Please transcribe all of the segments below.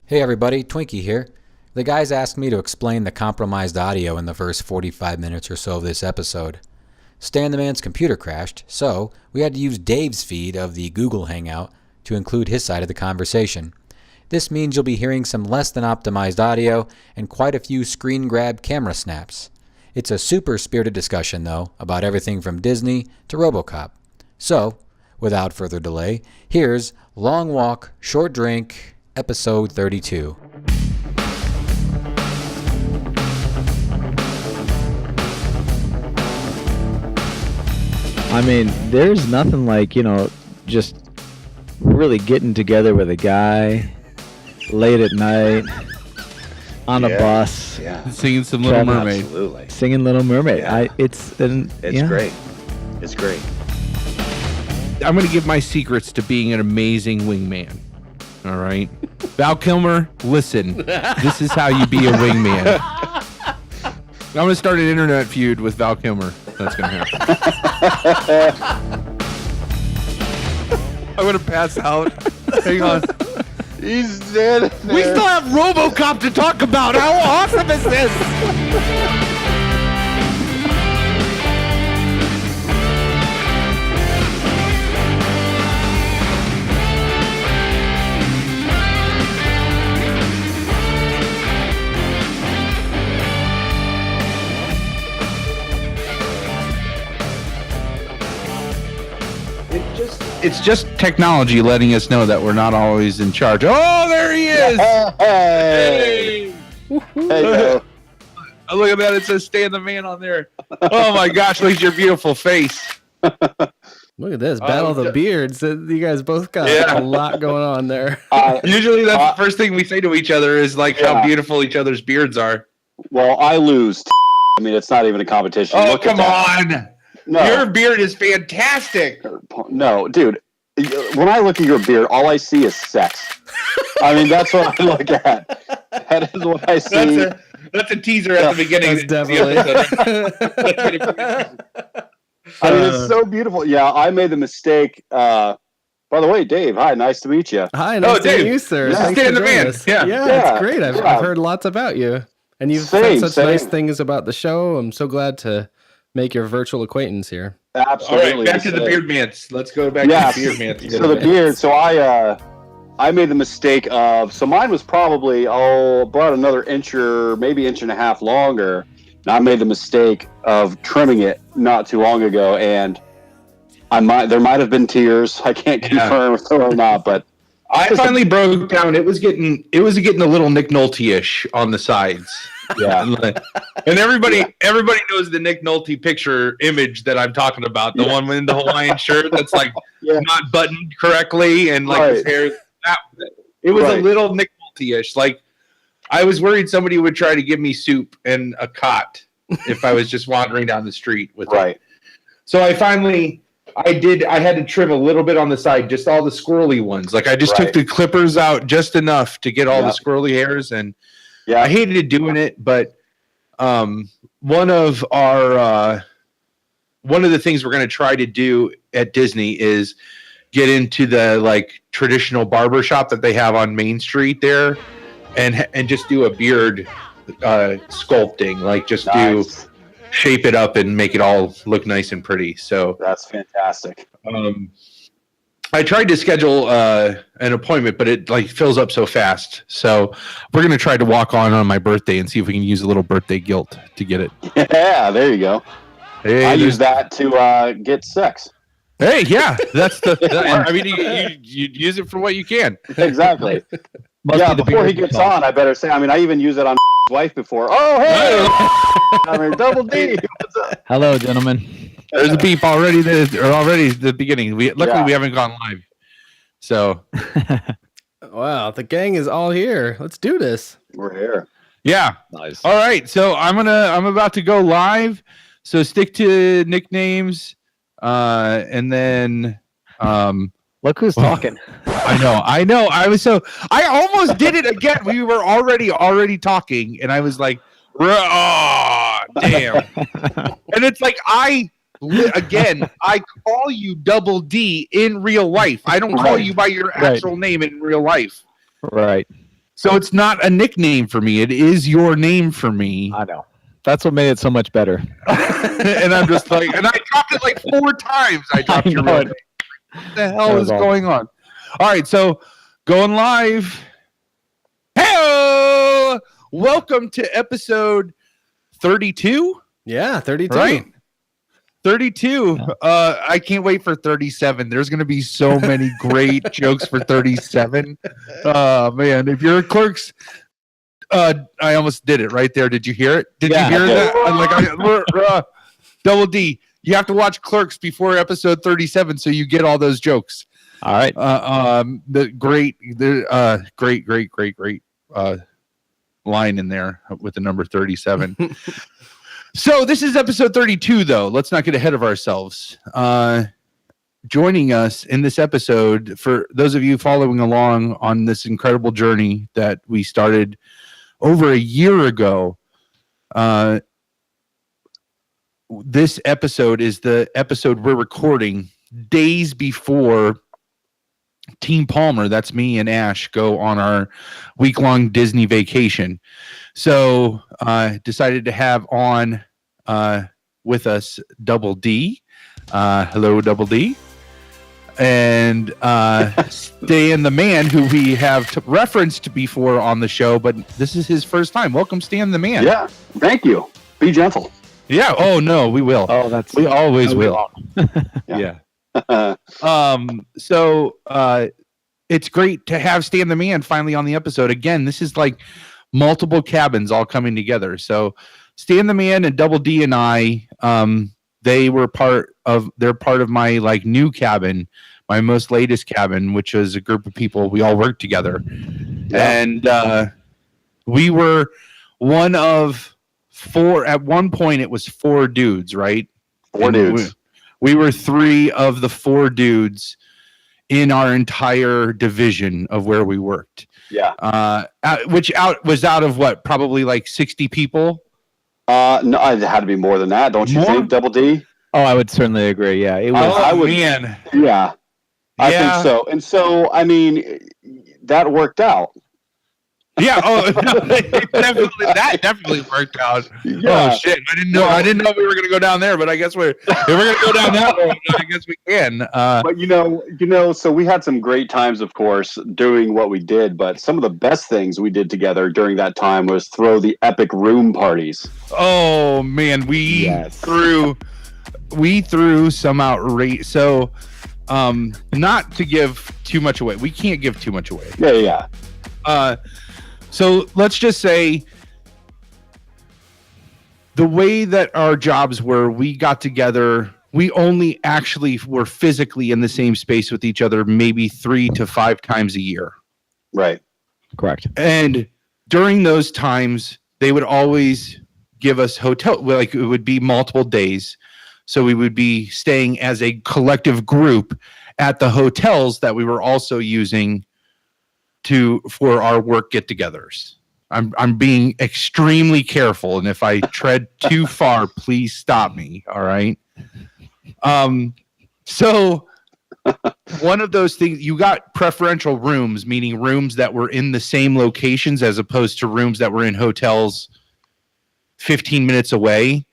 Hey everybody, Twinkie here. The guys asked me to explain the compromised audio in the first 45 minutes or so of this episode. Stan the Man's computer crashed, so we had to use Dave's feed of the Google Hangout to include his side of the conversation. This means you'll be hearing some less than optimized audio and quite a few screen grab camera snaps. It's a super spirited discussion though, about everything from Disney to Robocop. So, without further delay, here's Long Walk, Short Drink, Episode 32. I mean, there's nothing like, just really getting together with a guy late at night on a bus. Yeah. Singing some Little Mermaid. Absolutely. Singing Little Mermaid. Yeah. It's great. It's great. I'm going to give my secrets to being an amazing wingman. All right. Val Kilmer, listen. This is how you be a wingman. I'm going to start an internet feud with Val Kilmer. That's going to happen. I'm going to pass out. Hang on. He's dead. We still have Robocop to talk about. How awesome is this? It's just technology letting us know that we're not always in charge. Oh, there he is! Hey! Hey! Oh, look at that. It says Stan the Man on there. Oh, my gosh. Look at your beautiful face. Look at this. Battle of the Beards. You guys both got a lot going on there. Usually that's the first thing we say to each other is like how beautiful each other's beards are. Well, I lose. I mean, it's not even a competition. Oh, come on. No. Your beard is fantastic. No, dude. When I look at your beard, all I see is sex. I mean, that's what I look at. That is what I see. That's a teaser at the beginning. That's definitely. I mean, it's so beautiful. Yeah, I made the mistake. By the way, Dave, hi, nice to meet you. Hi, nice to meet you, sir. Yeah. Thanks Stan for the joining Man. us. Yeah. It's great. I've heard lots about you. And you've said such nice things about the show. I'm so glad to make your virtual acquaintance here. Absolutely. All right, back to the beard mans. Let's go back to the beard mans. So the beard. So I made the mistake of. So mine was probably about another inch or maybe inch and a half longer. And I made the mistake of trimming it not too long ago, and there might have been tears. I can't confirm if there were not, but I finally broke down. It was getting a little Nick Nolte-ish on the sides. Yeah. And everybody knows the Nick Nolte picture image that I'm talking about. The one in the Hawaiian shirt that's like not buttoned correctly and like his hair. It was a little Nick Nolte-ish. Like I was worried somebody would try to give me soup and a cot if I was just wandering down the street with it. So I had to trim a little bit on the side, just all the squirrely ones. Like I just took the clippers out just enough to get all the squirrely hairs, and I hated doing it, but one of the things we're going to try to do at Disney is get into the like traditional barber shop that they have on Main Street there, and just do a beard sculpting, like just shape it up and make it all look nice and pretty. So that's fantastic. I tried to schedule an appointment, but it like fills up so fast. So we're going to try to walk on my birthday and see if we can use a little birthday guilt to get it. Yeah, there you go. Hey, I use that to get sex. Hey, yeah, that's I mean, you use it for what you can. Exactly. Before he gets on, I better say, I mean, I even use it on wife before. Oh, hey! I mean, Double D. What's up? Hello, gentlemen. There's a beep already. Already the beginning. Luckily we haven't gone live. So, wow, the gang is all here. Let's do this. We're here. Yeah. Nice. All right. So I'm about to go live. So stick to nicknames, and then look who's talking. I know. I almost did it again. We were already talking, and I was like, oh, damn. And it's like I call you Double D in real life. I don't call you by your actual name in real life. Right. So it's not a nickname for me. It is your name for me. I know. That's what made it so much better. And I'm just like, and I dropped it like 4 times. I dropped your real name. What the hell is going on? All right, so going live. Hey, welcome to episode 32. Yeah, 32. Right? 32. I can't wait for 37. There's going to be so many great jokes for 37. Man, if you're a Clerks, I almost did it right there. Did you hear it? Did you hear that? Double D. You have to watch Clerks before episode 37 so you get all those jokes. All right. The great line in there with the number 37. So this is episode 32, though. Let's not get ahead of ourselves. Joining us in this episode, for those of you following along on this incredible journey that we started over a year ago, this episode is the episode we're recording days before Team Palmer, that's me and Ash, go on our week-long Disney vacation. So decided to have on with us Double D. Hello, Double D. And Stan the Man, who we have referenced before on the show, but this is his first time. Welcome, Stan the Man. Yeah, thank you. Be gentle. Yeah. Oh, no, we will. Oh, we always will. Yeah. So it's great to have Stan the Man finally on the episode. Again, this is like multiple cabins all coming together. So Stan the Man and Double D and I, they're part of my like new cabin, my most latest cabin, which was a group of people. We all worked together. Yeah. And we were one of 4. At one point it was 4 dudes, right? 4 dudes. We were 3 of the 4 dudes in our entire division of where we worked. Yeah. Which was out of what? Probably like 60 people. No, it had to be more than that, don't you think, Double D? Oh, I would certainly agree. Yeah, it was. Man. Yeah, I think so. And so, I mean, that worked out. Yeah. Oh, that definitely worked out. Yeah. Oh shit! I didn't know we were going to go down there, but I guess if we're going to go down that road, I guess we can. But you know, so we had some great times, of course, doing what we did. But some of the best things we did together during that time was throw the epic room parties. Oh man, we threw some outrageous. So, not to give too much away. We can't give too much away. Yeah. So let's just say the way that our jobs were, we got together, we only actually were physically in the same space with each other maybe 3 to 5 times a year. Right. Correct. And during those times, they would always give us hotel, like it would be multiple days. So we would be staying as a collective group at the hotels that we were also using for our work get-togethers. I'm being extremely careful, and if I tread too far, please stop me. All right. So one of those things, you got preferential rooms, meaning rooms that were in the same locations as opposed to rooms that were in hotels 15 minutes away,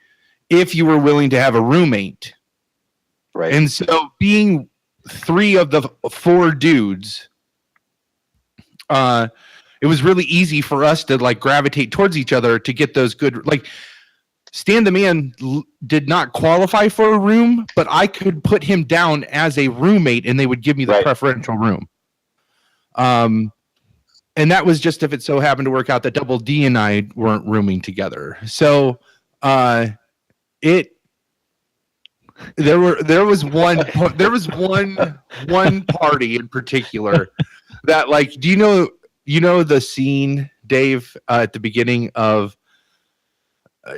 if you were willing to have a roommate. Right. And so being 3 of the 4 dudes, it was really easy for us to like gravitate towards each other to get those good, like Stan the Man did not qualify for a room, but I could put him down as a roommate and they would give me the preferential room. And that was just if it so happened to work out that Double D and I weren't rooming together. So there was one party in particular that, like, do you know the scene, Dave, at the beginning of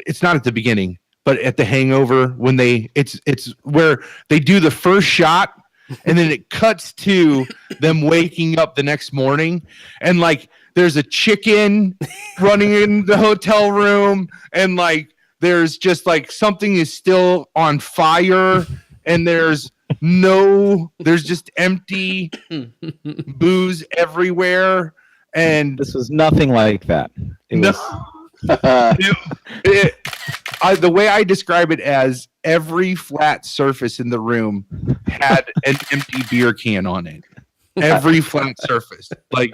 it's not at the beginning, but at the Hangover when it's where they do the first shot and then it cuts to them waking up the next morning and like there's a chicken running in the hotel room and like there's just like something is still on fire and there's just empty booze everywhere And this was nothing like that. The way I describe it as every flat surface in the room had an empty beer can on it. Every flat surface. Like,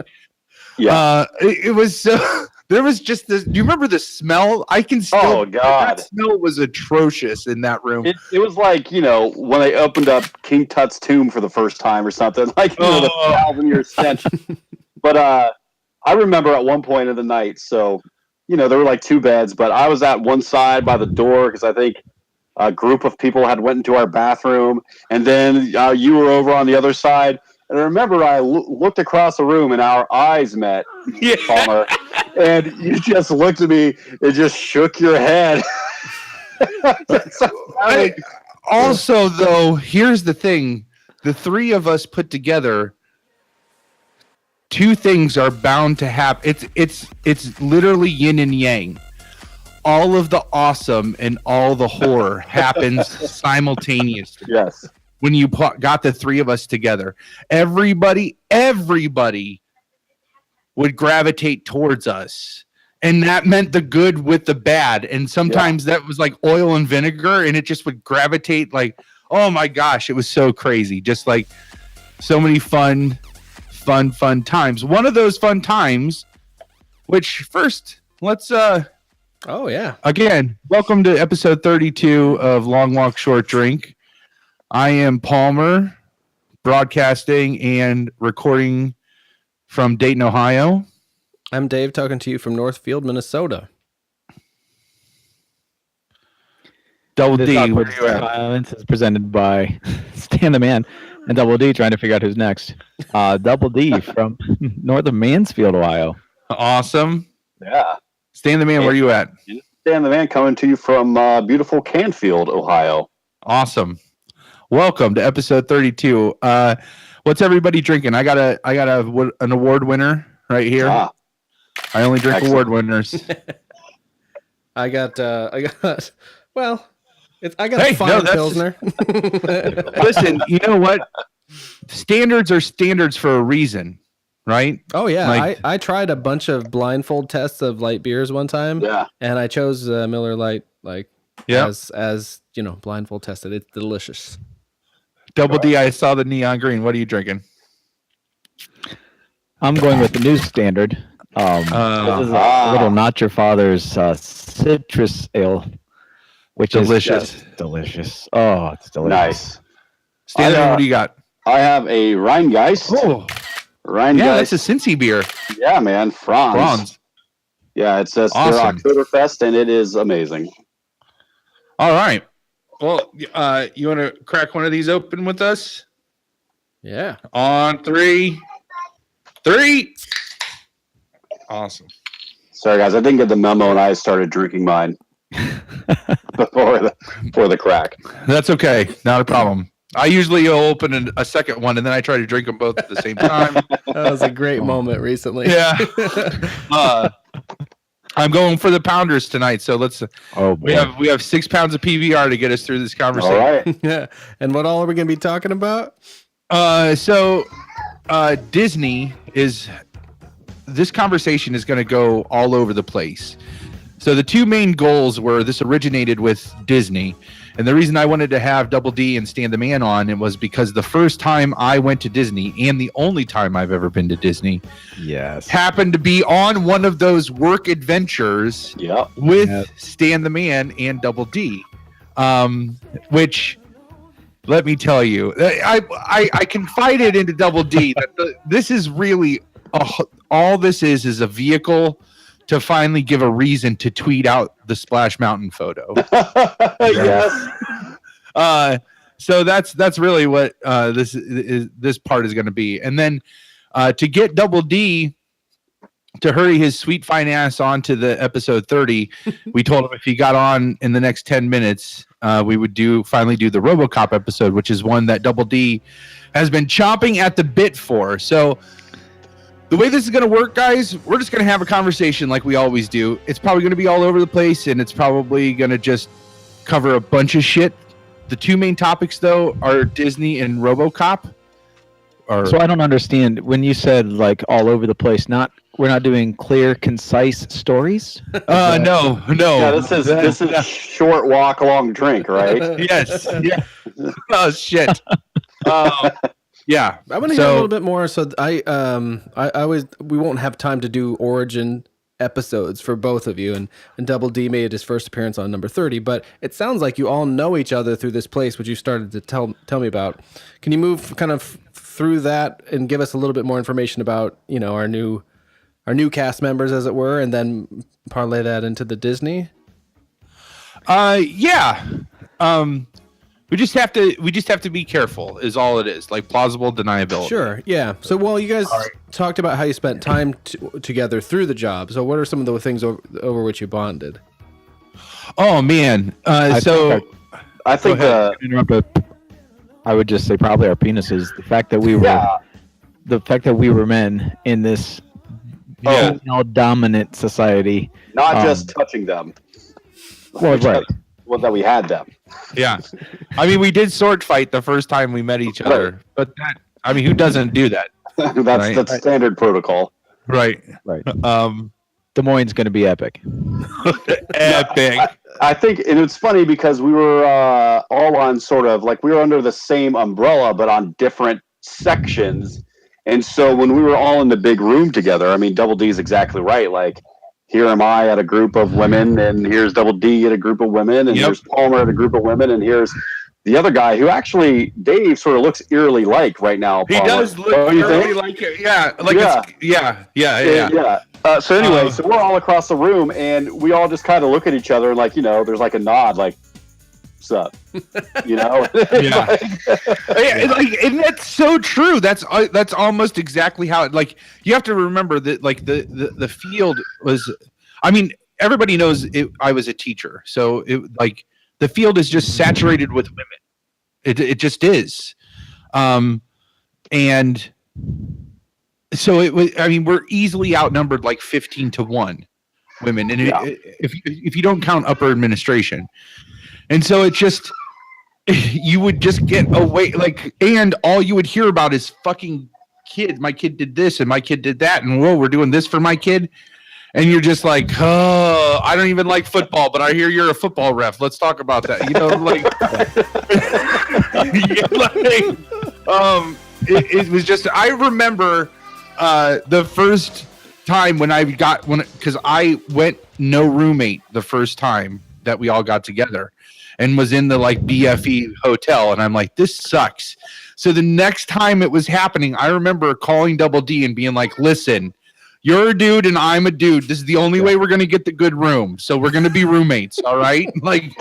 it was so. There was just this. Do you remember the smell? I can still. Oh God, that smell was atrocious in that room. It was like, you know, when they opened up King Tut's tomb for the first time or something. Like, you know, the 1,000-year stench. But I remember at one point of the night. So, you know, there were like 2 beds, but I was at one side by the door because I think a group of people had went into our bathroom, and then you were over on the other side. And I remember I looked across the room and our eyes met, Palmer, and you just looked at me and just shook your head. Also, though, here's the thing. The 3 of us put together, 2 things are bound to happen. It's literally yin and yang. All of the awesome and all the horror happens simultaneously. Yes. When you got the 3 of us together, everybody would gravitate towards us. And that meant the good with the bad. And sometimes that was like oil and vinegar, and it just would gravitate like, oh my gosh, it was so crazy. Just like so many fun times. One of those fun times, which first, let's again, welcome to episode 32 of Long Walk Short Drink. I am Palmer, broadcasting and recording from Dayton, Ohio. I'm Dave, talking to you from Northfield, Minnesota. Double This D, where awkward are you at? silence is presented by Stan the Man and Double D, trying to figure out who's next. Double D from north of Mansfield, Ohio. Awesome. Yeah. Stan the Man, where are you at? Stan the Man coming to you from beautiful Canfield, Ohio. Awesome. Welcome to episode 32. What's everybody drinking? I got an award winner right here. I only drink Excellent. award winners. I got a Hey, fine no, that's Pilsner. Listen, you know what? Standards are standards for a reason, right? Oh yeah, Like- I tried a bunch of blindfold tests of light beers one time. Yeah. And I chose Miller Lite Yeah. as you know, blindfold tested. It's delicious. Double D, I saw the neon green. What are you drinking? I'm going with the new standard. This is a little Not Your Father's citrus ale, which Delicious. is just delicious. Oh, it's delicious. Nice. Stan, what do you got? I have a Rheingeist. Oh, Rheingeist. yeah, that's a Cincy beer. Yeah, man. Franz. Bronze. Yeah, it says Awesome. their Oktoberfest, and it is amazing. All right. Well, you want to crack one of these open with us? Yeah. On 3. 3. Awesome. Sorry, guys. I didn't get the memo, and I started drinking mine before the crack. That's okay. Not a problem. I usually open a second one, and then I try to drink them both at the same time. That was a great moment recently. Yeah. I'm going for the pounders tonight, so let's. Oh, boy. We have 6 pounds of PBR to get us through this conversation. All right. Yeah. And what all are we going to be talking about? So Disney is. This conversation is going to go all over the place. So the 2 main goals were this originated with Disney. And the reason I wanted to have Double D and Stan the Man on it was because the first time I went to Disney, and the only time I've ever been to Disney, Yes. happened to be on one of those work adventures Yep. with Stan the Man and Double D, which, let me tell you, I confided into Double D that this is really all this is a vehicle to finally give a reason to tweet out the Splash Mountain photo. Yes. So that's really what this part is going to be, and then to get Double D to hurry his sweet fine ass on to the episode 30, we told him if he got on in the next 10 minutes, we would finally do the Robocop episode, which is one that Double D has been chomping at the bit for. So the way this is going to work, guys, we're just going to have a conversation like we always do. It's probably going to be all over the place, and it's probably going to just cover a bunch of shit. The 2 main topics, though, are Disney and Robocop. So I don't understand when you said like all over the place. Not We're not doing clear, concise stories. No. Yeah, this is short walk, long drink, right? Yes. Yeah. Oh shit. Yeah. I want to hear a little bit more. So I we won't have time to do origin episodes for both of you, and Double D made his first appearance on number 30, but it sounds like you all know each other through this place, which you started to tell me about. Can you move kind of through that and give us a little bit more information about, you know, our new cast members, as it were, and then parlay that into the Disney? Yeah. We just have to be careful is all it is. Like plausible deniability. Sure. Yeah. So, well, you guys talked about how you spent time together through the job. So what are some of the things over which you bonded? Oh man. I think I would just say probably our penises. The fact that we were men in this female-dominant society. Not just touching them. Well, right. Well, that we had them. Yeah. I mean, we did sword fight the first time we met each other, but who doesn't do that? That's standard protocol. Right. Des Moines is going to be epic. Epic. I think, and it's funny because we were all on sort of like we were under the same umbrella, but on different sections. And so when we were all in the big room together, I mean, Double D is exactly right. Like, here am I at a group of women, and here's Double D at a group of women, and here's Palmer at a group of women, and here's the other guy who actually Dave sort of looks eerily like right now. Palmer. He does look eerily like it. Yeah. So anyway, so we're all across the room, and we all just kind of look at each other, and like, you know, there's like a nod, like, what's up? You know? And that's so true. That's almost exactly how it, like, you have to remember that, like, the field was, I mean, everybody knows I was a teacher, so it, like, the field is just saturated with women. It just is. And so it was, I mean, we're easily outnumbered like 15-1 women. And if you don't count upper administration. And so it just, you would just get away, like, and all you would hear about is fucking kids. My kid did this and my kid did that. And whoa, we're doing this for my kid. And you're just like, oh, I don't even like football, but I hear you're a football ref. Let's talk about that. You know, like, it was just, I remember the first time because I went no roommate the first time that we all got together and was in the like BFE hotel. And I'm like, this sucks. So the next time it was happening, I remember calling Double D and being like, listen, you're a dude and I'm a dude. This is the only way we're going to get the good room. So we're going to be roommates. All right. Like,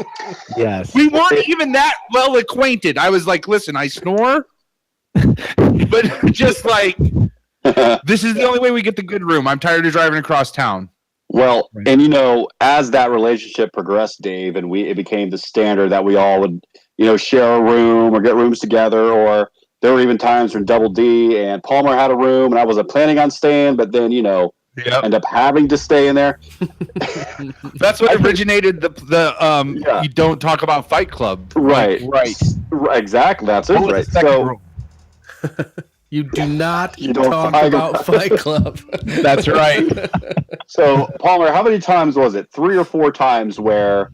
yes, we weren't even that well acquainted. I was like, listen, I snore, but just like, this is the only way we get the good room. I'm tired of driving across town. Well, and you know, as that relationship progressed, Dave, and it became the standard that we all would, you know, share a room or get rooms together, or there were even times when Double D and Palmer had a room and I wasn't planning on staying, but then, you know, end up having to stay in there. That's what originated the you don't talk about Fight Club. Right. Exactly. That's it. Right. So you do not talk about Fight Club. That's right. So Palmer, how many times was it? 3 or 4 times where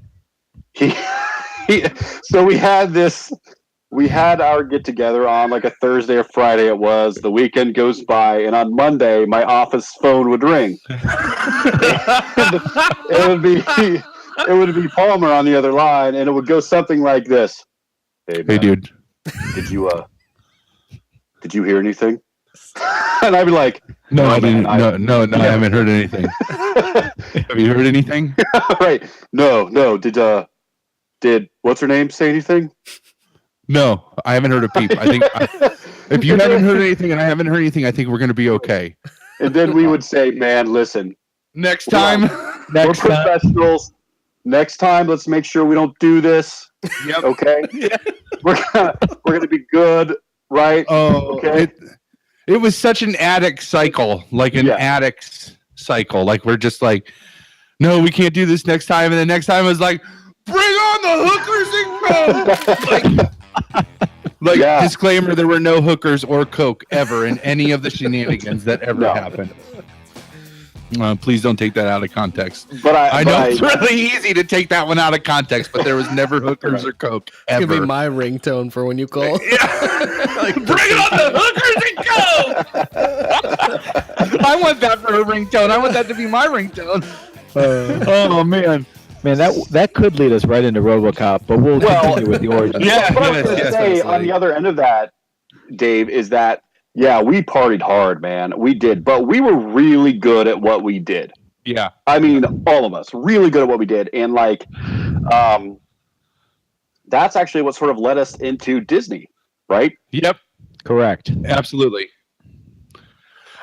so we had our get together on like a Thursday or Friday. It was the weekend goes by, and on Monday my office phone would ring. It would be Palmer on the other line, and it would go something like this: Hey dude, did you hear anything? And I'd be like, No, I didn't. No, I haven't heard anything. Have you heard anything? Right. No. Did what's her name say anything? No, I haven't heard a peep. I think if you haven't heard anything and I haven't heard anything, I think we're going to be okay. And then we would say, man, listen. Next time. We're professionals. Next time, let's make sure we don't do this. Yep. Okay? Yeah. We're gonna be good, right? Oh, okay. It was such an addict cycle, like an addict's cycle. Like, we're just like, no, we can't do this next time. And the next time was like, bring on the hookers and go. Disclaimer, there were no hookers or coke ever in any of the shenanigans that ever happened. Please don't take that out of context. But I know it's really easy to take that one out of context, but there was never hookers or coke ever. It's gonna be my ringtone for when you call. Like, bring it on the hookers and coke. I want that for a ringtone. I want that to be my ringtone. Oh man. Man, that could lead us right into Robocop, but we'll continue with the origin. Yeah, what I was going to say on the other end of that, Dave, is that, yeah, we partied hard, man. We did, but we were really good at what we did. Yeah. I mean, all of us, really good at what we did. And, like, that's actually what sort of led us into Disney, right? Yep. Correct. Absolutely.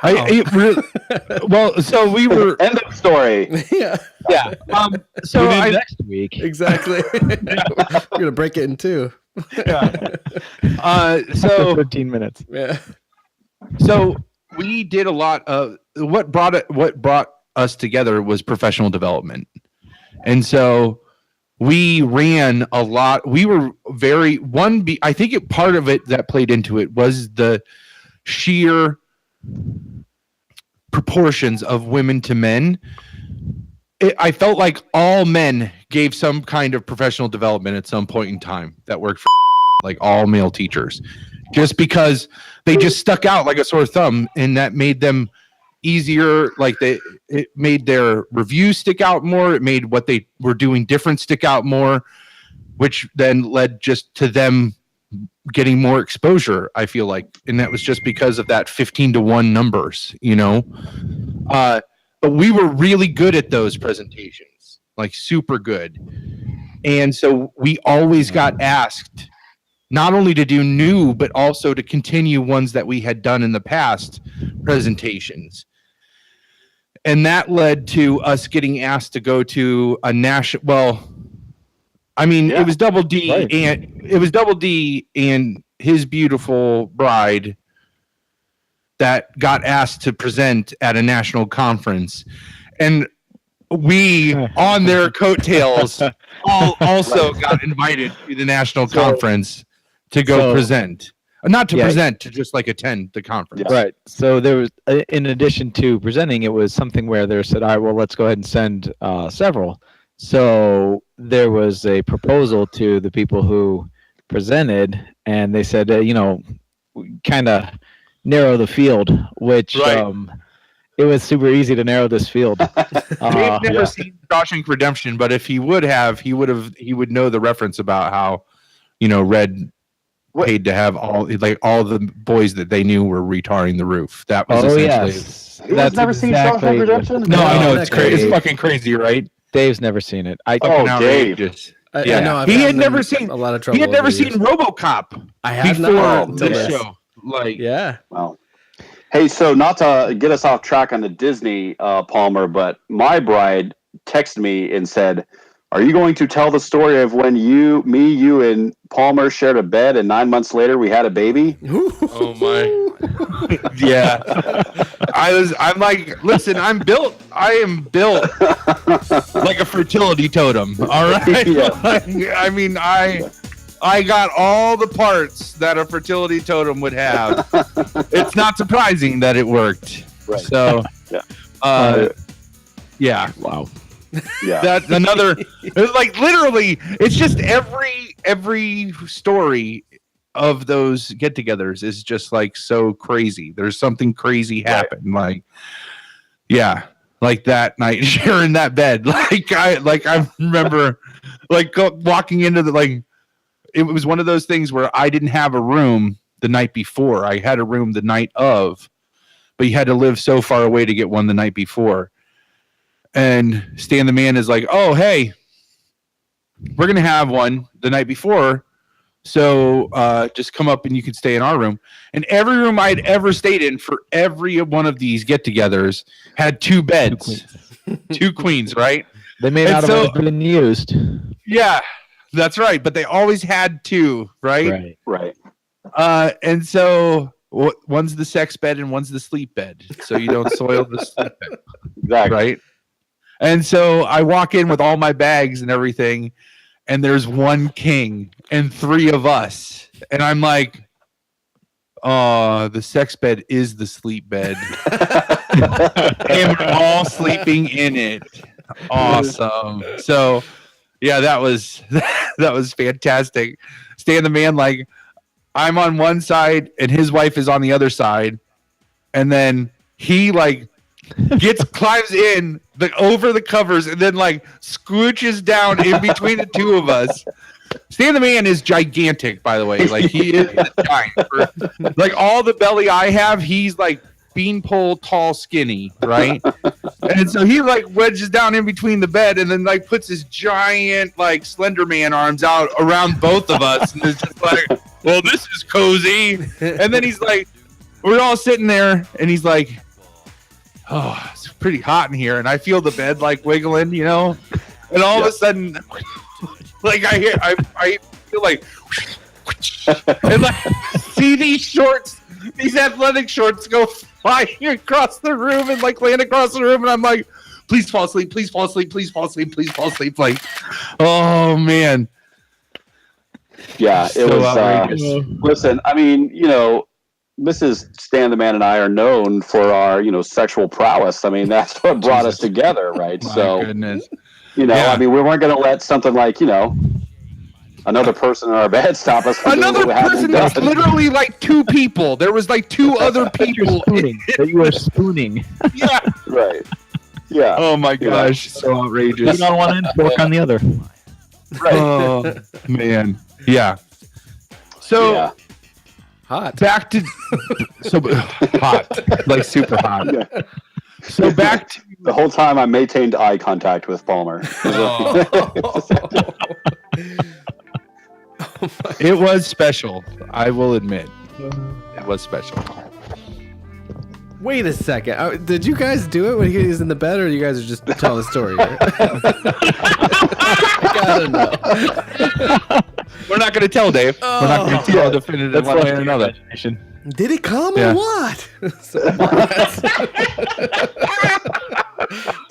Well, so we were end of story. Yeah. Yeah. So next week. Exactly. We're gonna break it in two. Yeah. So 15 minutes. Yeah. So we did a lot of what brought us together was professional development, and so we ran a lot. We were I think part of it that played into it was the sheer proportions of women to men. I felt like all men gave some kind of professional development at some point in time that worked for like all male teachers, just because they just stuck out like a sore thumb, and that made them easier. Like it made their reviews stick out more. It made what they were doing different stick out more, which then led just to them getting more exposure, I feel like. And that was just because of that 15-to-1 numbers, you know? But we were really good at those presentations, like super good. And so we always got asked not only to do new, but also to continue ones that we had done in the past presentations. And that led to us getting asked to go to a national, it was Double D, right. And it was Double D and his beautiful bride that got asked to present at a national conference, and we, on their coattails, also got invited to the national conference to go present. Not to present, to just like attend the conference. Right. So there was, in addition to presenting, it was something where they said, all right, well, let's go ahead and send several. So there was a proposal to the people who presented, and they said, kind of narrow the field, which it was super easy to narrow this field. We've never seen Shawshank Redemption, but if he would know the reference about how, Red paid to have all the boys that they knew were retarring the roof. That was yes. That's never seen Shawshank Redemption? No, I know it's crazy. It's fucking crazy, right? Dave's never seen it. Dave. I know. He had never seen a lot of trouble. He had never seen RoboCop. I had before not this show. Well, hey, so not to get us off track on the Disney, Palmer, but my bride texted me and said, "Are you going to tell the story of when you, and Palmer shared a bed, and 9 months later we had a baby?" Oh my! Yeah, I'm like, listen, I am built like a fertility totem. All right. Yeah. I got all the parts that a fertility totem would have. It's not surprising that it worked. Right. So, yeah. Wow. Yeah. That's another, like, literally, it's just every story of those get-togethers is just like so crazy. There's something crazy happen. Like, yeah, like that night sharing that bed. I remember walking into it was one of those things where I didn't have a room the night before. I had a room the night of, but you had to live so far away to get one the night before. And Stan the Man is like, "Oh, hey, we're going to have one the night before. So just come up and you can stay in our room." And every room I'd ever stayed in for every one of these get-togethers had two beds, two queens, right? They may not have been used. Yeah, that's right. But they always had two, right? Right. And so one's the sex bed and one's the sleep bed. So you don't soil the sleep bed. Exactly. Right? And so I walk in with all my bags and everything, and there's one king and three of us. And I'm like, oh, the sex bed is the sleep bed. And we're all sleeping in it. Awesome. So, yeah, that was fantastic. Stan the Man, like, I'm on one side and his wife is on the other side, and then he like climbs in over the covers and then like scooches down in between the two of us. Stan the Man is gigantic, by the way. Like, he is a giant. Like, all the belly I have, he's like beanpole tall, skinny, right? And so he like wedges down in between the bed and then like puts his giant like Slender Man arms out around both of us, and it's just like, well, this is cozy. And then he's like, we're all sitting there, and he's like, oh, it's pretty hot in here, and I feel the bed like wiggling, you know, and all of a sudden, like I feel like, and like see these shorts, these athletic shorts go flying across the room and like land across the room, and I'm like, please fall asleep, please fall asleep, please fall asleep, please fall asleep. Like, oh man. Yeah, it was outrageous. Listen, I mean, you know, Mrs. Stan the Man and I are known for our, you know, sexual prowess. I mean, that's what brought us together, right? My goodness. You know, I mean, we weren't going to let something like, you know, another person in our bed stop us from another person that's literally like two people. There was like two other people that you were spooning. Yeah. Right. Yeah. Oh my gosh, so outrageous. Eat on one end, fork on the other. Right. Oh man. Yeah. So Hot. back to hot, like super hot. Yeah. So back to The whole time I maintained eye contact with Palmer. it was special. I will admit, it was special. Wait a second. Did you guys do it when he was in the bed, or you guys are just telling the story here? I gotta know. We're not going to tell, Dave. We're not going to tell definitive one way or another. Did he come or what?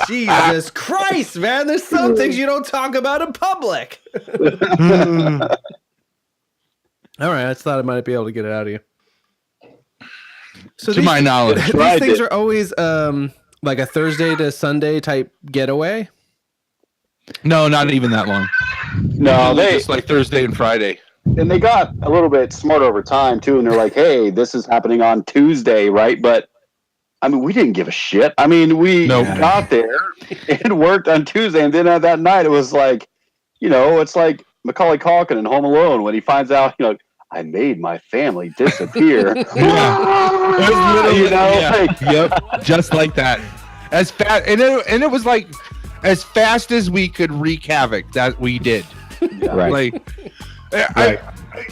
Jesus Christ, man. There's some things you don't talk about in public. All right, I just thought I might be able to get it out of you. So To my knowledge. these things are always like a Thursday to Sunday type getaway. No, not even that long. No, they just like Thursday and Friday. and they got a little bit smarter over time too, and they're like, "Hey, this is happening on Tuesday, right?" But I mean, we didn't give a shit. I mean, we got there and worked on Tuesday, and then that night it was like, you know, it's like Macaulay Culkin in Home Alone when he finds out, you know, I made my family disappear. You know, like, yep, just like that. As fast, and it was like as fast as we could wreak havoc that we did. Right. Like,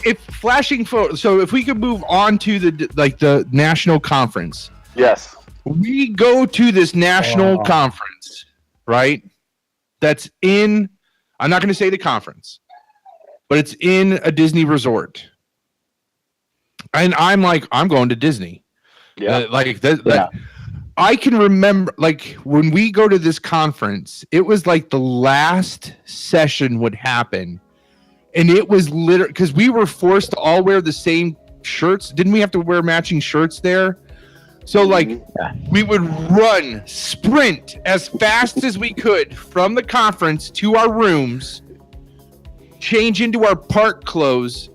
if flashing forward, so if we could move on to the national conference. yes. We go to this national conference, right? That's in, I'm not going to say the conference, but it's in a Disney resort. And I'm like, I'm going to Disney. Yeah. I can remember, like, when we go to this conference, it was like the last session would happen. And it was literally, because we were forced to all wear the same shirts. Didn't we have to wear matching shirts there? So, like, we would sprint as fast as we could from the conference to our rooms, change into our park clothes,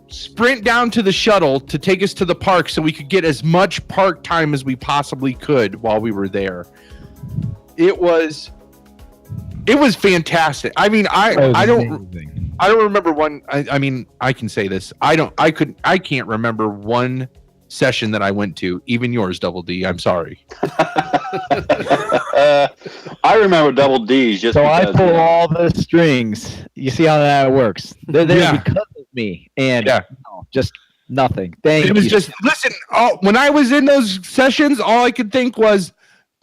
sprint down to the shuttle to take us to the park so we could get as much park time as we possibly could while we were there. It was fantastic. I mean, I don't remember one. I mean, I can say this. I can't remember one session that I went to, even yours, Double D. I'm sorry. I remember Double D's just So because, I pull all the strings. You see how that works? They're there because of me, and no, just nothing. Thank you. It was just, listen, when I was in those sessions, all I could think was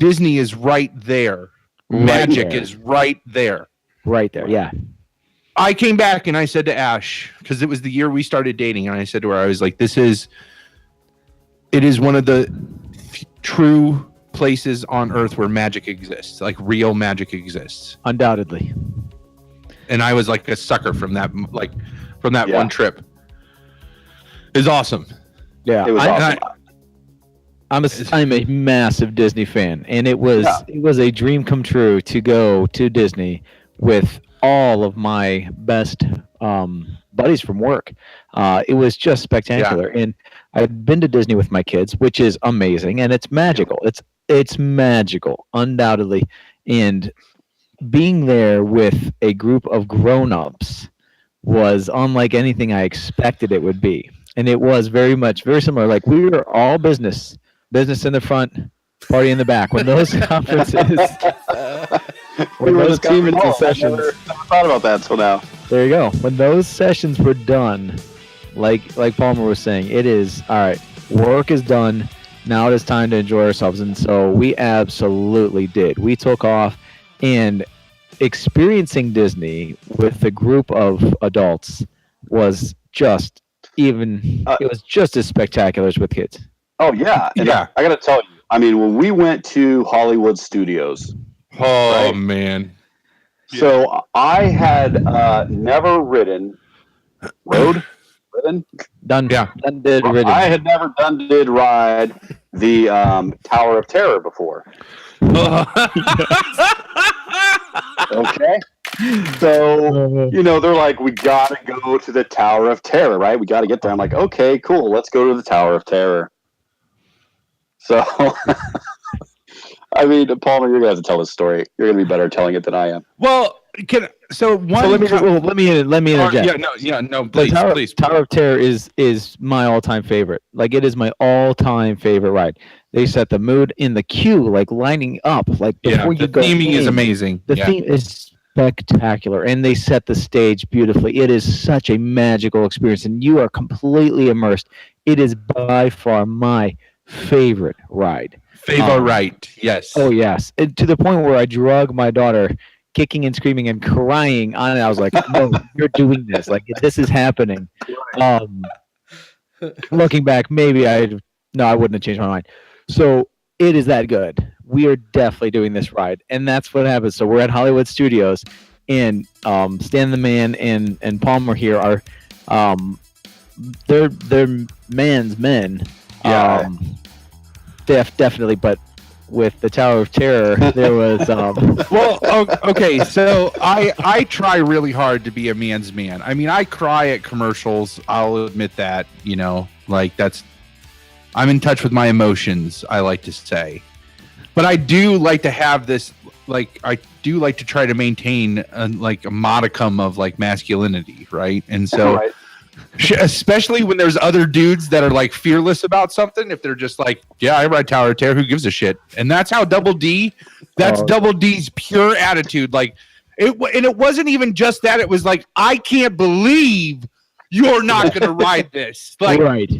Disney is right there. Magic is right there. Right there, yeah. I came back and I said to Ash, because it was the year we started dating, and I said to her, I was like, it is one of the true places on earth where magic exists, like real magic exists. Undoubtedly. And I was like a sucker from that one trip. It's awesome. Yeah, It was awesome. I'm a massive Disney fan, and it was a dream come true to go to Disney with all of my best buddies from work. It was just spectacular, and I've been to Disney with my kids, which is amazing, and it's magical. It's magical, undoubtedly, and being there with a group of grown-ups was unlike anything I expected it would be, and it was very similar. Like, we were all business in the front, party in the back. When those conferences, We were the team in all sessions. Never thought about that till now. there you go. When those sessions were done, like Palmer was saying, it is all right. Work is done. Now it is time to enjoy ourselves, and so we absolutely did. We took off, and experiencing Disney with a group of adults was just it was just as spectacular as with kids. Oh yeah, and I got to tell you, I mean, when we went to Hollywood Studios, Oh man! so I had never ridden. Done. Yeah. Done. Did. Ridden. I had never did ride the Tower of Terror before. Okay. So, they're like, we got to go to the Tower of Terror, right? We got to get there. I'm like, okay, cool. Let's go to the Tower of Terror. So, I mean, Palmer, you're going to have to tell this story. You're going to be better at telling it than I am. Well, let me interject. Please. Tower of Terror is my all-time favorite. Like, it is my all-time favorite ride. They set the mood in the queue, like lining up, like before you go. The theming is amazing. The theme is spectacular, and they set the stage beautifully. It is such a magical experience, and you are completely immersed. It is by far my favorite ride. Yes. Oh yes, and to the point where I drug my daughter, kicking and screaming and crying on it. I was like, "No, you're doing this! Like, this is happening." Looking back, maybe I wouldn't have changed my mind. So it is that good. We are definitely doing this ride, and that's what happens. So we're at Hollywood Studios, and Stan the Man and Palmer here are they're man's men. Yeah. Definitely, but with the Tower of Terror, there was Well, okay, so I try really hard to be a man's man. I mean, I cry at commercials. I'll admit that. I'm in touch with my emotions, I like to say. But I do like to have this, I do like to try to maintain a modicum of masculinity, right? And so, Right. Especially when there's other dudes that are fearless about something, if they're just yeah, I ride Tower of Terror, who gives a shit? And that's how Double D, Double D's pure attitude. And it wasn't even just that, it was I can't believe you're not going to ride this. right.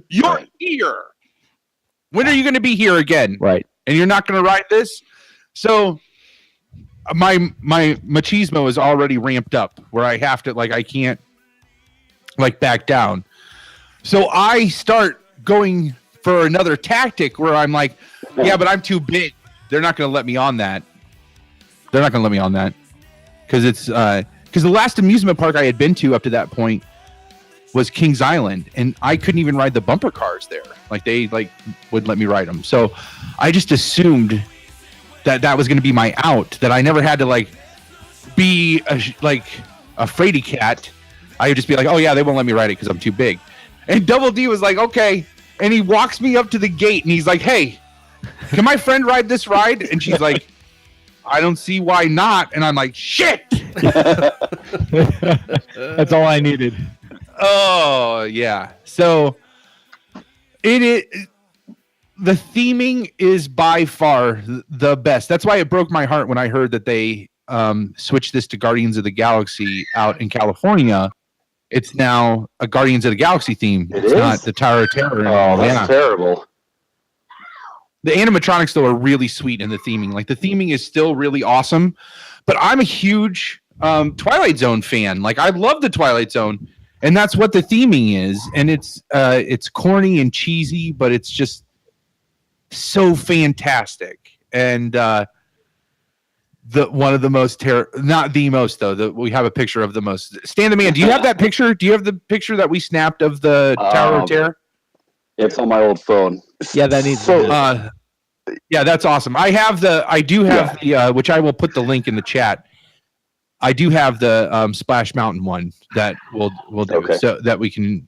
You're here. When are you going to be here again? Right. And you're not going to ride this? So my machismo is already ramped up where I have to, I can't, back down. So I start going for another tactic where I'm like, yeah, but I'm too big. They're not going to let me on that. Because it's, because the last amusement park I had been to up to that point was Kings Island, and I couldn't even ride the bumper cars there. They wouldn't let me ride them. So I just assumed that was going to be my out, that I never had to be a fraidy cat. I would just be like, oh yeah, they won't let me ride it because I'm too big. And Double D was like, okay. And he walks me up to the gate and he's like, hey, can my friend ride this ride? And she's like, I don't see why not. And I'm like, shit. That's all I needed. Oh yeah. So the theming is by far the best. That's why it broke my heart when I heard that they switched this to Guardians of the Galaxy out in California. It's now a Guardians of the Galaxy theme. It's not the Tower of Terror. Oh, that's terrible. The animatronics, though, are really sweet in the theming. The theming is still really awesome. But I'm a huge Twilight Zone fan. I love the Twilight Zone. And that's what the theming is. And it's corny and cheesy, but it's just so fantastic. And one of the most not the most though. We have a picture of the most. Stan the Man, do you have that picture? Do you have the picture that we snapped of the Tower of Terror? It's on my old phone. Yeah, that needs. Yeah, that's awesome. I do have the which I will put the link in the chat. I do have the Splash Mountain one that we'll do so that we can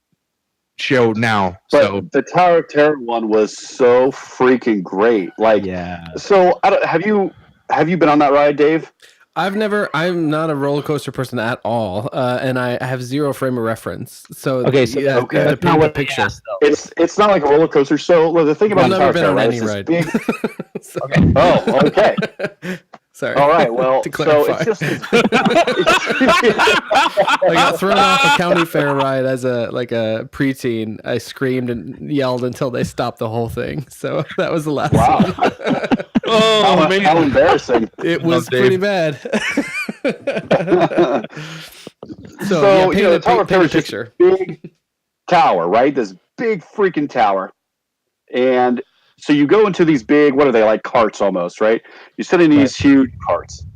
show now. But so the Tower of Terror one was so freaking great. Like, so have you been on that ride, Dave? I'm not a roller coaster person at all, and I have zero frame of reference. So that's not what picture. It's not like a roller coaster. So the thing about I've never been on any ride. Big... Oh, okay. Sorry. All right. Well, to clarify. So it's just I got thrown off a county fair ride as a preteen. I screamed and yelled until they stopped the whole thing. So that was the last one. Oh, man. How embarrassing. It was pretty bad. So paint a Tower of Terror is picture. Big tower, right? This big freaking tower. And so you go into these big, what are they, like carts almost, right? You sit in these huge carts.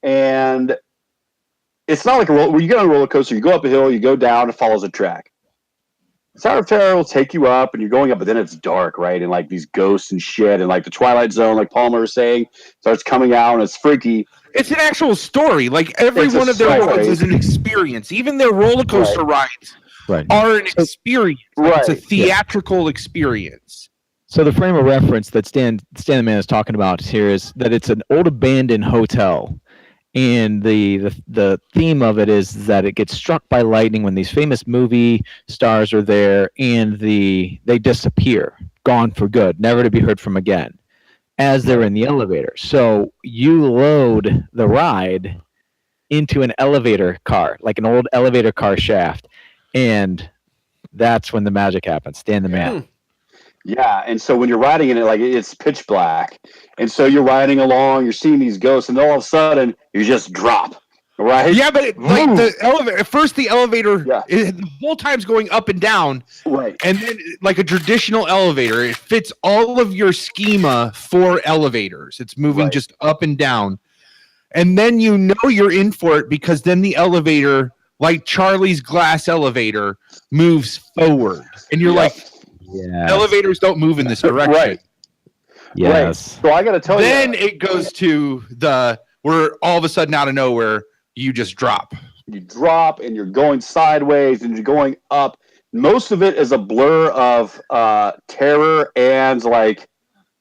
And it's not like when you get on a roller coaster, you go up a hill, you go down, it follows a track. Tower of Terror will take you up, and you're going up, but then it's dark, right? And like these ghosts and shit, and like the Twilight Zone, like Palmer was saying, starts coming out, and it's freaky. It's an actual story. Like every one of their rides is an experience. Even their roller coaster rides are an experience. Like it's a theatrical experience. So the frame of reference that Stan the Man is talking about here is that it's an old abandoned hotel. And the theme of it is that it gets struck by lightning when these famous movie stars are there, and they disappear, gone for good, never to be heard from again, as they're in the elevator. So you load the ride into an elevator car, like an old elevator car shaft, and that's when the magic happens. Stan the Man. Yeah, and so when you're riding in it, like it's pitch black, and so you're riding along, you're seeing these ghosts, and all of a sudden you just drop, right? Yeah, but like the elevator, at first the elevator, the whole time's going up and down, right? And then like a traditional elevator, it fits all of your schema for elevators. It's moving just up and down, and then you know you're in for it because then the elevator, like Charlie's glass elevator, moves forward, and you're like. Yeah. Elevators don't move in this direction. Right. Yes. Right. So I got to tell you. Then it goes to where all of a sudden out of nowhere you just drop. You drop and you're going sideways and you're going up. Most of it is a blur of terror and like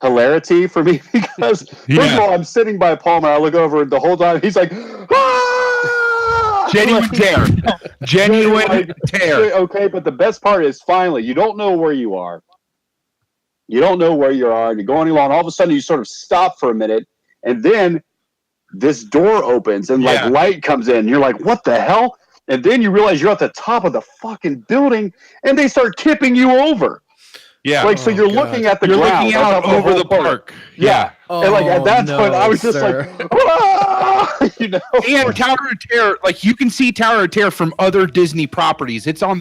hilarity for me because first of all, I'm sitting by Palmer. I look over the whole time. He's like, ah! Genuine tear. Genuine tear. Okay, but the best part is finally, you don't know where you are. You don't know where you are, and you're going along. All of a sudden, you sort of stop for a minute, and then this door opens, and like light comes in. And you're like, what the hell? And then you realize you're at the top of the fucking building, and they start tipping you over. Yeah. Like, so you're looking at the ground. You're looking out over the park. Yeah. And like at that point, I was just like, ah! You know? And Tower of Terror, like you can see Tower of Terror from other Disney properties. It's on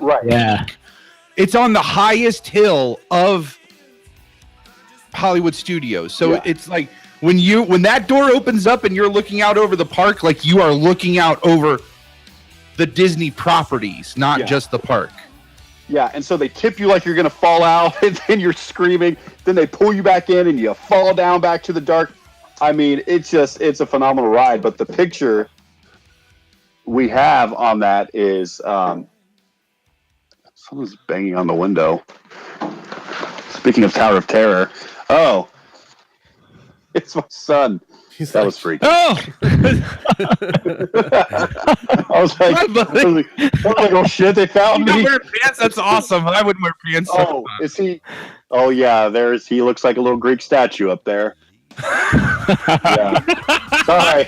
it's on the highest hill of Hollywood Studios. So it's like when that door opens up and you're looking out over the park, like you are looking out over the Disney properties, not just the park. Yeah, and so they tip you like you're going to fall out, and then you're screaming. Then they pull you back in, and you fall down back to the dark. I mean, it's a phenomenal ride. But the picture we have on that is someone's banging on the window. Speaking of Tower of Terror. Oh, it's my son. That was freaky. Oh! I was like, oh shit, they found me. Wear pants? That's awesome. I wouldn't wear pants. Oh, is he? Oh yeah, he looks like a little Greek statue up there. Yeah. Sorry.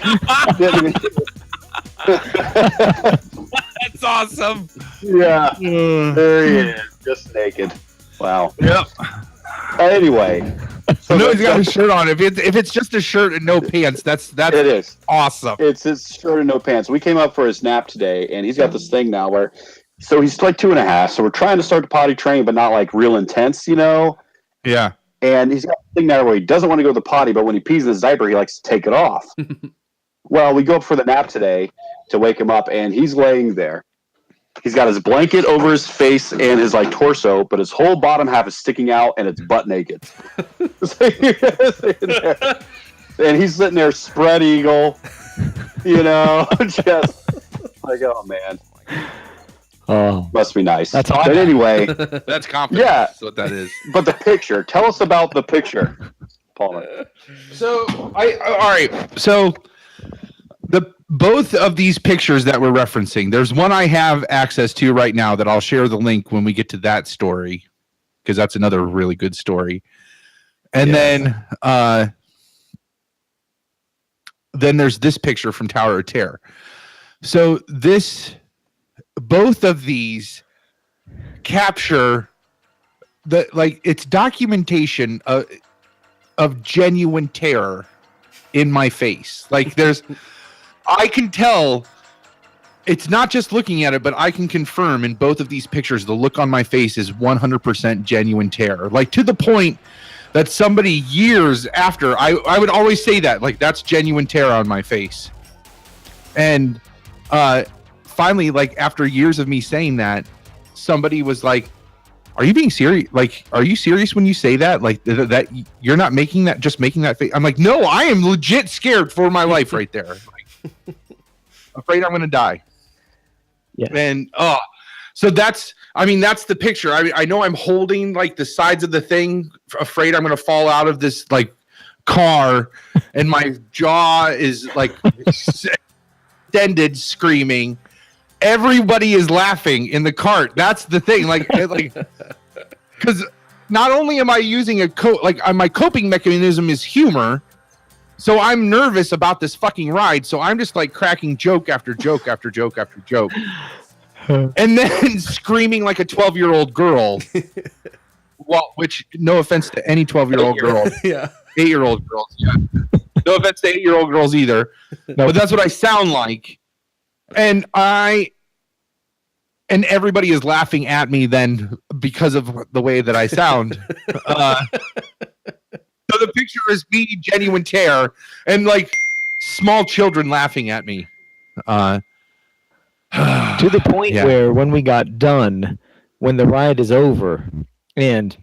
That's awesome. Yeah. There he is, just naked. Wow. Yep. Anyway. So no, he's got a shirt on. If it's just a shirt and no pants, that's it is awesome. It's his shirt and no pants. We came up for his nap today, and he's got this thing now where, so he's like 2.5. So we're trying to start the potty train, but not like real intense, you know. Yeah. And he's got a thing now where he doesn't want to go to the potty, but when he pees in his diaper, he likes to take it off. Well, we go up for the nap today to wake him up, and he's laying there, He's got his blanket over his face and his like torso, but his whole bottom half is sticking out and it's butt naked. And he's sitting there spread eagle, just like, oh man. Oh, must be nice. That's all. But anyway, That's confidence. Yeah. That's what that is. But the picture. Tell us about the picture, Paul. So all right. So both of these pictures that we're referencing, there's one I have access to right now that I'll share the link when we get to that story, because that's another really good story. And then there's this picture from Tower of Terror. So both of these capture it's documentation of genuine terror in my face. Like I can tell it's not just looking at it, but I can confirm in both of these pictures, the look on my face is 100% genuine terror. Like to the point that somebody years after, I would always say that, like, that's genuine terror on my face. And finally, like after years of me saying that, somebody was like, are you being serious? Like, are you serious when you say that? Like that you're not making that, just making that face? I'm like, no, I am legit scared for my life right there. Like, afraid I'm going to die. Yeah. And, so that's the picture. I know I'm holding like the sides of the thing, afraid I'm going to fall out of this like car, and my jaw is like extended, screaming. Everybody is laughing in the cart. That's the thing. Like, because not only am I using my coping mechanism is humor, so I'm nervous about this fucking ride. So I'm just like cracking joke after joke after joke after joke, and then screaming like a 12-year-old girl. Well, which no offense to any 12-year-old girl, 8-year-old girls, yeah. No offense to 8-year-old girls either, but that's what I sound like. And everybody is laughing at me then because of the way that I sound. So the picture is me, genuine terror, and like small children laughing at me. To the point where when we got done, when the ride is over, and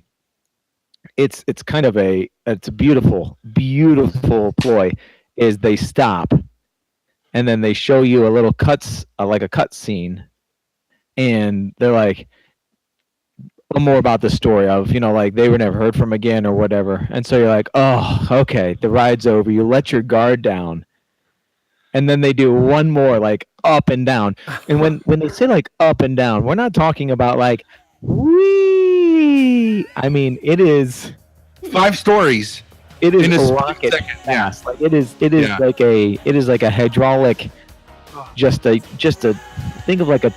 it's kind of it's a beautiful ploy, is they stop and then they show you a little like a cut scene, and they're like, more about the story of, like they were never heard from again or whatever. And so you're like, oh, okay, the ride's over. You let your guard down. And then they do one more, like up and down. And when they say like up and down, we're not talking about like, wee. I mean, it is 5 stories. It is in a rocket fast. Like it is like a hydraulic, just a think of like a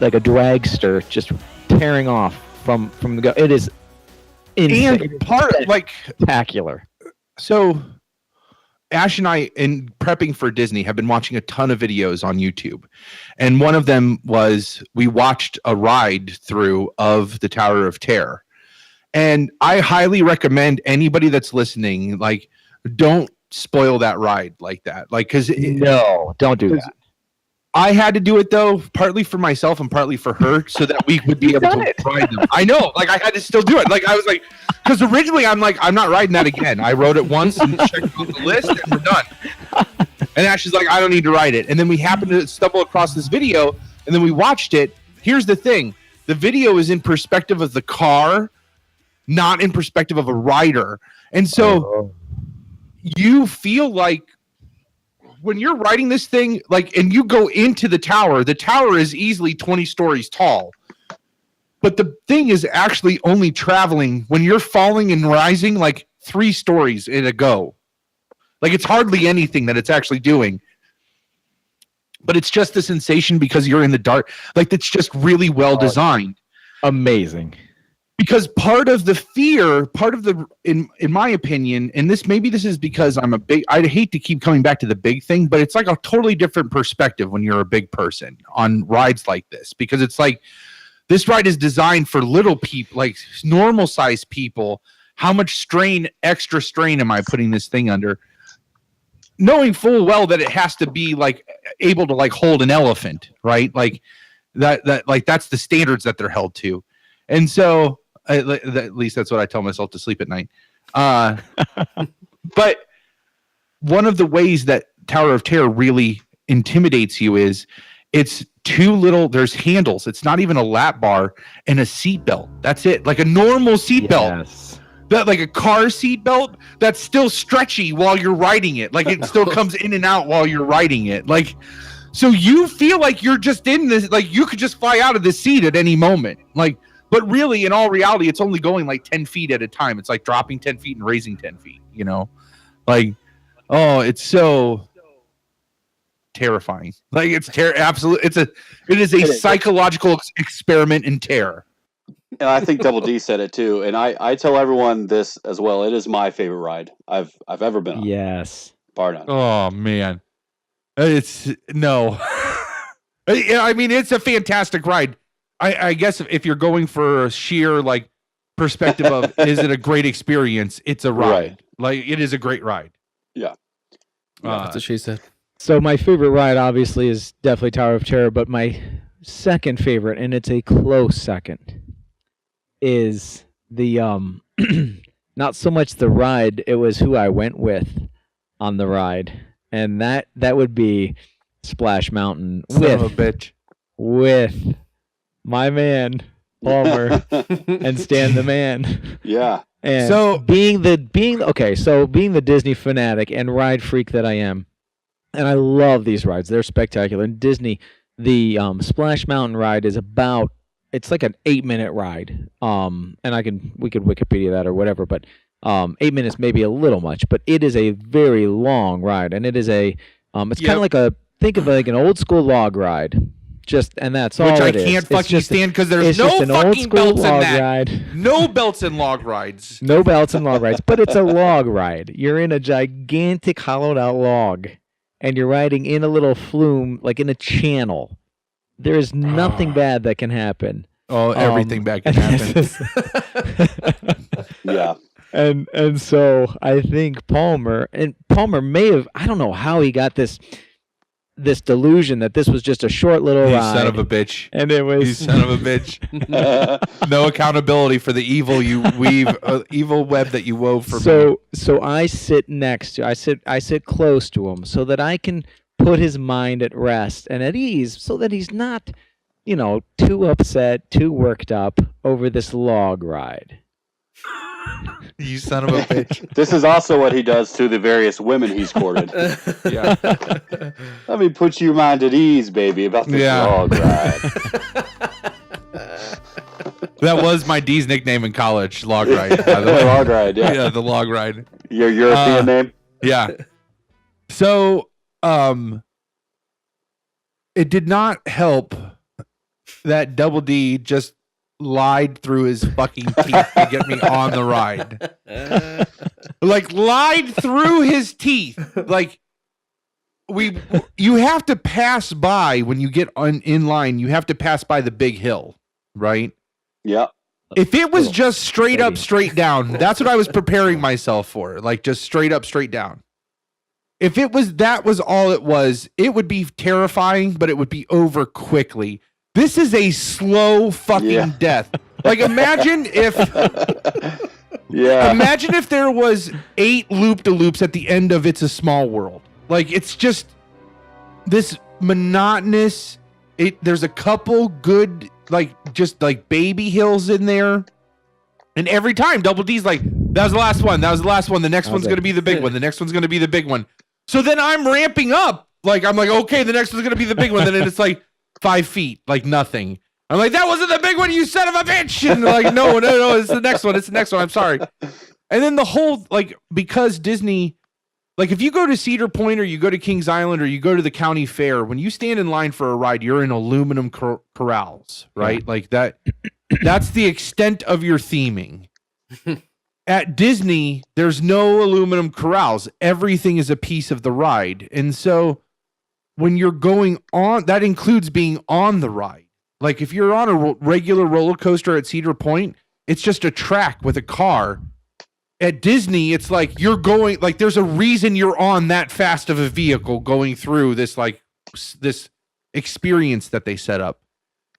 dragster just tearing off from the go. It is insane. And part like spectacular. So Ash and I, in prepping for Disney, have been watching a ton of videos on YouTube. And one of them was, we watched a ride through of the Tower of Terror. And I highly recommend anybody that's listening, like, don't spoil that ride like that. Like, no, don't do that. I had to do it though, partly for myself and partly for her, so that we would be able to ride them. I know, like I had to still do it. Like I was like, because originally I'm like, I'm not riding that again. I rode it once and checked off the list, and we're done. And Ash is like, I don't need to ride it. And then we happened to stumble across this video, and then we watched it. Here's the thing: the video is in perspective of the car, not in perspective of a rider, and so you feel like, when you're riding this thing, like, and you go into the tower is easily 20 stories tall. But the thing is actually only traveling, when you're falling and rising, like 3 stories in a go. Like, it's hardly anything that it's actually doing. But it's just the sensation because you're in the dark. Like, it's just really well designed. Amazing. Because part of the fear, in my opinion, and this is because I hate to keep coming back to the big thing, but it's like a totally different perspective when you're a big person on rides like this, because it's like, this ride is designed for little people, like normal sized people. How much extra strain am I putting this thing under? Knowing full well that it has to be like able to like hold an elephant, right? Like, that like that's the standards that they're held to. And so at least that's what I tell myself to sleep at night. But one of the ways that Tower of Terror really intimidates you is it's there's handles. It's not even a lap bar and a seatbelt. That's it. Like a normal seatbelt. Yes. That like a car seatbelt that's still stretchy while you're riding it. Like it still comes in and out while you're riding it. Like, so you feel like you're just in this, like you could just fly out of this seat at any moment. Like, but really in all reality, it's only going like 10 feet at a time. It's like dropping 10 feet and raising 10 feet, you know? Like, oh, it's so terrifying. Like it's absolutely. It is a psychological experiment in terror. And I think Double D said it too. And I tell everyone this as well. It is my favorite ride I've ever been on. Yes. Bar none. Oh man, it's no. I mean, it's a fantastic ride. I guess if you're going for a sheer like perspective of is it a great experience, it's a ride. Right. Like it is a great ride. Yeah. That's what she said. So my favorite ride obviously is definitely Tower of Terror, but my second favorite, and it's a close second, is the not so much the ride, it was who I went with on the ride. And that would be Splash Mountain Son of a bitch. with my man Palmer and Stan the Man. Yeah. And So- being the Disney fanatic and ride freak that I am, and I love these rides. They're spectacular. And Disney, the Splash Mountain ride is it's like an 8-minute ride. And we could Wikipedia that or whatever, but 8 minutes may be a little much, but it is a very long ride, and it is it's kind of like think of like an old school log ride. And that's all Which I it is. can't It's fucking just stand because there's it's no just an old fucking school belts in log that. ride. No belts in log rides. No belts and log rides, but it's a log ride. You're in a gigantic hollowed out log, and you're riding in a little flume, like in a channel. There is nothing bad that can happen. Oh, everything bad can happen. Yeah. And so I think Palmer may have, I don't know how he got this delusion that this was just a short little You ride. son of a bitch. And it was You son of a bitch. No accountability for the evil you weave, evil web that you wove for me. So I sit I sit close to him so that I can put his mind at rest and at ease, so that he's not, too upset, too worked up over this log ride. You son of a bitch. This is also what he does to the various women he's courted. Yeah. Let me put your mind at ease, baby, about this log ride. That was my D's nickname in college, log ride. By the way. Log ride, yeah. Yeah, the log ride. Your European name? Yeah. So, it did not help that Double D just lied through his fucking teeth to get me on the ride. Like lied through his teeth. Like you have to pass by when you get in line. You have to pass by the big hill, right? Yeah. If it was just straight up, straight down, that's what I was preparing myself for. Like just straight up, straight down. If that was all it was, it would be terrifying, but it would be over quickly. This is a slow fucking death. Like imagine if imagine if there was 8 loop-de-loops at the end of It's a Small World. Like it's just this monotonous, there's a couple good just baby hills in there. And every time Double D's like, that was the last one. That was the last one. The next one's going to be the big one. The next one's going to be the big one. So then I'm ramping up. Like, I'm like, okay, the next one's going to be the big one. Then it's like 5 feet, like nothing. I'm like, that wasn't the big one, you son of a bitch. And they're like, no, it's the next one. It's the next one. I'm sorry. And then the whole, because Disney, if you go to Cedar Point or you go to Kings Island or you go to the county fair, when you stand in line for a ride, you're in aluminum corrals, right? Yeah. Like that. That's the extent of your theming. At Disney, there's no aluminum corrals. Everything is a piece of the ride. And so when you're going on, that includes being on the ride. Like if you're on a regular roller coaster at Cedar Point, it's just a track with a car. At Disney, it's like you're going, there's a reason you're on that fast of a vehicle going through this, this experience that they set up.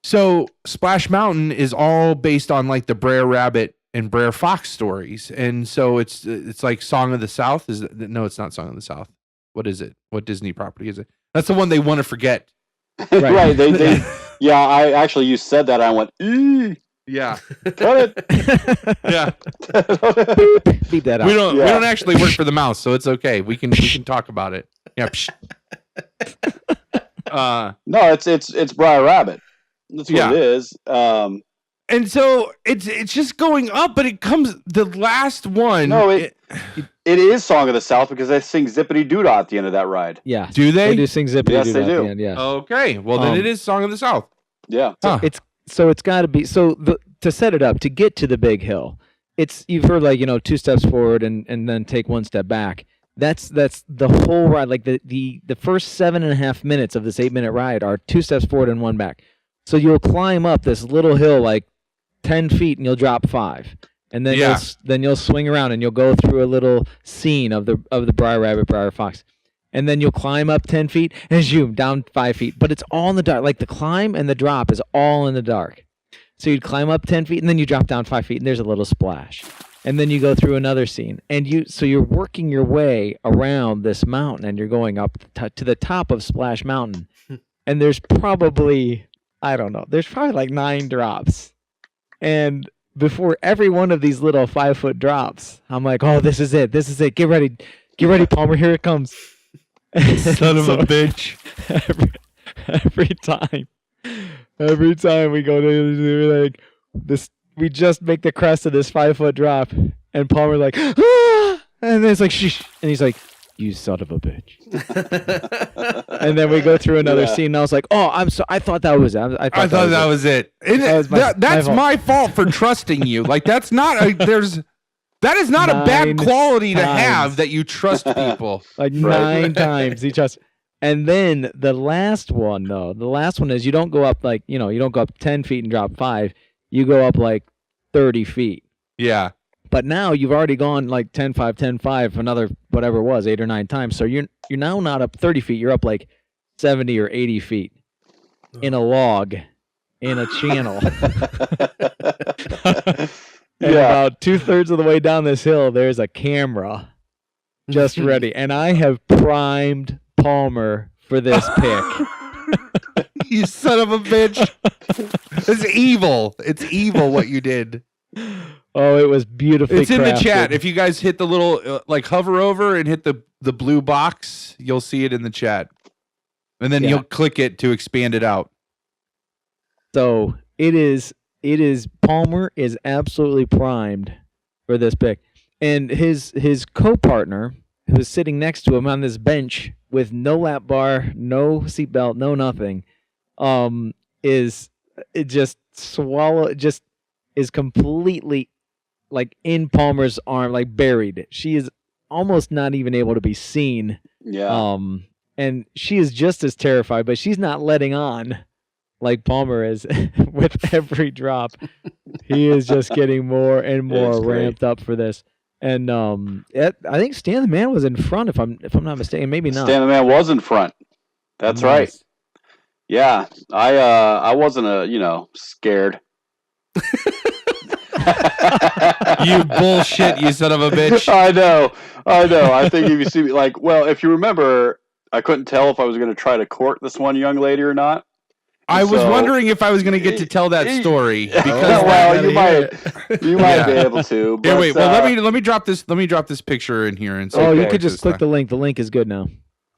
So Splash Mountain is all based on like the Brer Rabbit and Brer Fox stories, and so it's like Song of the South. No, it's not Song of the South. What is it? What Disney property is it? That's the one they want to forget. Right. They yeah, you said that. I went, Yeah. cut it. Yeah. Beep that out. We don't actually work for the mouse, so it's okay. We can talk about it. Yeah. No, it's Briar Rabbit. That's what it is. And so it's just going up, but it comes the last one. No, it is Song of the South because they sing Zippity Doodah at the end of that ride. Yeah. Do they? They do sing Zippity Yes, Doodah they at do. the end, yeah. Okay. Well, then it is Song of the South. Yeah. Huh. It's got to be to set it up to get to the big hill. You've heard like 2 steps forward and then take 1 step back. That's the whole ride. Like the first 7.5 minutes of this 8-minute ride are 2 steps forward and 1 back. So you'll climb up this little hill like 10 feet and you'll drop 5, and then you'll swing around and you'll go through a little scene of the Briar Rabbit, Briar Fox, and then you'll climb up 10 feet and zoom down 5 feet. But it's all in the dark. Like the climb and the drop is all in the dark. So you'd climb up 10 feet and then you drop down 5 feet and there's a little splash. And then you go through another scene, and you're working your way around this mountain, and you're going up to the top of Splash Mountain, and there's probably like 9 drops, and before every one of these little 5-foot drops, I'm like, oh, this is it, get ready, Palmer, here it comes. Son of a bitch. Every time we go to like this. We just make the crest of this 5-foot drop, and Palmer like, and then it's like, shh, and he's like, you son of a bitch. And then we go through another scene, and I was like, oh, I thought that was it. I thought that was it. That's my fault for trusting you. Like that is not a bad quality to have, that you trust people. Like 9 times he trusts. And then the last one is you don't go up like, you don't go up 10 feet and drop 5. You go up like 30 feet. Yeah. But now you've already gone like 10, 5, 10, 5, another whatever it was, 8 or 9 times. So you're now not up 30 feet. You're up like 70 or 80 feet in a log, in a channel. And about 2/3 of the way down this hill, there's a camera just ready. And I have primed Palmer for this pick. You son of a bitch. It's evil. It's evil what you did. Oh, it was beautifully It's in crafted. the chat. If you guys hit the little, hover over and hit the blue box, you'll see it in the chat. And then you'll click it to expand it out. So it is Palmer is absolutely primed for this pick. And his co-partner, who's sitting next to him on this bench with no lap bar, no seatbelt, no nothing, is completely like in Palmer's arm, like buried. She is almost not even able to be seen. Yeah. And she is just as terrified, but she's not letting on like Palmer is with every drop. He is just getting more and more ramped up for this. And I think Stan the Man was in front, if I'm not mistaken. Maybe not. Stan the Man was in front. That's right. Yeah, I wasn't scared. You bullshit, you son of a bitch. I know. I think if you see me, if you remember, I couldn't tell if I was going to try to court this one young lady or not. I was wondering if I was going to get to tell that story because you might be able to. But, wait. Well, let me drop this. Let me drop this picture in here and. You could just click the link. The link is good now.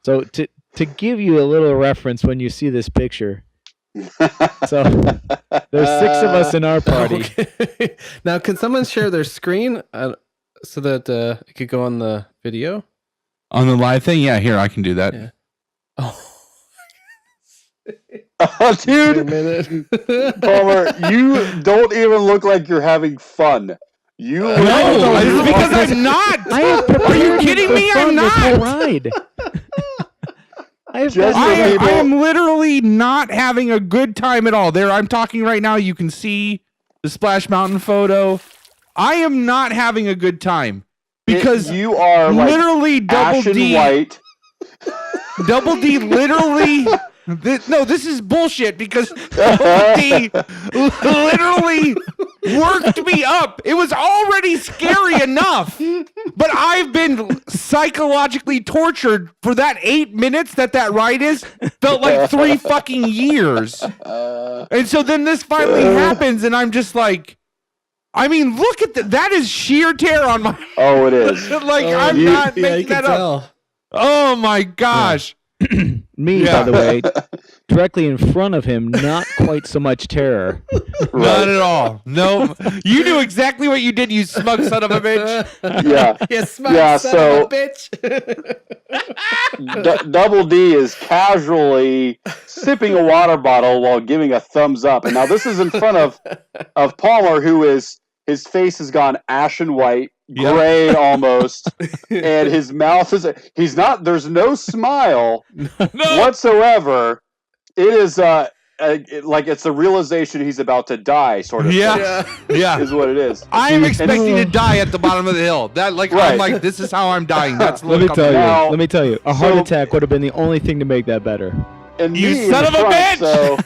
So to give you a little reference when you see this picture. So there's 6 of us in our party. Okay. Now, can someone share their screen so that it could go on the video? On the live thing? Yeah, here, I can do that. Yeah. Oh. Dude, Palmer, you don't even look like you're having fun. No, because I'm not. Are you kidding me? I'm not. Ride. I am literally not having a good time at all. There, I'm talking right now. You can see the Splash Mountain photo. I am not having a good time because you are literally Double D white. Double D literally This is bullshit because he literally worked me up. It was already scary enough, but I've been psychologically tortured for that 8 minutes that ride is. Felt like 3 fucking years. And so then this finally happens, and I'm just like, I mean, look at that is sheer terror on my. Oh, it is. Like I'm not making that up. Oh my gosh. Me, by the way, directly in front of him, not quite so much terror. Not at all. No, you knew exactly what you did, you smug son of a bitch. Yeah. You smug son of a bitch. Double D is casually sipping a water bottle while giving a thumbs up. And now this is in front of Palmer, who is his face has gone ashen white, gray almost, and his mouth is there's no smile whatsoever. It is like it's a realization he's about to die, sort of. Yeah, is what it is. I am expecting to die at the bottom of the hill. I'm like, this is how I'm dying. That's let me tell you, a heart attack would have been the only thing to make that better. And you son of a bitch! So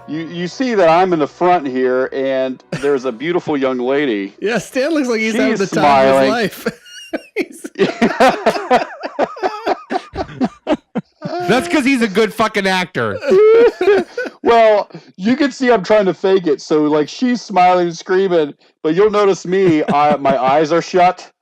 you see that I'm in the front here, and there's a beautiful young lady. Yeah, Stan looks like he's having the smiling. time of his life. That's because he's a good fucking actor. Well, you can see I'm trying to fake it. So, like, she's smiling and screaming, but you'll notice me, my eyes are shut.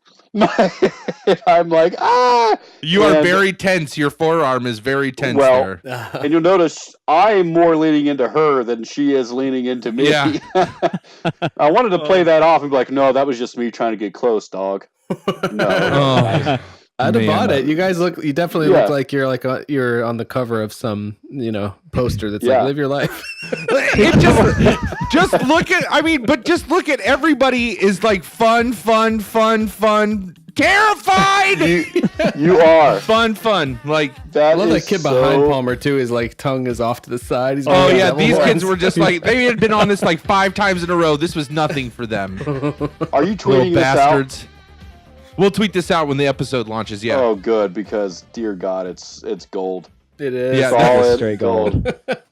I'm like, ah! You are very tense. Your forearm is very tense there. And you'll notice I'm more leaning into her than she is leaning into me. Yeah. I wanted to play that off and be like, no, that was just me trying to get close, dog. No. I'd have bought it. You guys you definitely look like you're on the cover of some, poster that's like, live your life. Just look at everybody is like fun, terrified. You are fun. Like that. I love that kid behind Palmer too. His like tongue is off to the side. He's these kids were just like they had been on this like 5 times in a row. This was nothing for them. Are you tweeting this bastards? Out? We'll tweet this out when the episode launches. Yeah. Oh, good, because dear God, it's gold. It is. Yeah, solid straight gold.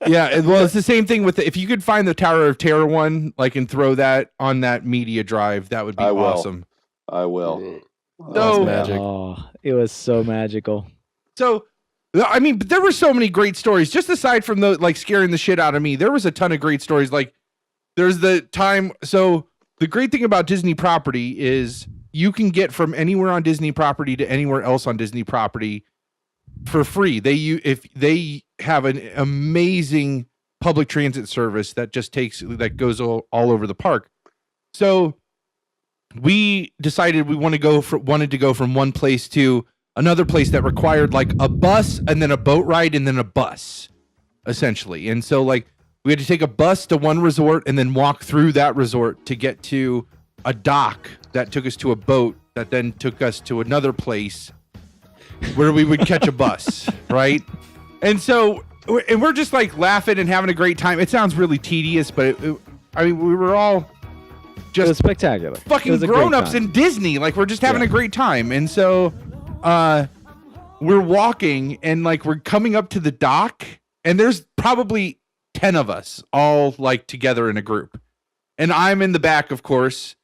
Yeah, well, it's the same thing with if you could find the Tower of Terror one, like, and throw that on that media drive, that would be awesome. I will. So magic. Oh, it was so magical. So, I mean, but there were so many great stories. Just aside from the like scaring the shit out of me, there was a ton of great stories. Like, there's the time. So the great thing about Disney property is you can get from anywhere on Disney property to anywhere else on Disney property for free. If they have an amazing public transit service that just that goes all over the park. So we decided we wanted to go from one place to another place that required like a bus and then a boat ride and then a bus, essentially. And so like we had to take a bus to one resort and then walk through that resort to get to a dock that took us to a boat that then took us to another place where we would catch a bus, right? And so, and we're just like laughing and having a great time. It sounds really tedious, but I mean, we were all just it was spectacular. Fucking grown-ups in Disney. Like, we're just having a great time. And so, we're walking and like we're coming up to the dock, and there's probably 10 of us all like together in a group. And I'm in the back, of course.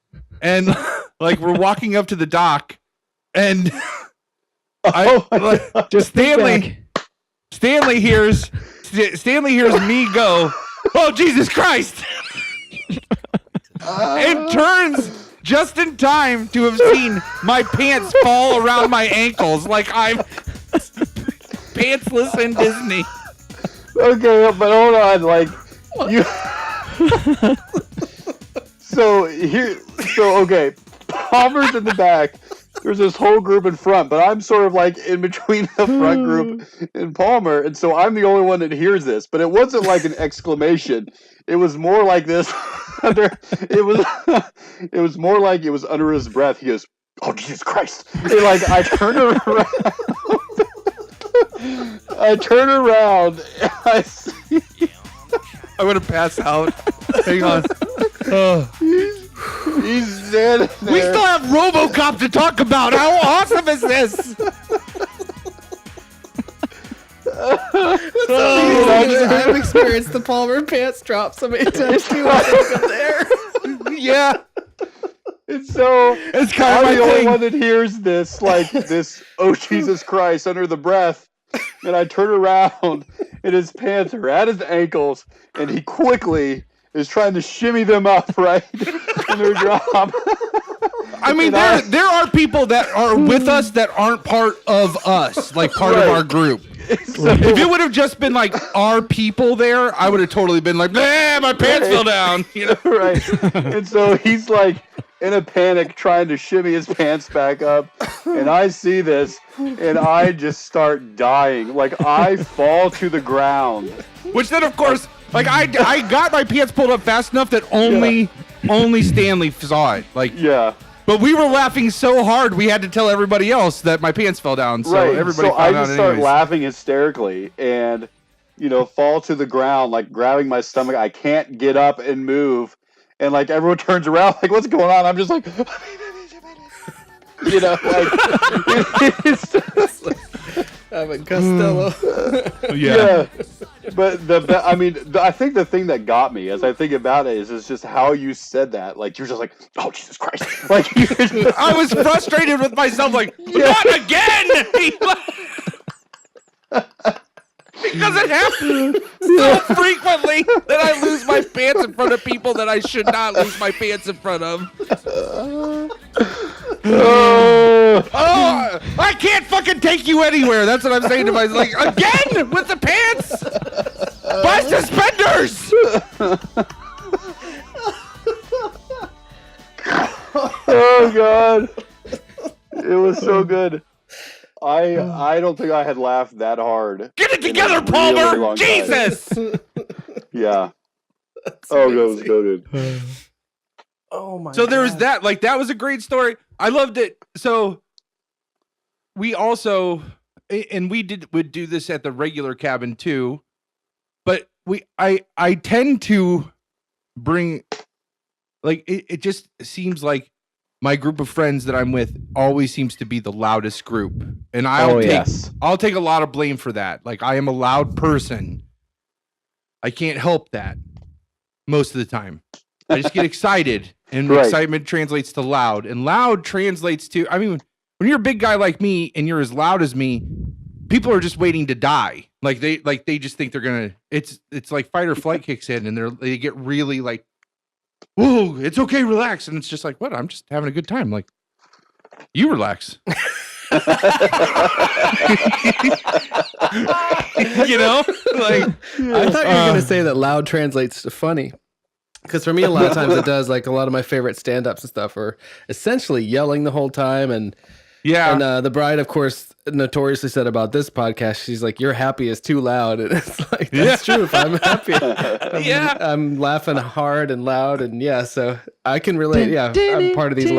And like we're walking up to the dock, and Stanley hears me go, "Oh, Jesus Christ!" and turns just in time to have seen my pants fall around my ankles, like I'm pantsless in Disney. Okay, but hold on, like you. Okay, Palmer's in the back. There's this whole group in front, but I'm sort of like in between the front group and Palmer, and so I'm the only one that hears this. But it wasn't like an exclamation. It was more like this. It was more like it was under his breath. He goes, "Oh, Jesus Christ!" And like I turn around. And I see. I'm gonna pass out. Hang on. He's dead. We still have Robocop to talk about. How awesome is this? Let's I've experienced the Palmer pants drop so many times too. I think I'm there. Yeah. It's so. It's kind of I'm my the only thing. one that hears this, like this. Oh Jesus Christ! Under the breath, and I turn around, and his pants are at his ankles, and he quickly is trying to shimmy them up, right, and they're drop. I mean, there are people that are with us that aren't part of us, like part of our group. So, If it would have just been like our people there, I would have totally been like, man, my pants fell down. You know? right, and so he's like in a panic trying to shimmy his pants back up, and I see this, and I just start dying. Like I fall to the ground. Which then, of course, like I got my pants pulled up fast enough that only Stanley saw it. Like, Yeah. but we were laughing so hard we had to tell everybody else that my pants fell down. So Right. everybody So I found out just start anyways. laughing hysterically and, fall to the ground, like grabbing my stomach. I can't get up and move. And like everyone turns around, like, what's going on? I'm just like, Abbott Costello. Yeah. But I think the thing that got me as I think about it is just how you said that. Like you're just like, oh Jesus Christ! Like you're just, I was frustrated with myself, like, not again! Because it happens so frequently that I lose my pants in front of people that I should not lose my pants in front of. Oh, I can't fucking take you anywhere. That's what I'm saying to myself. Like, again with the pants? Buy suspenders! oh God, it was so good. I don't think I had laughed that hard. Get it together, really Palmer! long time. Jesus! Yeah. Oh, that was good. Oh my. So there was that. Like, that was a great story. I loved it. So we also, and would do this at the regular cabin too, but I tend to bring, like, it just seems like my group of friends that I'm with always seems to be the loudest group. And I'll take a lot of blame for that. Like, I am a loud person. I can't help that most of the time. I just get excited, and excitement translates to loud, and loud translates to, I mean, when you're a big guy like me and you're as loud as me, people are just waiting to die. Like they just think they're gonna. It's like fight or flight kicks in, and they get really like, whoa, it's okay, relax, and it's just like, what? I'm just having a good time. Like, you relax. Like, I thought you were gonna say that loud translates to funny. Because for me, a lot of times it does. Like a lot of my favorite stand-ups and stuff are essentially yelling the whole time. And the bride, of course, notoriously said about this podcast, she's like, "Your happy is too loud." And it's like, that's true. If I'm happy, I'm laughing hard and loud, and so I can relate. Yeah, I'm part of these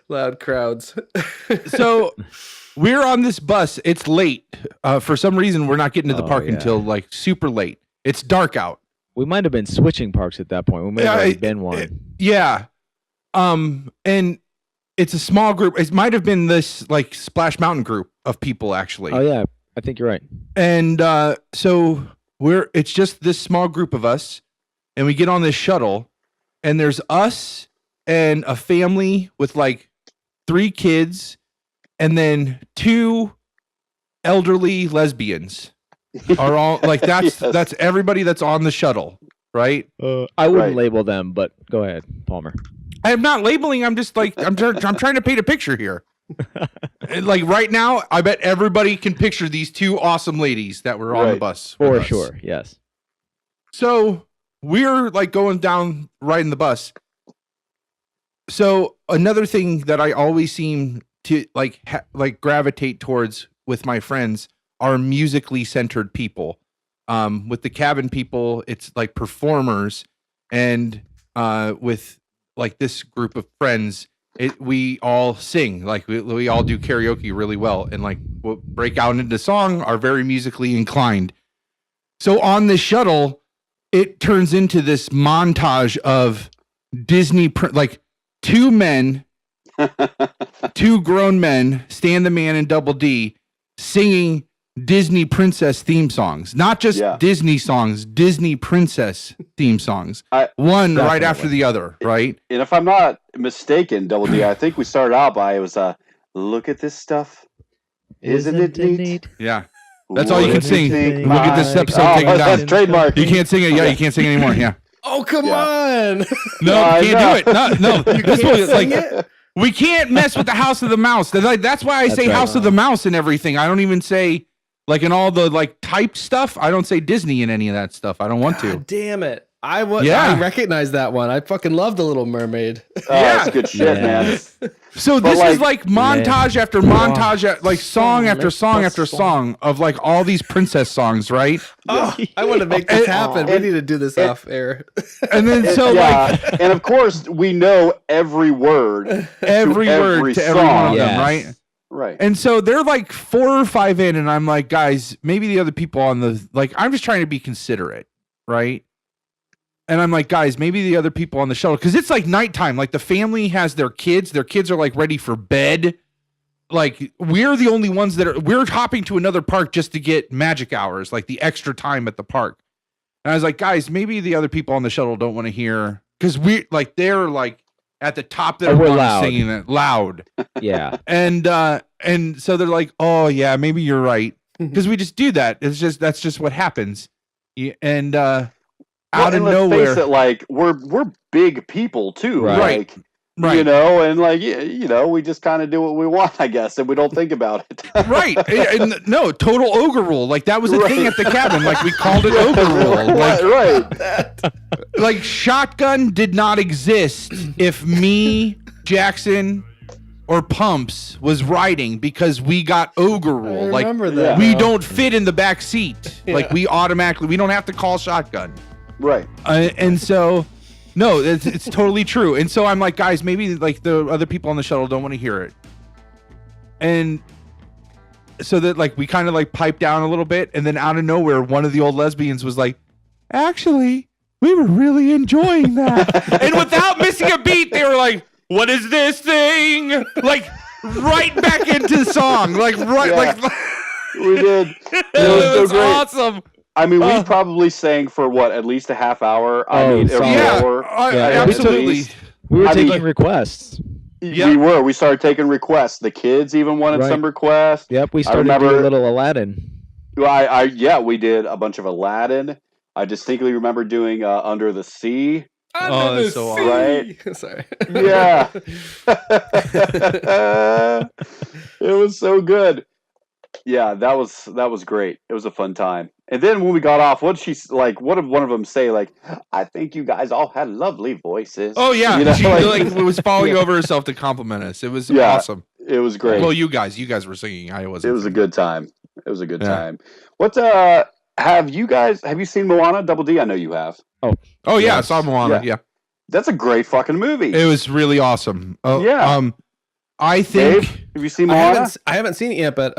loud crowds. So we're on this bus. It's late. For some reason, we're not getting to the park until like super late. It's dark out. We might have been switching parks at that point. We may have already been one. And it's a small group. It might have been this like Splash Mountain group of people, actually. Oh yeah, I think you're right. And so it's just this small group of us, and we get on this shuttle, and there's us and a family with like 3 kids, and then 2 elderly lesbians. Are all like that's everybody that's on the shuttle, right? I wouldn't label them, but go ahead, Palmer. I am not labeling. I'm just like I'm trying to paint a picture here. Like right now, I bet everybody can picture these 2 awesome ladies that were on the bus for sure. Yes. So we're like going down riding the bus. So another thing that I always seem to like gravitate towards with my friends are musically centered people. With the cabin people, it's like performers, and with like this group of friends, we all sing. Like we all do karaoke really well, and like we'll break out into song, are very musically inclined. So on this shuttle, it turns into this montage of Disney, like 2 men, 2 grown men, Stan the Man and Double D, singing Disney princess theme songs, not just Disney songs, Disney princess theme songs. One right after the other, right? And if I'm not mistaken, Double D, I think we started out by it was look at this stuff. Isn't it neat? Yeah. That's all you can sing. Look at this episode taking down. That's trademark. You can't sing it. Yeah, you can't sing anymore. Yeah. Oh, come on. No, you can't do it. No. This can't sing like it? we can't mess with the House of the Mouse. That's why I say House of the Mouse and everything. I don't even say like in all the like typed stuff. I don't say Disney in any of that stuff. I don't want to. God damn it. I recognize that one. I fucking love The Little Mermaid. That's good shit, man. So this is like montage after montage, like song after song after song of like all these princess songs, right? Oh, I want to make this happen. We need to do this off air. And then like, and of course we know every word, every word to every one of them, right? Right. And so they're like 4 or 5 in, and I'm like, guys, maybe the other people on the I'm just trying to be considerate, right? And I'm like, guys, maybe the other people on the shuttle, because it's like nighttime. Like the family has their kids. Their kids are like ready for bed. Like we're the only ones we're hopping to another park just to get magic hours, like the extra time at the park. And I was like, guys, maybe the other people on the shuttle don't want to hear, because they're like at the top of their lungs singing it loud. Yeah. And so they're like, oh yeah, maybe you're right, because we just do that. That's just what happens. And out of nowhere, face it, like we're big people too, right? You know, and like we just kind of do what we want, I guess, and we don't think about it. Right? And no, total ogre rule. Like that was a thing at the cabin. Like we called it ogre rule. Like, right. Like shotgun did not exist if me, Jackson, or Pumps was riding, because we got ogre rule. I remember that. We don't fit in the back seat. Like we don't have to call shotgun. Right. And so, no, it's totally true. And so I'm like, guys, maybe like the other people on the shuttle don't want to hear it. And so that like we kind of like pipe down a little bit. And then out of nowhere, one of the old lesbians was like, actually, we were really enjoying that. And without missing a beat, they were like, what is this thing? Like right back into the song. Like like we did. It was so awesome. I mean, we probably sang for at least a half hour. Every hour. Absolutely. We were taking requests. We were. We started taking requests. The kids even wanted some requests. Yep, we started doing a little Aladdin. We did a bunch of Aladdin. I distinctly remember doing Under the Sea. Under the so sea. Right? Sorry. Yeah. It was so good. Yeah, that was great. It was a fun time. And then when we got off, what did one of them say? Like, I think you guys all had lovely voices. Oh yeah, she was falling over herself to compliment us. It was awesome. It was great. Well, you guys were singing. I wasn't. It was a good time. It was a good time. What have you seen Moana? Double D, I know you have. Oh yeah, I saw Moana. Yeah. That's a great fucking movie. It was really awesome. Yeah. I think. Dave, have you seen Moana? I haven't seen it yet, but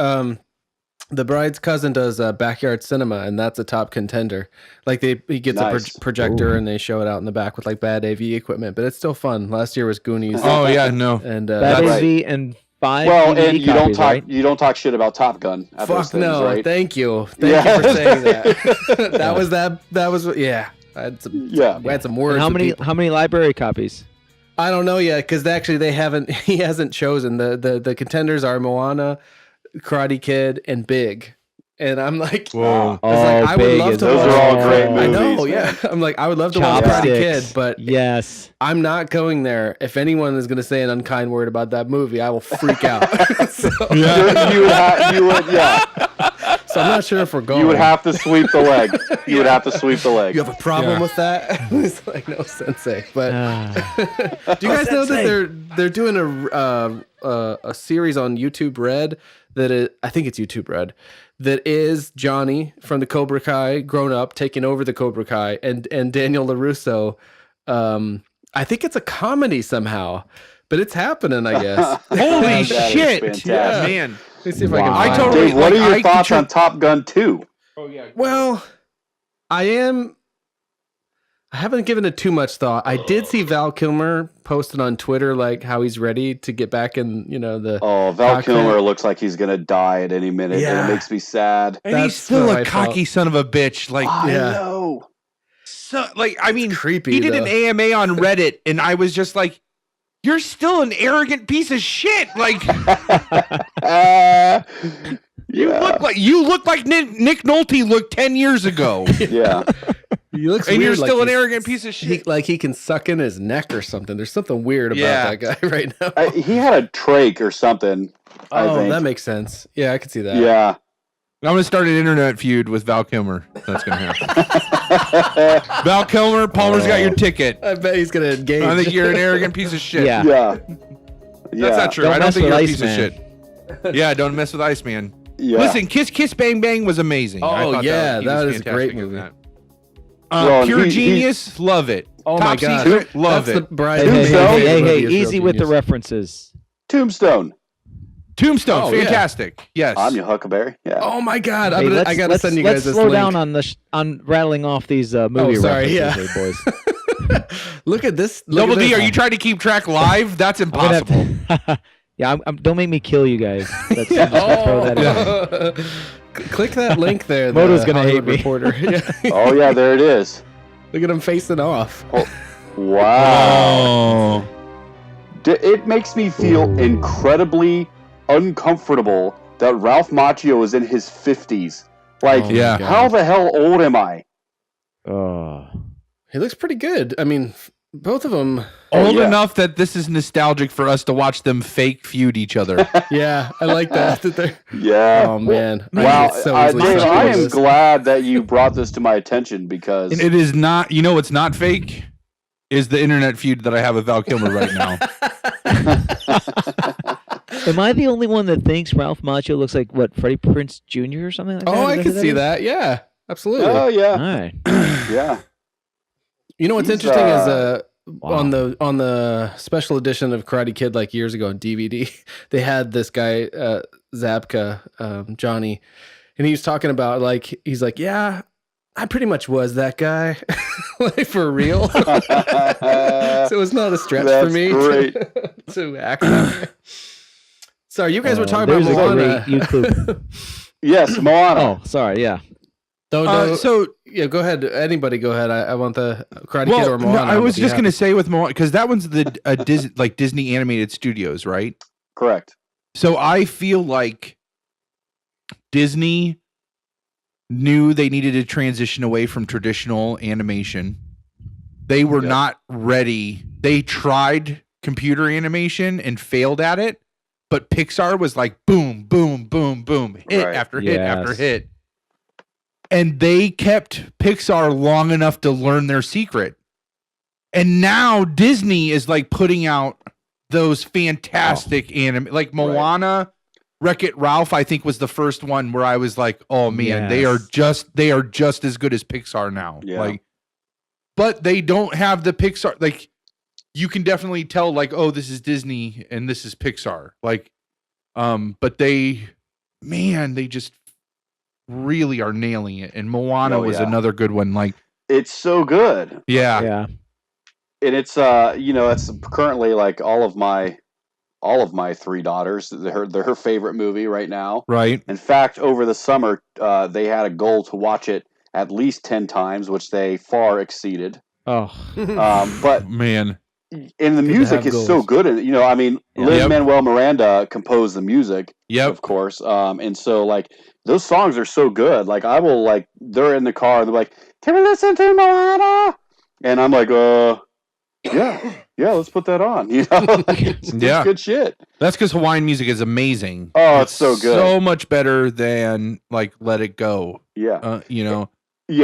the bride's cousin does backyard cinema, and that's a top contender. Like he gets a projector and they show it out in the back with like bad AV equipment, but it's still fun. Last year was Goonies. Oh yeah, no, and bad AV and 5. Well, and you copies, don't talk shit about Top Gun. Fuck things, no! right? Thank you for saying that. That was yeah. I had some words. And how many library copies? I don't know yet, because actually he hasn't chosen. The contenders are Moana, Karate Kid, and Big. And I'm like, I would love to watch. Those are all great movies. I know, yeah. I'm like, I would love to watch Karate Kid, but yes, I'm not going there. If anyone is going to say an unkind word about that movie, I will freak out. So, you would, yeah. So I'm not sure if we're going. You would have to sweep the leg. You would have to sweep the leg. You have a problem with that? It's like, no, sensei. But do you guys know that they're doing a series on YouTube Red I think it's YouTube Red, that is Johnny from the Cobra Kai grown up taking over the Cobra Kai, and Daniel LaRusso. I think it's a comedy somehow, but it's happening, I guess. Holy shit, man! Let's see if I can. Dave, what are your thoughts on Top Gun 2? Oh yeah. Well, I I haven't given it too much thought. I did see Val Kilmer posted on Twitter like how he's ready to get back in, the Val cockpit. Kilmer looks like he's gonna die at any minute, and Yeah. it makes me sad. And he's That's still what a I cocky son of a bitch. Like, I Yeah. know. so, like I mean, creepy, he did an though. AMA on Reddit, and I was just like, "You're still an arrogant piece of shit." Like, you look like Nick Nolte looked 10 years ago, Yeah. He looks and weird, you're still like an arrogant piece of he, shit. like he can suck in his neck or something. There's something weird about Yeah. that guy right now. He had a trach or something. I think. That makes sense. Yeah, I could see that. Yeah. I'm gonna start an internet feud with Val Kilmer. That's gonna happen. Val Kilmer, Palmer's got your ticket. I bet he's gonna engage. I think you're an arrogant piece of shit. Yeah. Yeah. That's not true. Don't I don't mess think with you're a piece of Iceman. shit. Yeah, don't mess with Iceman. Yeah. Listen, Kiss Kiss Bang Bang was amazing. I Oh, thought yeah, he that was is a fantastic great in movie. that. Well, Pure he- Genius, love it. Oh Top my god, Secret, love that's it. the Brian. Hey, Tombstone? May hey, movie is real easy with the genius. references. Tombstone. Tombstone, Oh, yeah. fantastic. Yes. I'm your Huckleberry. Yeah. Oh my god, Hey, I gotta send you let's guys this slow link. down on rattling off these movie sorry, references, yeah. here, boys. Look at this. Look Double at D, this. are you trying to keep track live? That's I'm gonna have impossible. to- yeah, don't make me kill you guys. That's, I'm just gonna throw that in. Oh. Click that link there. Moto's the gonna hate Hollywood me. Reporter. Yeah. Oh yeah, there it is. Look at him facing off. Wow. Oh. It makes me feel incredibly uncomfortable that Ralph Macchio is in his 50s. Like, Oh my Yeah. God. how the hell old am I? Oh. He looks pretty good. I mean, both of them. Old yeah. enough that this is nostalgic for us to watch them fake feud each other. Yeah, I like that. that they're- Yeah. oh man. I Wow, get so easily Dave, I frustrated. am glad that you brought this to my attention because And it is not, you know what's not fake? Is the internet feud that I have with Val Kilmer right now. Am I the only one that thinks Ralph Macchio looks like what Freddie Prinze Jr. or something like that? Oh, I Is can who see is? that. Yeah, absolutely. oh All yeah, right. yeah. You know what's He's, interesting is Wow. on the special edition of Karate Kid like years ago on DVD, they had this guy Zabka, Johnny, and he was talking about like he's like, yeah, I pretty much was that guy, like for real. So it's not a stretch for That's me great. to act that way. Sorry, you guys were talking about there's a Moana. great YouTube. Yes, Moana. Oh, sorry. Yeah. So, Yeah, go ahead. Anybody, go ahead. I want the Karate Kid or well, Moana. I was I'd be just happy. going to say with Moana, because that one's the Disney Animated Studios, right? Correct. So I feel like Disney knew they needed to transition away from traditional animation. They were Yep. not ready. They tried computer animation and failed at it, but Pixar was like boom, boom, boom, boom, hit Right. after hit after Yes. hit. And they kept Pixar long enough to learn their secret. And now Disney is like putting out those fantastic anime, like Moana, Wreck-It Ralph, I think was the first one where I was like, oh man, they are just as good as Pixar now. Yeah. Like, but they don't have the Pixar, like you can definitely tell like, oh, this is Disney and this is Pixar. Like, but they just really are nailing it. And Moana Oh, was yeah. another good one. Like, It's so good. yeah. Yeah. And it's it's currently like all of my three daughters, they're her favorite movie right now. Right. In fact, over the summer, they had a goal to watch it at least 10 times, which they far exceeded. Oh. But Man. and the to music have is goals. so good. And Lin-Manuel Miranda composed the music, Yep. of course. And so like those songs are so good. Like I will like they're in the car and they're like, "Can we listen to Moana?" And I'm like, yeah, let's put that on. You know, it's Yeah. good shit. That's because Hawaiian music is amazing. Oh, it's so good. So much better than like Let It Go. Yeah, Yeah.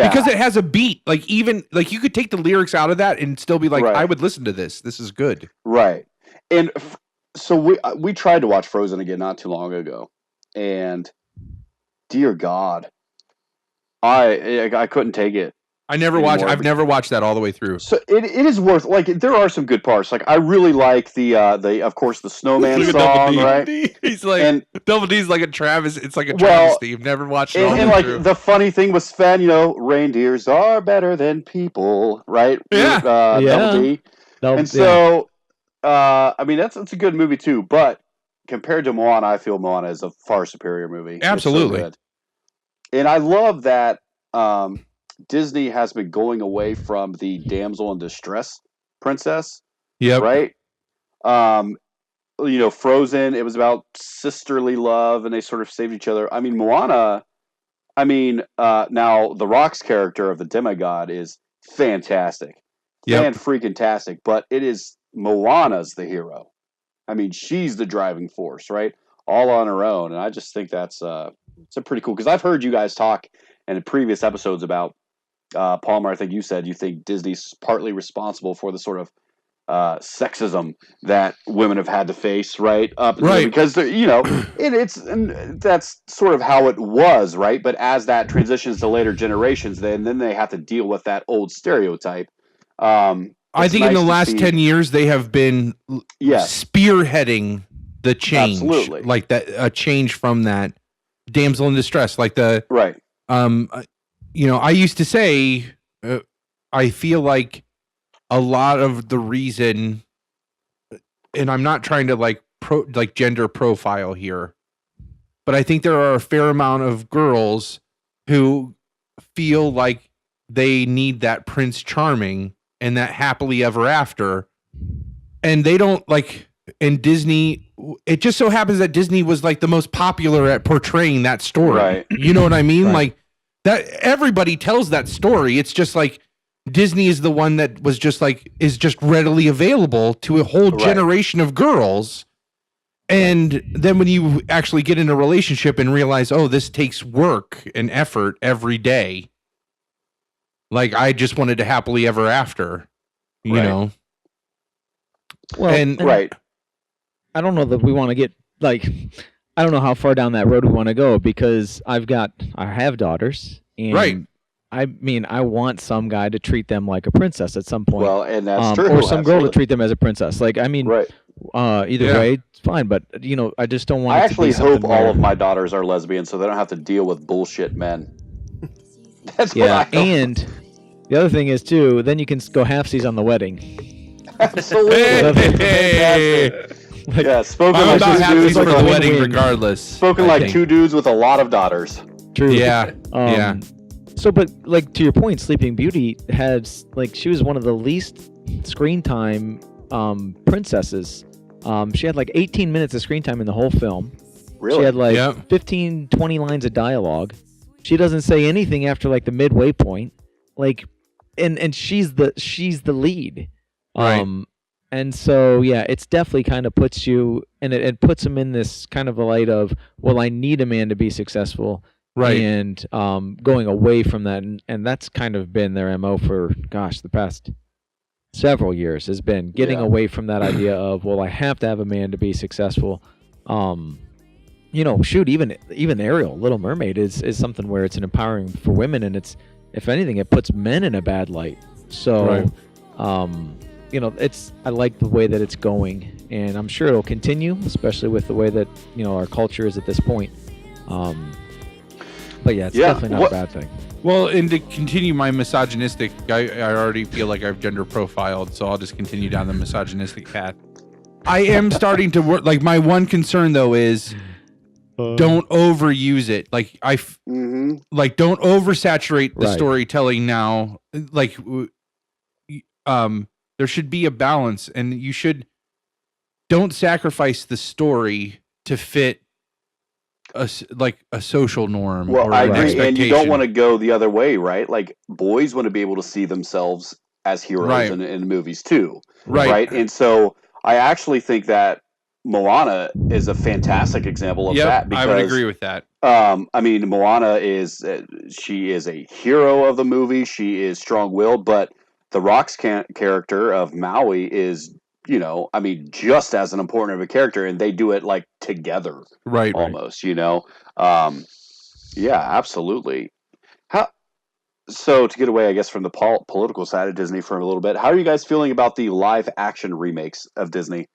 Because it has a beat. Like even like you could take the lyrics out of that and still be like, Right. I would listen to this. This is good. right. And so we tried to watch Frozen again not too long ago, and dear God, I couldn't take it. I've never watched that all the way through. So it is worth, like, there are some good parts. Like, I really like the of course the Snowman song, right? He's like, and Double D's like a Travis. It's like a Travis theme. Never watched it all the way like through. the funny thing with Sven, reindeers are better than people, right? Yeah. Double D. And so, I mean, that's a good movie too. But compared to Moana, I feel Moana is a far superior movie. Absolutely. It's so good. And I love that Disney has been going away from the damsel in distress princess. Yep. Right? Frozen, it was about sisterly love and they sort of saved each other. I mean, Moana, now The Rock's character of the demigod is fantastic. Yep. Fan-freaking-tastic, but it is Moana's the hero. I mean, she's the driving force, right? All on her own. And I just think that's it's a pretty cool, because I've heard you guys talk in previous episodes about Palmer, I think you said you think Disney's partly responsible for the sort of sexism that women have had to face, right? Right. Because and that's sort of how it was, right? But as that transitions to later generations, then they have to deal with that old stereotype. I think in the last 10 years they have been spearheading the change. Absolutely. Like that, a change from that damsel in distress, like the right. I used to say, I feel like a lot of the reason, and I'm not trying to gender profile here, but I think there are a fair amount of girls who feel like they need that Prince Charming and that happily ever after, and they don't like. And Disney, it just so happens that Disney was like the most popular at portraying that story. Right. You know what I mean? Right. Like that, everybody tells that story. It's just like Disney is the one that was just like, is just readily available to a whole generation of girls. And then when you actually get in a relationship and realize, oh, this takes work and effort every day. Like, I just wanted to happily ever after, you know? Well, and right. I don't know that we want to get I don't know how far down that road we want to go, because I have daughters, and right. I mean, I want some guy to treat them like a princess at some point. Well, and that's true. Or some girl to treat them as a princess. Like, I mean, right. Either way, it's fine. But I just don't want. I actually hope all of my daughters are lesbian, so they don't have to deal with bullshit men. That's what I hope. And the other thing is too, then you can go halfsies on the wedding. Absolutely. Hey. Yeah, spoken I'm like not two happy dudes for with the a wedding, regardless. Spoken like two dudes with a lot of daughters. True. Yeah. Yeah. So, but like to your point, Sleeping Beauty had she was one of the least screen time princesses. She had like 18 minutes of screen time in the whole film. Really? She had 15, 20 lines of dialogue. She doesn't say anything after like the midway point. Like, and she's the lead. Right. And so, yeah, it's definitely kind of puts you, and it puts them in this kind of a light of, well, I need a man to be successful. Right. And going away from that, and that's kind of been their MO for, the past several years, has been getting away from that idea of, well, I have to have a man to be successful. Shoot, even Ariel, Little Mermaid is something where it's an empowering for women, and it's, if anything, it puts men in a bad light. So, I like the way that it's going, and I'm sure it'll continue, especially with the way that our culture is at this point. But yeah, it's definitely not a bad thing. Well, and to continue my misogynistic, I already feel like I've gender profiled, so I'll just continue down the misogynistic path. I am starting to work. Like, my one concern though is don't overuse it. Like like don't oversaturate the storytelling now. Like, there should be a balance, and you don't sacrifice the story to fit a social norm. Well, or I an agree, expectation. and you don't want to go the other way, right? Like, boys want to be able to see themselves as heroes in movies too, right? And so I actually think that Moana is a fantastic example of that. Because, I would agree with that. Moana she is a hero of the movie. She is strong-willed, but the Rock's character of Maui is, just as an important of a character, and they do it like together, almost. Yeah, absolutely. So to get away, I guess, from the political side of Disney for a little bit, how are you guys feeling about the live action remakes of Disney?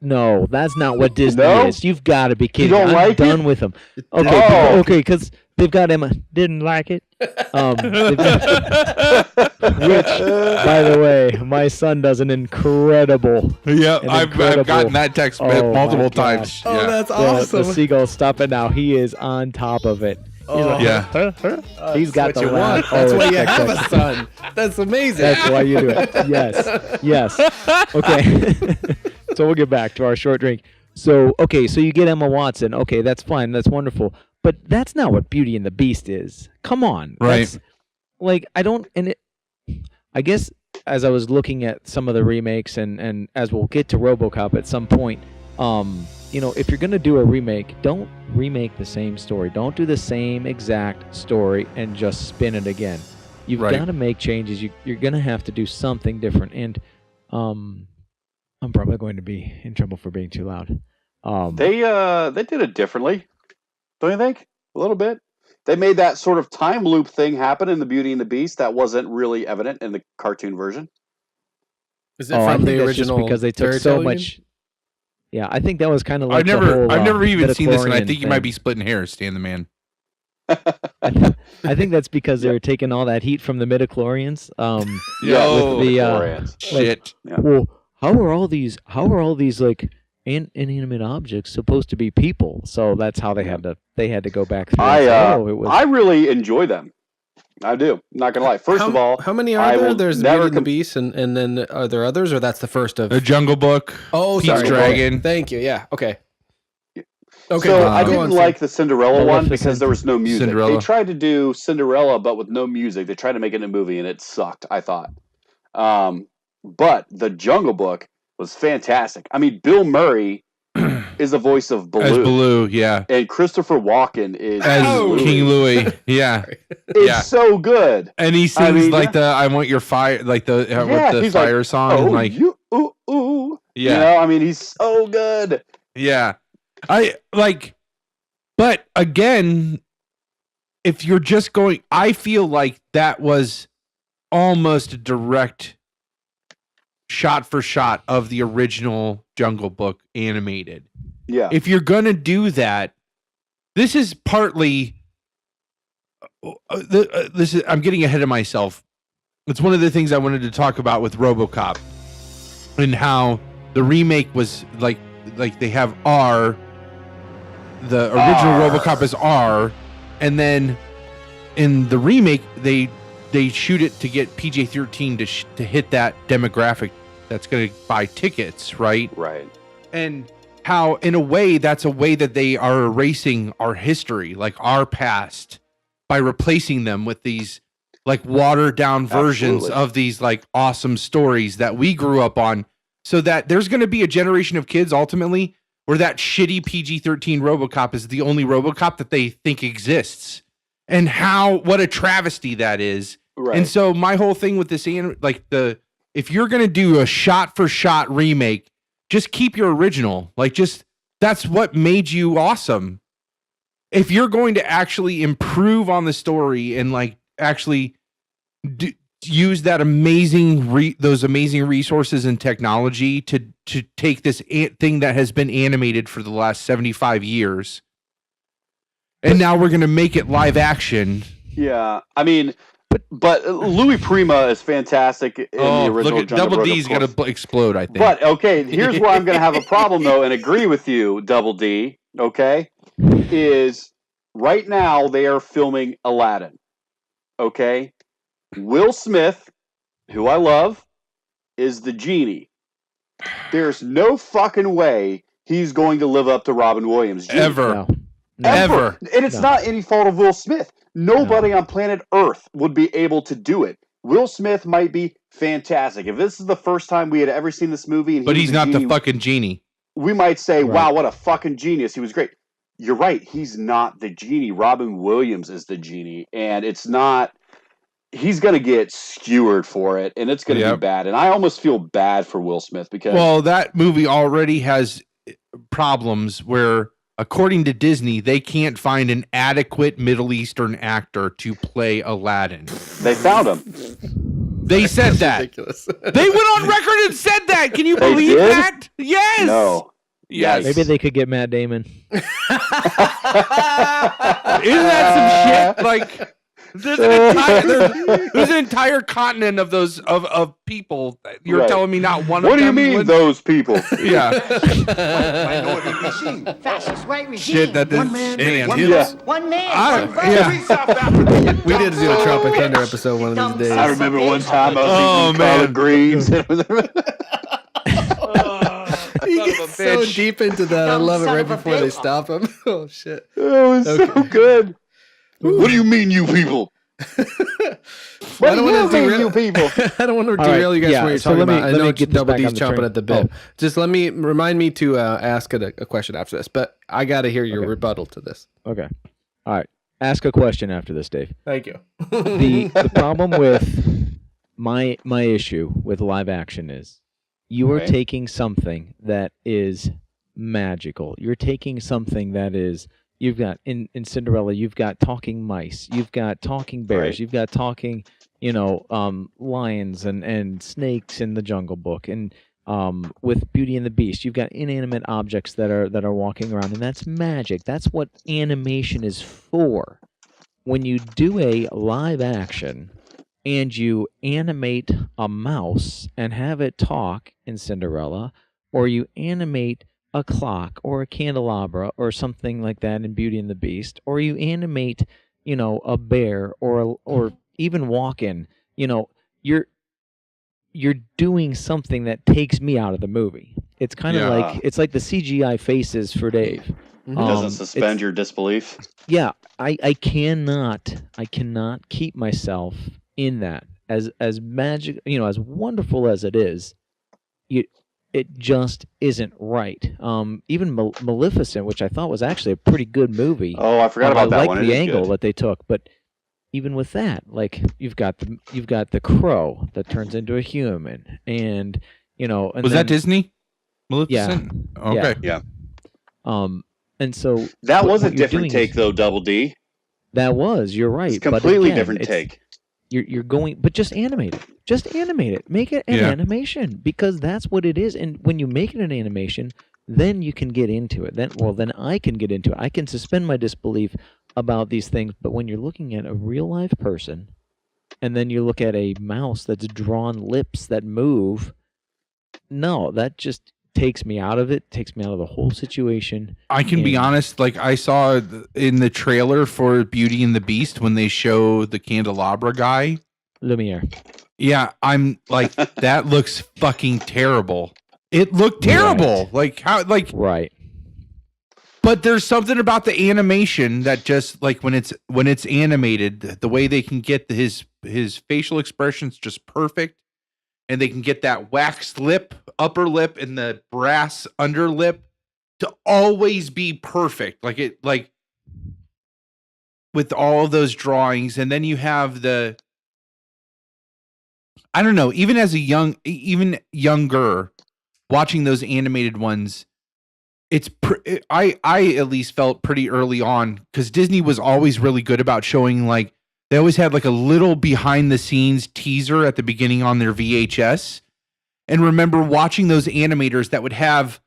No, that's not what Disney No? is. You've got to be kidding. don't I'm like done it? with them. Oh. Okay, because they've got Emma. Didn't like it. Which, by the way, my son does an incredible. Yeah, An I've gotten that text Oh, multiple my times. Oh, Yeah. that's The awesome. seagull, stop it now. He is on top of it. He's Oh. like, Yeah. He's got That's the what you want. laugh. That's Oh, why you it's have a spectacular. son. That's amazing. That's why you do it. Yes. Okay. So we'll get back to our short drink. So you get Emma Watson. Okay, that's fine. That's wonderful. But that's not what Beauty and the Beast is. Come on. Right. That's, I guess as I was looking at some of the remakes and as we'll get to Robocop at some point, if you're going to do a remake, don't remake the same story. Don't do the same exact story and just spin it again. You've Right. got to make changes. You're going to have to do something different. And I'm probably going to be in trouble for being too loud. They did it differently, don't you think? A little bit. They made that sort of time loop thing happen in the Beauty and the Beast that wasn't really evident in the cartoon version. Is it I from think the that's just original? because they took fairy so tale, you mean? much. Yeah, I think that was kind of like I've never even seen this, and I midichlorian think you might be thing. splitting hairs, Stan the Man. I think that's because they were taking all that heat from the midichlorians. Yo. with the Glorians. Shit. well, how are all these like inanimate objects supposed to be people? So that's how they had to go back through. and say, it was I really enjoy them. I do. Not gonna lie. First of all, how many I are there? will There's never Beauty and the Beast, and then are there others, or that's the first of? The Jungle Book. Oh, Pete's sorry. Dragon. Thank you. Yeah. Okay. Okay. So go I on, didn't Sam. like the Cinderella one Maleficent. because there was no music. Cinderella. They tried to do Cinderella but with no music. They tried to make it a movie and it sucked, I thought. But the Jungle Book was fantastic. I mean, Bill Murray is the voice of Baloo. As Baloo, yeah. And Christopher Walken is As Louis. King Louis, yeah. It's yeah. so good. And he sings mean, like the "I Want Your Fire," like the with the he's fire like, song, Oh, like you ooh ooh. yeah, You know, I mean, he's so good. yeah. But again, if you're just going, I feel like that was almost a direct shot for shot of the original Jungle Book animated. Yeah. If you're gonna do that, this is partly. I'm getting ahead of myself. It's one of the things I wanted to talk about with RoboCop, and how the remake was like they have R. The original RoboCop is R, and then in the remake they shoot it to get PG-13 to hit that demographic that's going to buy tickets, right? Right. And how, in a way, that's a way that they are erasing our history, like our past, by replacing them with these like watered down versions Absolutely. of these like awesome stories that we grew up on, so that there's going to be a generation of kids ultimately where that shitty PG-13 RoboCop is the only RoboCop that they think exists. And what a travesty that is. Right. And so my whole thing with this, if you're going to do a shot for shot remake, just keep your original. That's what made you awesome. If you're going to actually improve on the story and actually use that those amazing resources and technology to take this thing that has been animated for the last 75 years, and now we're going to make it live action. Yeah, I mean, but Louis Prima is fantastic in the original. Look at Jungle Double Book, D's of course. going to explode, I think. But okay, here's where I'm going to have a problem though, and agree with you, Double D. Okay, is right now they are filming Aladdin. Okay, Will Smith, who I love, is the genie. There's no fucking way he's going to live up to Robin Williams' genie. Ever. No. Ever. And it's not any fault of Will Smith. Nobody on planet Earth would be able to do it. Will Smith might be fantastic. If this is the first time we had ever seen this movie, But he's not the fucking genie. we might say, Right. wow, what a fucking genius. He was great. You're right. He's not the genie. Robin Williams is the genie. And it's not... He's going to get skewered for it, and it's going to be bad. And I almost feel bad for Will Smith because... Well, that movie already has problems where according to Disney, they can't find an adequate Middle Eastern actor to play Aladdin. They found him. They said that. Ridiculous. They went on record and said that. Can you They believe did? that? Yes. No. Yes. Maybe they could get Matt Damon. Isn't that some shit? Like, there's an entire continent of those of people. You're Right. telling me not one of them. What do you mean, would- those people? Yeah. Minority regime, fascist white regime. Shit. That is one man, man. one Yeah. vote, one man, I- one vote. yeah. Free South Africa. We did do a Trump and Thunder episode one of these days. I remember one time I was Oh, eating man. collard greens. He gets so deep into that. I Dumb love it son right of a before they bitch. stop him. Oh shit! It was so good. What do you mean, you people? What do you mean, you people? I don't want to All right, derail you guys yeah, from what you're so talking let me- about. I let know me get this Double back D's on the chomping train. at the bit. Oh. Just remind me to ask it a question after this. But I got to hear your Okay. rebuttal to this. Okay. All right. Ask a question after this, Dave. Thank you. The problem with my issue with live action is you are Okay. taking something that is magical. You're taking something that is you've got in Cinderella, you've got talking mice, you've got talking bears, Right. you've got talking, lions and snakes in the Jungle Book, and with Beauty and the Beast, you've got inanimate objects that are walking around, and that's magic. That's what animation is for. When you do a live action and you animate a mouse and have it talk in Cinderella, or you animate a clock or a candelabra or something like that in Beauty and the Beast, or you animate, a bear or even walk-in, you're doing something that takes me out of the movie. It's kind of Yeah. like it's like the CGI faces for Dave. It doesn't it's- suspend your disbelief. Yeah, I cannot keep myself in that as magic, as wonderful as it is. It just isn't right. Even Maleficent, which I thought was actually a pretty good movie. Oh, I forgot about that I one. like It the is angle good. that they took, but even with that, like you've got the crow that turns into a human, and and Was that then- Disney? Maleficent? Okay. Yeah. and so That what- was a what you're different doing take, is- though, Double D. You're right. It's a but completely again, different it's- take. You're going, but just animate it. Just animate it. Make it an Yeah. animation, because that's what it is. And when you make it an animation, then you can get into it. Then I can get into it. I can suspend my disbelief about these things. But when you're looking at a real live person, and then you look at a mouse that's drawn lips that move, no, that just takes me out of it. Takes me out of the whole situation. I can be And- honest, like I saw in the trailer for Beauty and the Beast when they show the candelabra guy. Lumiere. Yeah, I'm like, that looks fucking terrible. It looked terrible. Right. Like how, like, Right. but there's something about the animation that just like when it's animated, the way they can get his facial expressions just perfect, and they can get that waxed lip, upper lip, and the brass under lip to always be perfect. Like with all of those drawings, and then you have I don't know, even as even younger, watching those animated ones, I at least felt pretty early on, because Disney was always really good about showing, like, they always had like a little behind the scenes teaser at the beginning on their VHS. And remember watching those animators that would have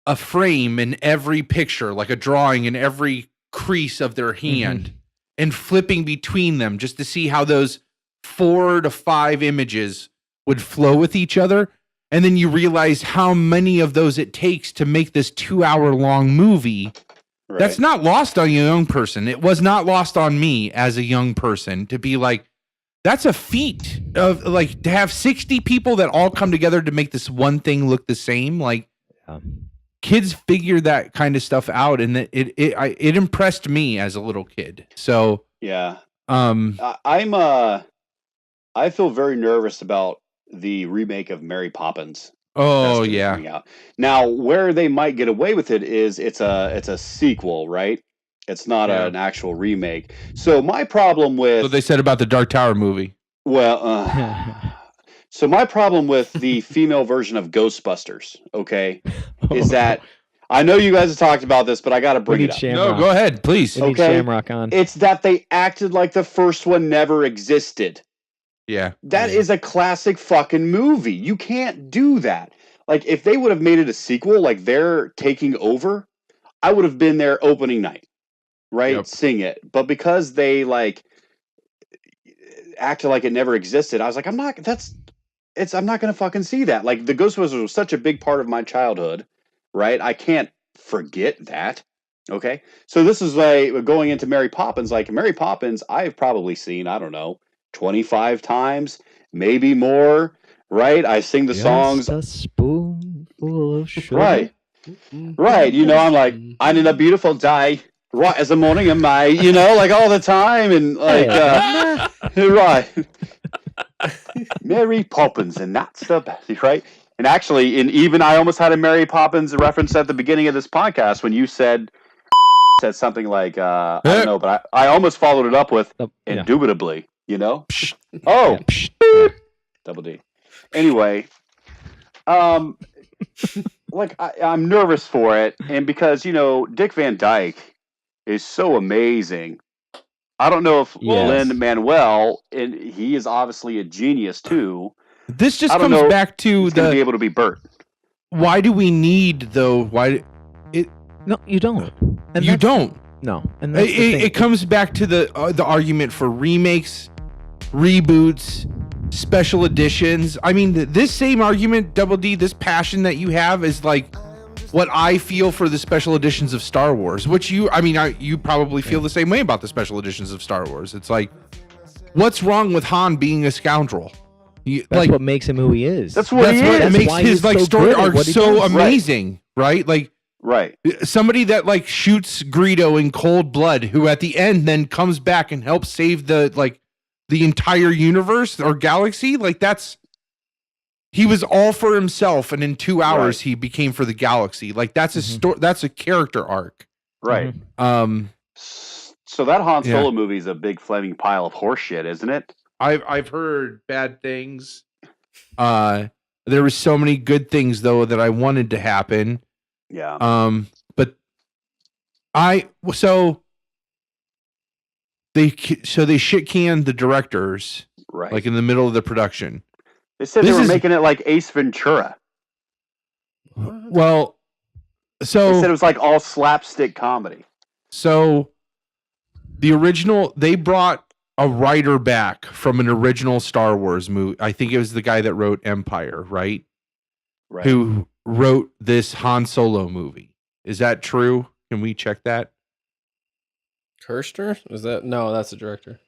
a frame in every picture, like a drawing in every crease of their hand, and flipping between them just to see how those 4 to 5 images would flow with each other. And then you realize how many of those it takes to make this 2-hour long movie. Right. That's not lost on a young person. It was not lost on me as a young person to be like, that's a feat of, like, to have 60 people that all come together to make this one thing look the same. Like, kids figure that kind of stuff out, and it impressed me as a little kid. So Yeah. I I feel very nervous about the remake of Mary Poppins. oh That's gonna be yeah, coming out. Now, where they might get away with it is it's a sequel, right? It's not Yeah. an actual remake. So my problem with what they said about the Dark Tower movie. so my problem with the female version of Ghostbusters, okay, is that I know you guys have talked about this, but I got to We bring need it up. Shamrock. No, go ahead, please. We need Okay. Shamrock on. It's that they acted like the first one never existed. Yeah. That is a classic fucking movie. You can't do that. Like, if they would have made it a sequel, like they're taking over, I would have been there opening night, right? Yep. Sing it. But because they like acted like it never existed, I was like, I'm not gonna fucking see that. Like, the Ghostbusters was such a big part of my childhood, right? I can't forget that. Okay. So this is like going into Mary Poppins. Like, Mary Poppins, I've probably seen, I don't know, 25 times, maybe more, right? I sing the songs. A spoonful of sugar. Right. Right. You know, I'm like, I need a beautiful day, right as the morning of May, you know, like all the time. And like, right. Mary Poppins, and that's the best, right? And actually, even I almost had a Mary Poppins reference at the beginning of this podcast when you said something like, I don't know, but I almost followed it up with indubitably, you know? Oh, double D. Anyway, like I'm nervous for it, and because Dick Van Dyke is so amazing. I don't know if Lin-Manuel, and he is obviously a genius too. This just comes back to he's gonna be able to be Bert. Why do we need though? No, you don't. And you don't. No, and that's the thing. It comes back to the argument for remakes, reboots, special editions. I mean, this same argument, Double D, this passion that you have is like what I feel for the special editions of Star Wars, which you probably feel the same way about the special editions of Star Wars. It's like, what's wrong with Han being a scoundrel? That's what makes him who he is. That's what makes his like story arc so amazing, right? Like, right. Somebody that like shoots Greedo in cold blood, who at the end then comes back and helps save the entire universe or galaxy. Like he was all for himself, and in 2 hours he became for the galaxy. Like that's a story. That's a character arc, right? So that Han Solo movie is a big flaming pile of horseshit, isn't it? I've heard bad things. There was so many good things though that I wanted to happen. Yeah. But they shit canned the directors, right? Like in the middle of the production. They said they were making it like Ace Ventura. Well, so they said it was like all slapstick comedy. So the original, they brought a writer back from an original Star Wars movie. I think it was the guy that wrote Empire, right? Right. Who wrote this Han Solo movie. Is that true? Can we check that? Kirshner? Is that? No, that's the director.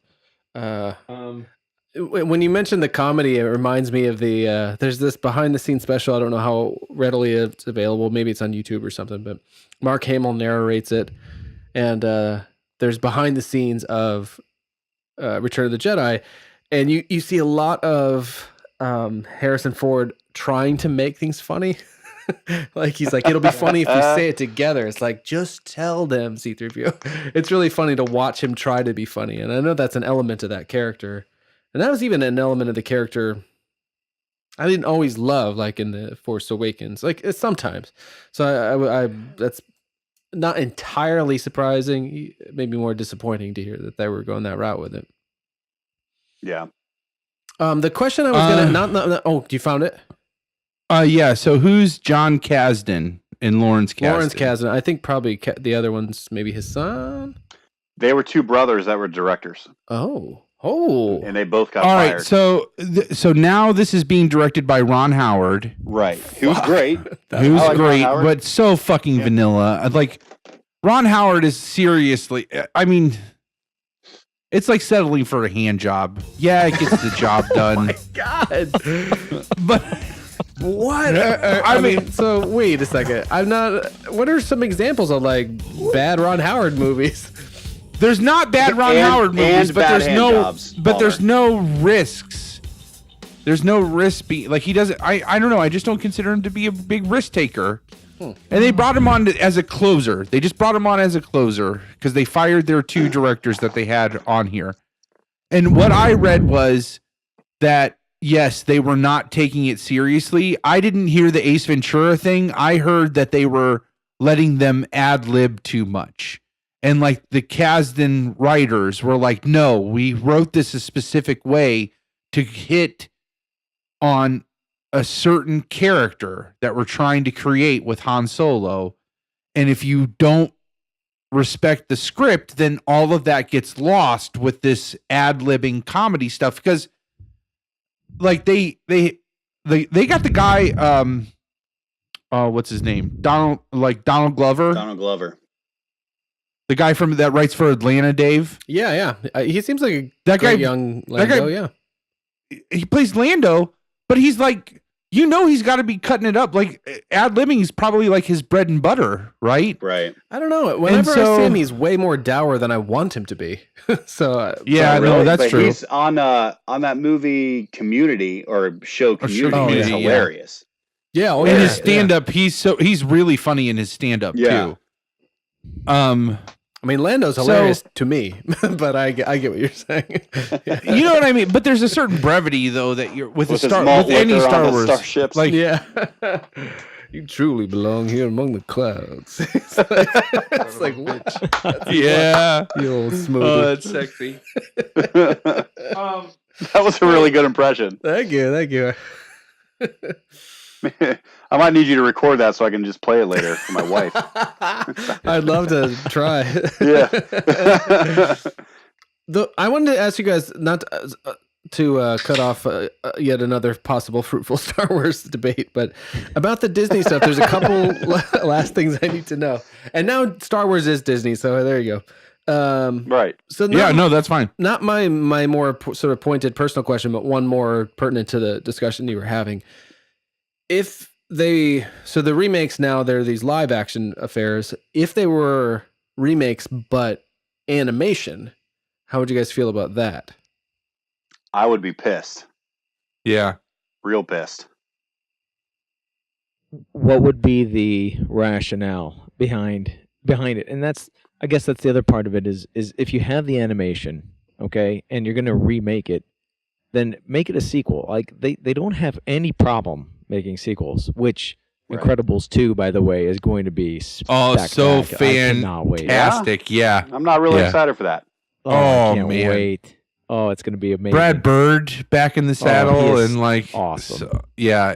When you mentioned the comedy, it reminds me of the there's this behind the scenes special. I don't know how readily it's available. Maybe it's on YouTube or something, but Mark Hamill narrates it, and there's behind the scenes of Return of the Jedi, and you see a lot of Harrison Ford trying to make things funny. Like he's like, it'll be funny if we say it together. It's like, just tell them, C-3PO. It's really funny to watch him try to be funny, and I know that's an element of that character. And that was even an element of the character I didn't always love, like in The Force Awakens, like sometimes. So I that's not entirely surprising. Maybe more disappointing to hear that they were going that route with it. Yeah. The question I was gonna oh, you found it? Yeah. So who's John Kasdan and Lawrence Kasdan? Lawrence Kasdan. I think probably the other one's maybe his son. They were two brothers that were directors. Oh, and they both got fired. All right, so now this is being directed by Ron Howard, right? Who's great? Who's great, but so fucking vanilla. Like Ron Howard is seriously. I mean, it's like settling for a hand job. Yeah, it gets the job done. Oh my god! But what? I mean, so wait a second. I'm not. What are some examples of like bad Ron Howard movies? There's not bad Ron Howard movies, but there's no risks. There's no risk. Like he doesn't. I don't know. I just don't consider him to be a big risk taker. And they brought him on as a closer. They just brought him on as a closer because they fired their two directors that they had on here. And what I read was that yes, they were not taking it seriously. I didn't hear the Ace Ventura thing. I heard that they were letting them ad lib too much. And like the Kasdan writers were like, no, we wrote this a specific way to hit on a certain character that we're trying to create with Han Solo. And if you don't respect the script, then all of that gets lost with this ad-libbing comedy stuff. Because like they got the guy, what's his name? Donald Glover. Donald Glover. The guy from that writes for Atlanta, Dave. Yeah. He seems like a That great guy- young Lando, yeah. He plays Lando, but he's like, he's got to be cutting it up. Like ad-libbing is probably like his bread and butter, right? Right. I don't know. Whenever I see him, he's way more dour than I want him to be. So Yeah, Not no, really, that's but true. He's on that movie Community or show Community. Community, He's yeah. hilarious. yeah, oh, In yeah, his stand-up, he's really funny in his stand-up Yeah. too. I mean, Lando's hilarious to me, but I get what you're saying. You know what I mean? But there's a certain brevity though that you're with With his with malt any liquor on Star the Wars. starships. Like Yeah. You truly belong here among the clouds. It's like what? yeah. You old smooth. Oh, that's sexy. That was a really good impression. Thank you. I might need you to record that so I can just play it later for my wife. I'd love to try. Yeah. I wanted to ask you guys not to cut off yet another possible fruitful Star Wars debate, but about the Disney stuff. There's a couple last things I need to know. And now Star Wars is Disney, so there you go. Right. So That's fine. not my more sort of pointed personal question, but one more pertinent to the discussion you were having. The remakes now, they're these live action affairs. If they were remakes but animation, how would you guys feel about that? I would be pissed. Yeah. Real pissed. What would be the rationale behind it? And I guess that's the other part of it is if you have the animation, okay, and you're going to remake it, then make it a sequel. Like they don't have any problem making sequels, which Right. Incredibles 2, by the way, is going to be Oh, so spectacular. I cannot wait. fantastic. Yeah. I'm not really Yeah. excited for that. Oh, Oh, I can't man. wait. Oh, it's going to be amazing. Brad Bird back in the saddle he is and like awesome.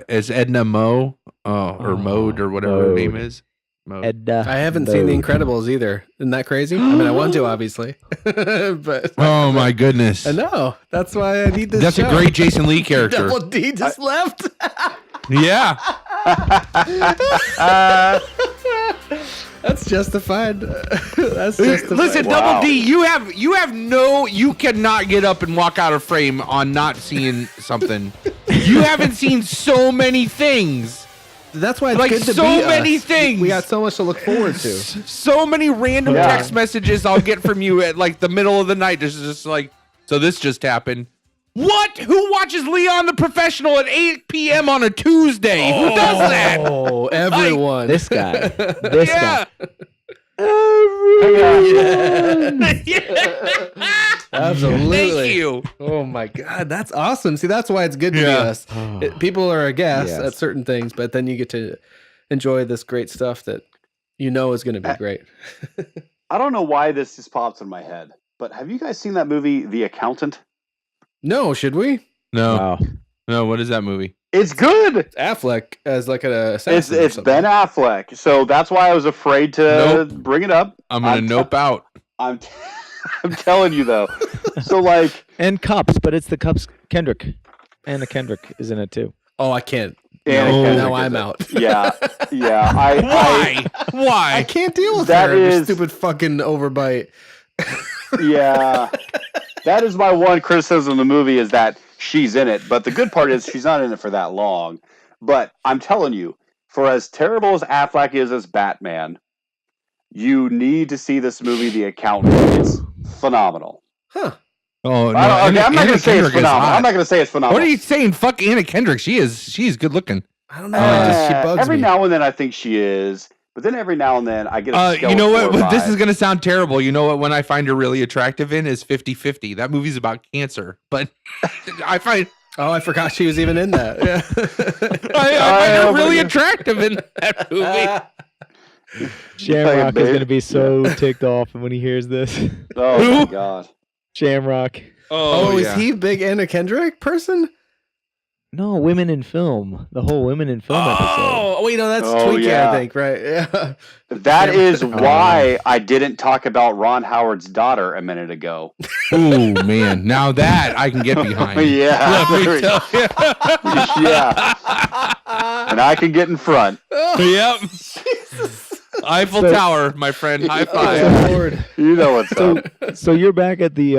as Edna Moe, or Mode or whatever her name Mode. is. Mode. Edna I haven't seen The Mode. Incredibles either. Isn't that crazy? I mean, I want to, obviously. But Oh my goodness. I know. That's why I need this That's show. a great Jason Lee character. Double D just left. Yeah. That's justified. That's justified. Listen, Wow. Double D, you cannot get up and walk out of frame on not seeing something. You haven't seen so many things. That's why it's Like, good to so be us. many things. We got so much to look forward to. So many random Yeah. text messages I'll get from you at like the middle of the night. It's just like, so this just happened. What? Who watches Leon the Professional at 8 p.m. on a Tuesday? Who does that? Oh, everyone. This guy. This Yeah. guy. Absolutely. Thank you. Oh my God, that's awesome. See, that's why it's good to be Yeah. us. People are aghast Yes. at certain things, but then you get to enjoy this great stuff that you know is going to be great. I don't know why this just pops in my head, but have you guys seen that movie, The Accountant? No, should we? No, Wow. no. What is that movie? It's good. Affleck as like an It's assassin. or it's something. Ben Affleck. So that's why I was afraid to bring it up. I'm gonna nope out. I'm I'm telling you though. So like And Cups, but it's the Cups Kendrick. Anna Kendrick is in it too. Oh, I can't. Anna No. Kendrick Now is I'm it. out. Yeah. Yeah. I Why? I Why? can't deal with That her. Her is- stupid fucking overbite. yeah. That is my one criticism of the movie is that she's in it. But the good part is she's not in it for that long. But I'm telling you, for as terrible as Affleck is as Batman, you need to see this movie, The Accountant. It's phenomenal. Huh. Oh no! I'm not Anna going to say it's Kendrick is phenomenal. hot. I'm not going to say it's phenomenal. What are you saying? Fuck Anna Kendrick. She's good looking. I don't know. She bugs every me. now and then I think she is. But then every now and then I get a You know what? Skeletor This is vibe. gonna sound terrible. You know what? When I find her really attractive in is 50-50. That movie's about cancer, but I find Oh, I forgot she was even in that. Yeah. I find her Oh, really yeah. attractive in that movie. Shamrock is going to be so ticked off when he hears this. Oh my god. Shamrock. Oh, is he a big Anna Kendrick person? No, women in film. The whole women in film episode. Oh, wait, no, that's Oh, Twinkie, yeah. I think, right? Yeah. That is why I didn't talk about Ron Howard's daughter a minute ago. Oh man, now that I can get behind. Yeah. Let me tell you. Yeah. And I can get in front. Yep. Eiffel Tower, my friend. High five. Oh, Lord. You know what's up. So you're back at the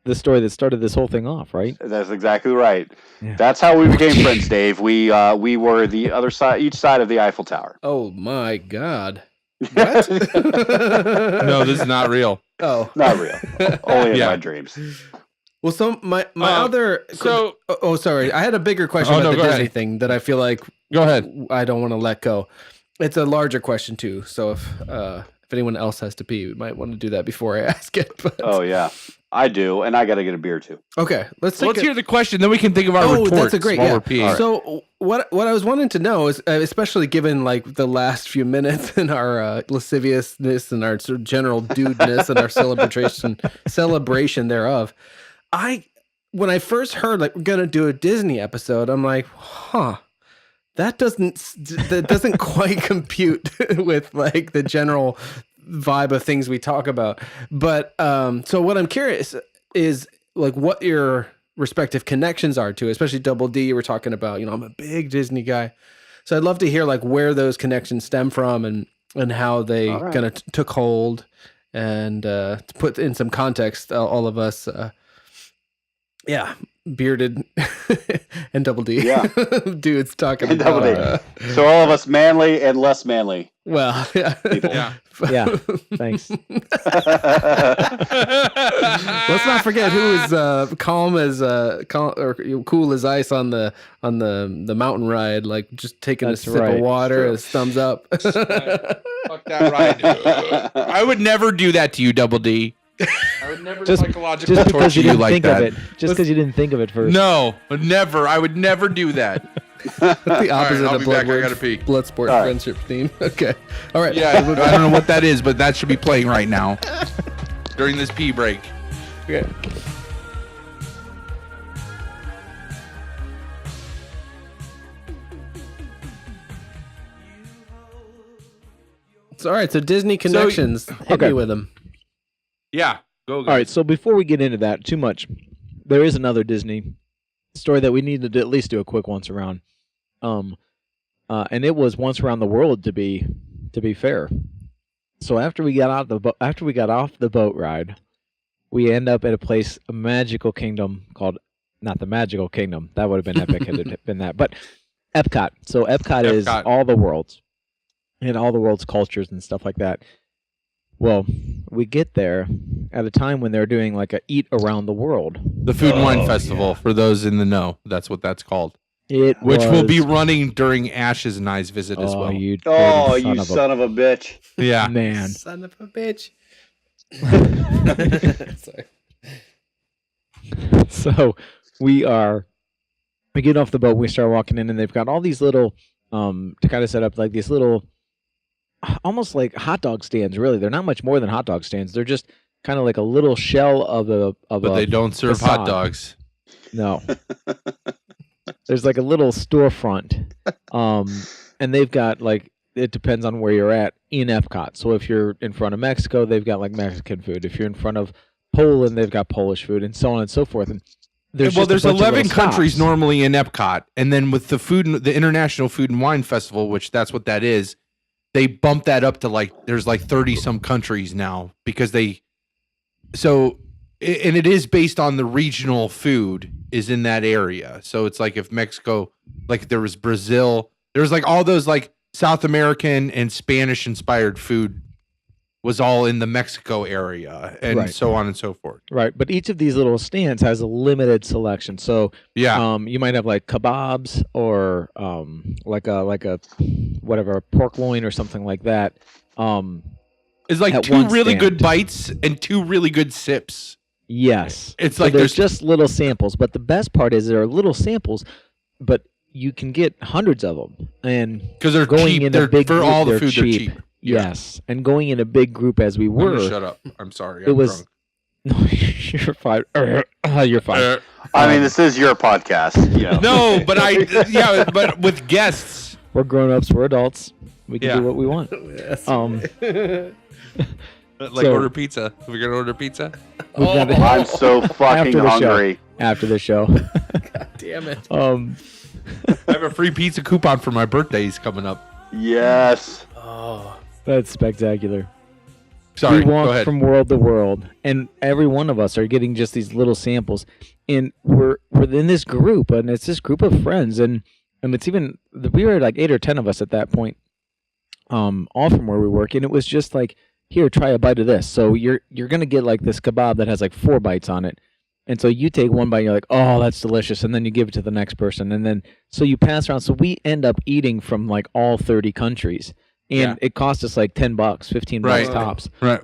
the story that started this whole thing off, right? That's exactly right. Yeah. That's how we became friends, Dave. We were the other side, each side of the Eiffel Tower. Oh, my God. What? No, this is not real. Oh. Not real. Only in Yeah. my dreams. Well, so my other... So Oh, sorry. I had a bigger question Oh, about no, the go Disney ahead. thing that I feel like go ahead. I don't want to let go. It's a larger question, too. So if anyone else has to pee, we might want to do that before I ask it. But... Oh, yeah. I do, and I got to get a beer, too. Okay. Let's Hear the question, then we can think of our retorts. That's a great, while yeah. we're peeing. So what I was wanting to know is, especially given like the last few minutes and our lasciviousness and our sort of general dudeness and our celebration thereof, when I first heard like we're gonna do a Disney episode, I'm like, that doesn't quite compute with like the general vibe of things we talk about. But so what I'm curious is like what your respective connections are to, especially Double D. You were talking about, I'm a big Disney guy, so I'd love to hear like where those connections stem from and how they kind of took hold, and to put in some context, all of us, bearded and Double D, dudes talking And about. Double D. So all of us manly and less manly. Well, yeah. People. Yeah. Yeah. Thanks. Let's not forget who is calm or cool as ice on the mountain ride, like just taking a sip of water, his thumbs up. Fuck that ride. I would never do that to you, Double D. I would never psychologically Just because torture you you didn't like think that. of it. Just because you didn't think of it first. No, never. I would never do that. That's the opposite I'll of be back. I gotta pee. blood sport All right. friendship theme. Okay, all right. Yeah, I don't know what that is, but that should be playing right now during this pee break. Okay. So, all right. So Disney connections. Hit me with them. Yeah, go. All right, so before we get into that too much, there is another Disney story that we need to at least do a quick once around. And it was once around the world to be fair. So after we got off the boat ride, we end up at a magical kingdom called, not the Magical Kingdom. That would have been epic had it been that. But Epcot. So Epcot is all the worlds and all the world's cultures and stuff like that. Well, we get there at a time when they're doing like a eat around the world. The Food and Wine Festival, for those in the know, that's what that's called. Which will be running during Ash's and I's visit as well. You son of a bitch. Yeah. man. Son of a bitch. Sorry. So we get off the boat, we start walking in, and they've got all these little to kind of set up like these little almost like hot dog stands. Really, they're not much more than hot dog stands. They're just kind of like a little shell of But they don't serve facade. hot dogs. No. There's like a little storefront. And they've got like, it depends on where you're at in Epcot. So if you're in front of Mexico, they've got like Mexican food. If you're in front of Poland, they've got Polish food, and so on and so forth. And there's 11 countries normally in Epcot, and then with the International Food and Wine Festival, which that's what that is, they bumped that up to like there's like 30 some countries now because and it is based on the regional food is in that area. So it's like if Mexico, like there was Brazil, there's like all those like South American and Spanish inspired food was all in the Mexico area and so on and so forth. Right. But each of these little stands has a limited selection. So you might have like kebabs or like a whatever, a pork loin or something like that. It's like two really good bites and two really good sips. Yes. It's so like there's just little samples, but the best part is there are little samples, but you can get hundreds of them, and Because they're going cheap. in They're a big for group, all the they're food. They're cheap. Yes, and going in a big group as we I'm gonna were, shut up. I'm sorry. it I'm was. drunk. No, you're fine. You're fine. I mean, this is your podcast. You know. No, but but with guests. We're grown-ups. We're adults. We can Yeah. do what we want. Yes. Like So- order pizza. We're gonna order pizza. We've got to- I'm so fucking After the show. hungry. after the show. God damn it. I have a free pizza coupon for my birthdays coming up. Yes. Oh. That's spectacular. Sorry, We go walk ahead. from world to world, and every one of us are getting just these little samples. And we're in this group, and it's this group of friends, and it's even we were like 8 or 10 of us at that point, all from where we work, and it was just like, here, try a bite of this. So you're gonna get like this kebab that has like 4 bites on it, and so you take one bite, you're like, oh, that's delicious, and then you give it to the next person, and then so you pass around. So we end up eating from like all 30 countries. And Yeah. it cost us like $10, $15 Right. tops. Right.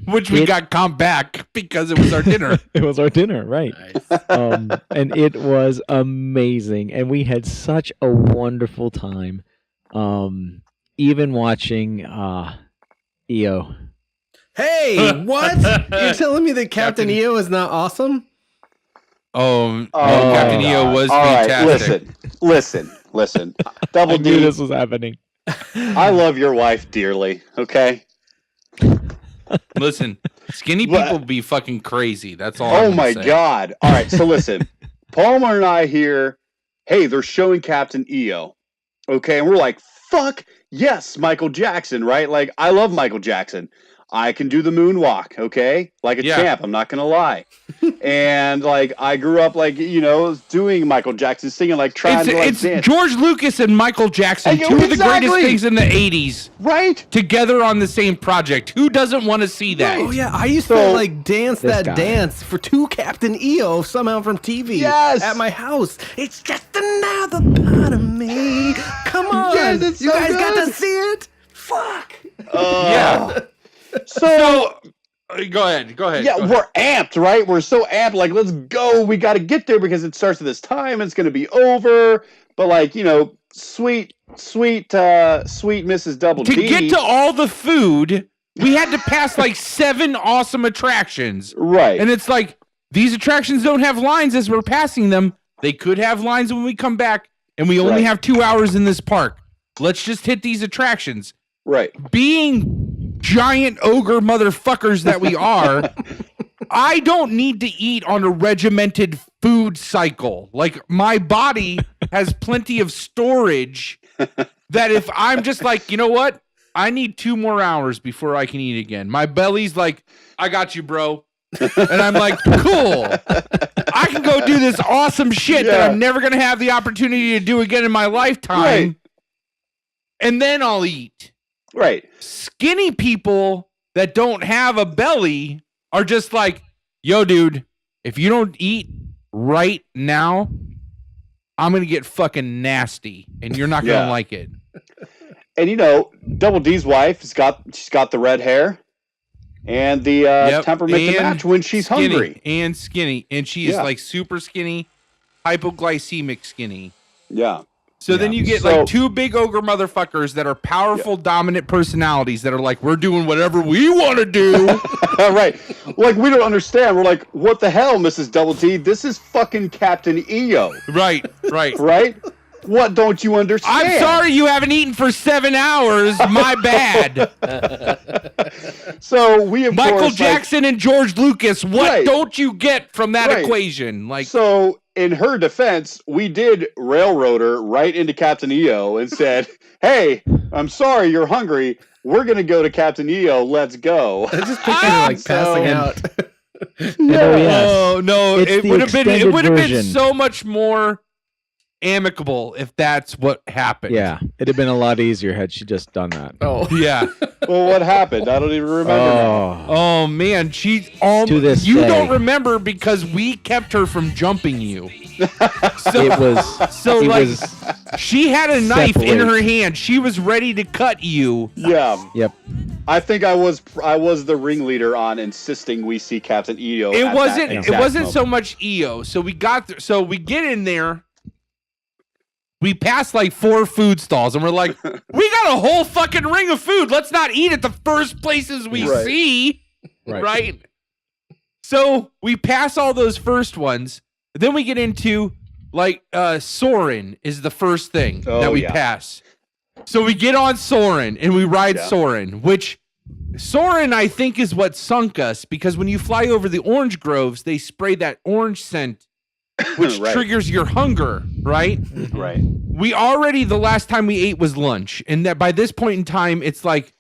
Which we it- got comp back because it was our dinner. It was our dinner, right? Nice. And it was amazing, and we had such a wonderful time. Even watching EO. Hey, what? You're telling me that Captain Captain- EO is not awesome? Oh, Oh, Captain EO God. was All right, fantastic. listen. Double I knew D, this was happening. I love your wife dearly. Okay. Listen, skinny What? people be fucking crazy. That's all. Oh I'm my gonna say. God. All right. So listen, Palmer and I here. Hey, they're showing Captain EO. Okay, and we're like, fuck yes, Michael Jackson, right? Like, I love Michael Jackson. I can do the moonwalk, okay? Like a Yeah. champ, I'm not gonna lie. And like I grew up like, doing Michael Jackson singing, like trying to like It's dance. George Lucas and Michael Jackson, Hey, two of the exactly. greatest things in the '80s, Right? together on the same project. Who doesn't want to see that? Oh yeah, I used So- to like dance This that guy. dance for two Captain EO somehow from TV. Yes! At my house. It's just another part of me. Come on. Yes, it's you so guys got good. to see it? Fuck. Yeah. So Go ahead. yeah, we're amped, right? We're so amped. Like, let's go. We got to get there because it starts at this time. It's going to be over. But like, sweet Mrs. Double To D. get to all the food, we had to pass like 7 awesome attractions. right. And it's like, these attractions don't have lines as we're passing them. They could have lines when we come back, and we only Right. have 2 hours in this park. Let's just hit these attractions. right. Being giant ogre motherfuckers that we are, I don't need to eat on a regimented food cycle. Like, my body has plenty of storage that if I'm just like, you know what? I need 2 more hours before I can eat again. My belly's like, I got you, bro. And I'm like, cool. I can go do this awesome shit that Yeah. I'm never going to have the opportunity to do again in my lifetime. Right. And then I'll eat. Right. Skinny people that don't have a belly are just like, yo, dude, if you don't eat right now, I'm going to get fucking nasty and you're not going to Yeah. like it. And Double D's wife she's got the red hair and the Yep, temperament to and match when she's Skinny, hungry. and skinny. And she is Yeah. like super skinny, hypoglycemic skinny. Yeah. So then you get So- like 2 big ogre motherfuckers that are powerful, dominant personalities that are like, we're doing whatever we want to do. Right. Like, we don't understand. We're like, what the hell, Mrs. Double D? This is fucking Captain EO. Right. Right? What don't you understand? I'm sorry you haven't eaten for 7 hours. My bad. So we, of Michael course, Jackson and George Lucas, what Right. don't you get from that Right. equation? Like, So, in her defense, we did railroad her right into Captain EO and said, hey, I'm sorry you're hungry. We're going to go to Captain EO. Let's go. I just picture her like So- passing out. Oh, yes. oh no, It's it the would have been extended been version. so much more amicable if that's what happened. Yeah, it'd have been a lot easier had she just done that. Oh. Yeah. Well, what happened? I don't even remember now. Oh man, she To this you day. don't remember because we kept her from jumping you. So It was so it like was she had a knife in separate. her hand. She was ready to cut you. Yeah. Yep. I think I was the ringleader on insisting we see Captain EO. It at wasn't that it exact wasn't moment. so much EO. So we got so we get in there We passed like 4 food stalls and we're like, we got a whole fucking ring of food. Let's not eat at the first places we see. Right. So we pass all those first ones. Then we get into like Soren is the first thing that we pass. So we get on Soren and we ride Soren, which Soren I think is what sunk us, because when you fly over the orange groves, they spray that orange scent, which triggers your hunger, right? Right. We already, the last time we ate was lunch, and that by this point in time, it's like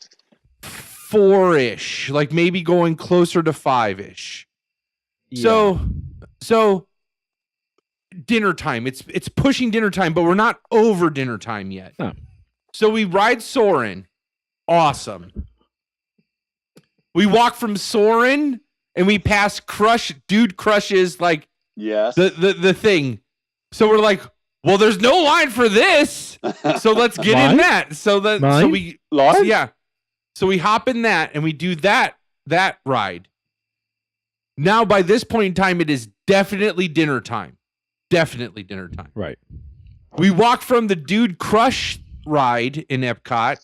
4-ish, like maybe going closer to 5-ish. Yeah. So dinner time. It's pushing dinner time, but we're not over dinner time yet. No. So we ride Soren. Awesome. We walk from Soren and we pass Dude Crush's like the thing. So we're like, well, there's no line for this. So let's get in that. So we hop in that and we do that ride. Now by this point in time, it is definitely dinner time. Definitely dinner time. Right. We walk from the Dude Crush ride in Epcot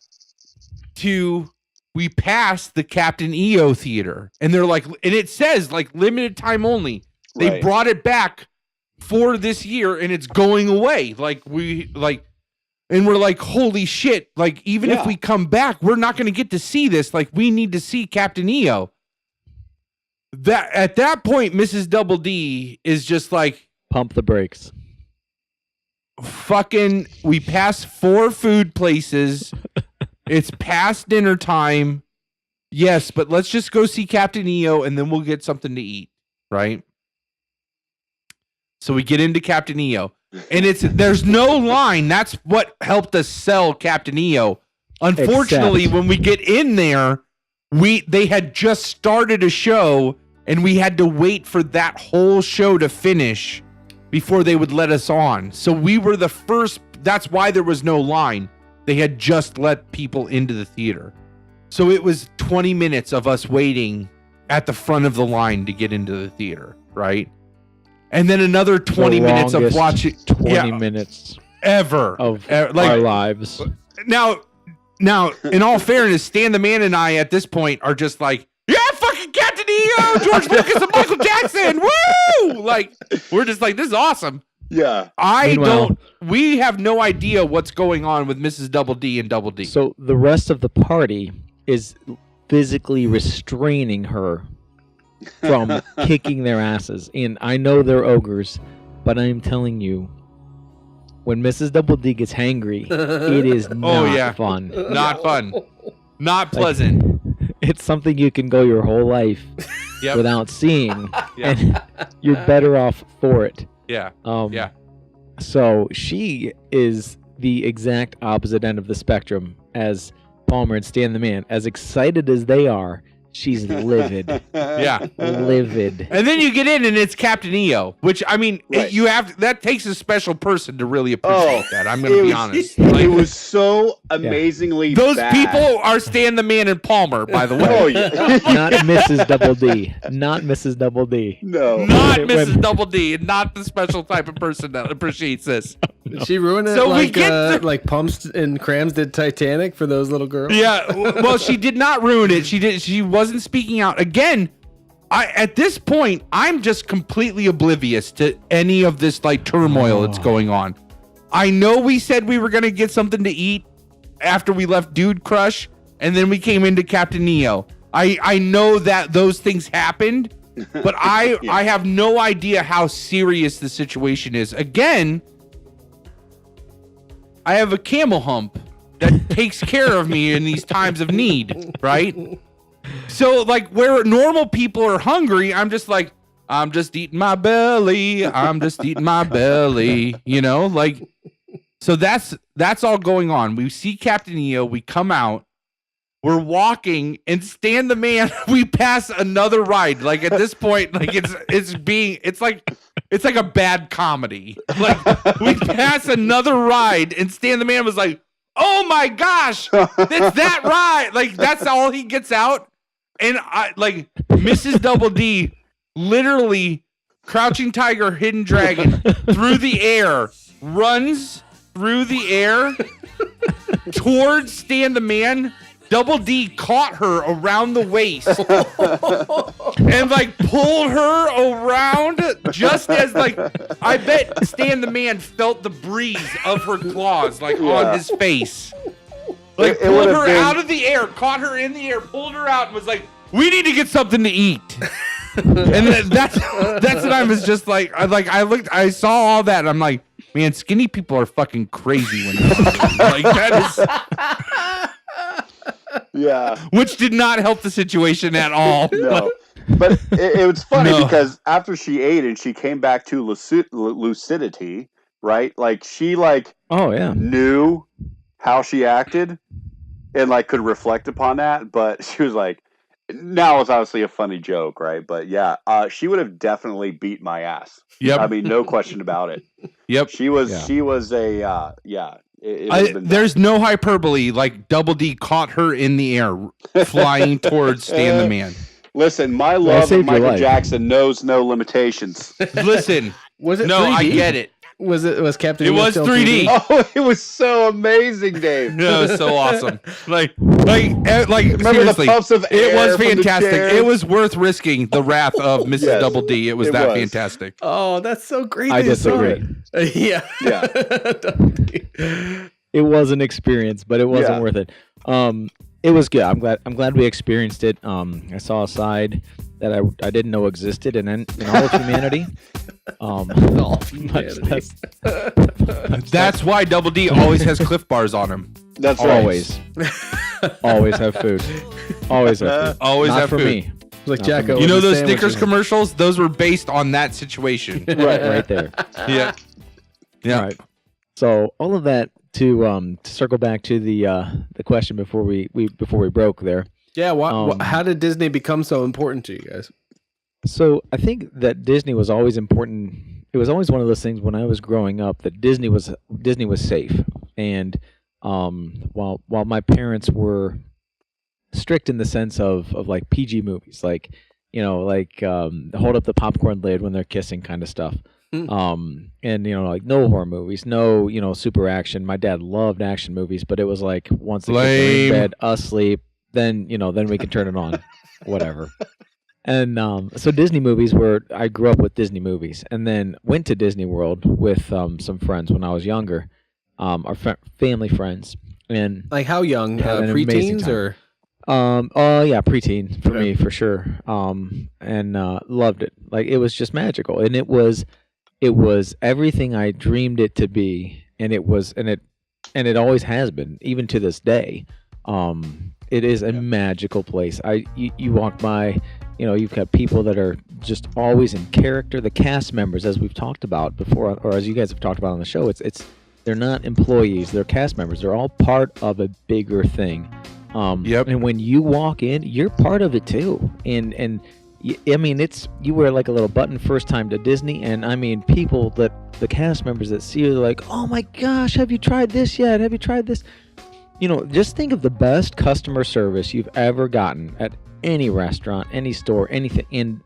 to we pass the Captain EO theater, and they're like, and it says like limited time only. They brought it back for this year and it's going away. And we're like, holy shit. Like, even if we come back, we're not going to get to see this. Like, we need to see Captain EO. That at that point, Mrs. Double D is just like, pump the brakes. Fucking, we pass 4 food places. It's past dinner time. Yes, but let's just go see Captain EO and then we'll get something to eat, right? So we get into Captain EO, and there's no line. That's what helped us sell Captain EO. Unfortunately, when we get in there, they had just started a show, and we had to wait for that whole show to finish before they would let us on. So we were the first. That's why there was no line. They had just let people into the theater. So it was 20 minutes of us waiting at the front of the line to get into the theater, right? And then another 20 minutes of watching 20 minutes ever of our lives. Now, in all fairness, Stan the Man and I at this point are just like, yeah, fucking Captain EO, George Lucas and Michael Jackson, woo! Like, we're just like, this is awesome. Yeah. We have no idea what's going on with Mrs. Double D and Double D. So the rest of the party is physically restraining her from kicking their asses. And I know they're ogres, but I'm telling you, when Mrs. Double D gets hangry, it is not fun. Not fun. Not pleasant. It's something you can go your whole life without seeing, and you're better off for it. Yeah. So she is the exact opposite end of the spectrum as Palmer and Stan the Man. As excited as they are, she's livid. Yeah. Livid. And then you get in and it's Captain EO, which, I mean, that takes a special person to really appreciate that. I'm going to be honest. It was so amazingly Those bad. people are Stan the Man and Palmer, by the way. Oh, yeah. Not Mrs. Double D. Not Mrs. Double D. No. Not Mrs. Double D, and not the special type of person that appreciates this. Did she ruin it like Pumps and Crams did Titanic for those little girls? Yeah, well, she did not ruin it. She wasn't speaking out. Again, at this point, I'm just completely oblivious to any of this like turmoil that's going on. I know we said we were going to get something to eat after we left Dude Crush, and then we came into Captain EO. I know that those things happened, but I have no idea how serious the situation is. Again, I have a camel hump that takes care of me in these times of need, right? So, like, where normal people are hungry, I'm just like, I'm just eating my belly. I'm just eating my belly, you know? Like, so that's all going on. We see Captain EO. We come out. We're walking, and Stan the Man, we pass another ride. Like, at this point, like, it's like a bad comedy. Like, we pass another ride, and Stan the Man was like, oh my gosh, it's that ride. Like, that's all he gets out. And Mrs. Double D literally Crouching Tiger, Hidden Dragon through the air, runs through the air towards Stan the Man. Double D caught her around the waist and like pulled her around just as like I bet Stan the Man felt the breeze of her claws like on his face. Like pulled her out of the air, caught her in the air, pulled her out, and was like, "We need to get something to eat." And that's what I was just like. I saw all that, and I'm like, man, skinny people are fucking crazy when they're like that is. Yeah. Which did not help the situation at all. No. But it was funny because after she ate and she came back to lucidity, right? Like she knew how she acted and like could reflect upon that, but she was like, now it's obviously a funny joke, right? But yeah, she would have definitely beat my ass. Yep. I mean, no question about it. Yep. She was a there's no hyperbole. Like Double D caught her in the air, flying towards Stan the Man. Listen, my love of Michael Jackson knows no limitations. Listen, was it? No, 3D? I get it. Was Captain? It was 3D. Oh, it was so amazing, Dave. No, it was so awesome. Like remember seriously, the puffs of air it was from the fantastic. chair? It was worth risking the wrath of Mrs. Yes, Double D. It was fantastic. Oh, that's so great. I disagree. Yeah. It was an experience, but it wasn't worth it. It was good. I'm glad we experienced it. I saw a side that I didn't know existed, and in all of humanity. All humanity. That's why Double D always has Cliff Bars on him. That's always, always have food. Always have food. Always Not have for food. me. Like Jacko. You know those sandwiches. Snickers commercials? Those were based on that situation. right there. Yeah. All right. So all of that to circle back to the question before we broke there. Yeah. How did Disney become so important to you guys? So I think that Disney was always important. It was always one of those things when I was growing up that Disney was safe. And while my parents were strict in the sense of like PG movies, like hold up the popcorn lid when they're kissing kind of stuff. And like no horror movies, no super action. My dad loved action movies, but it was like once the kids are in bed asleep, then we can turn it on, whatever. And so Disney movies I grew up with Disney movies, and then went to Disney World with some friends when I was younger, our family friends. And like how young? Preteens or? Preteen for me for sure. And loved it. Like it was just magical, and it was everything I dreamed it to be, and it always has been, even to this day. It is a magical place. You walk by, you've got people that are just always in character. The cast members, as we've talked about before, or as you guys have talked about on the show, they're not employees, they're cast members. They're all part of a bigger thing. And when you walk in, you're part of it too. And I mean, you wear like a little button first time to Disney, and I mean, the cast members that see you, they're like, oh my gosh, have you tried this yet? Have you tried this? Just think of the best customer service you've ever gotten at any restaurant, any store, anything. And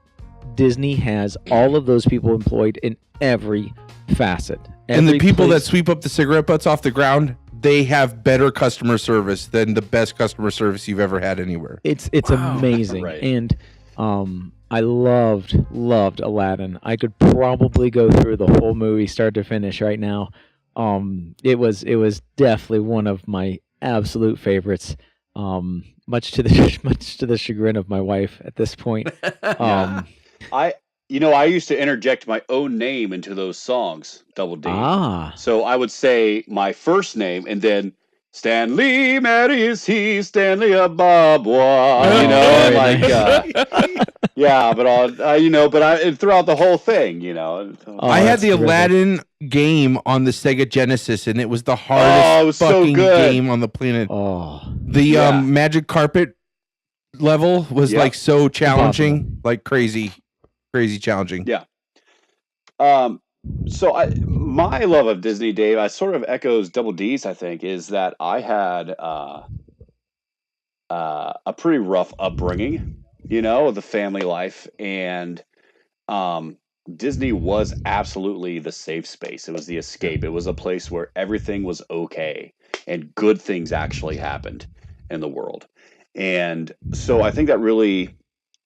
Disney has all of those people employed in every facet. And the people that sweep up the cigarette butts off the ground, they have better customer service than the best customer service you've ever had anywhere. It's amazing. Right. And I loved Aladdin. I could probably go through the whole movie start to finish right now. It was definitely one of my absolute favorites. Much to the chagrin of my wife at this point. I used to interject my own name into those songs, Double D. So I would say my first name and then Stanley, Mary is he, Stanley a Bobwa. But throughout the whole thing, I had the Aladdin game on the Sega Genesis, and it was the hardest fucking game on the planet. The magic carpet level was like so challenging, like crazy challenging. Yeah. So my love of Disney, Dave, I sort of echoes Double D's, I think, is that I had a pretty rough upbringing, the family life. And Disney was absolutely the safe space. It was the escape. It was a place where everything was okay and good things actually happened in the world. And so I think that really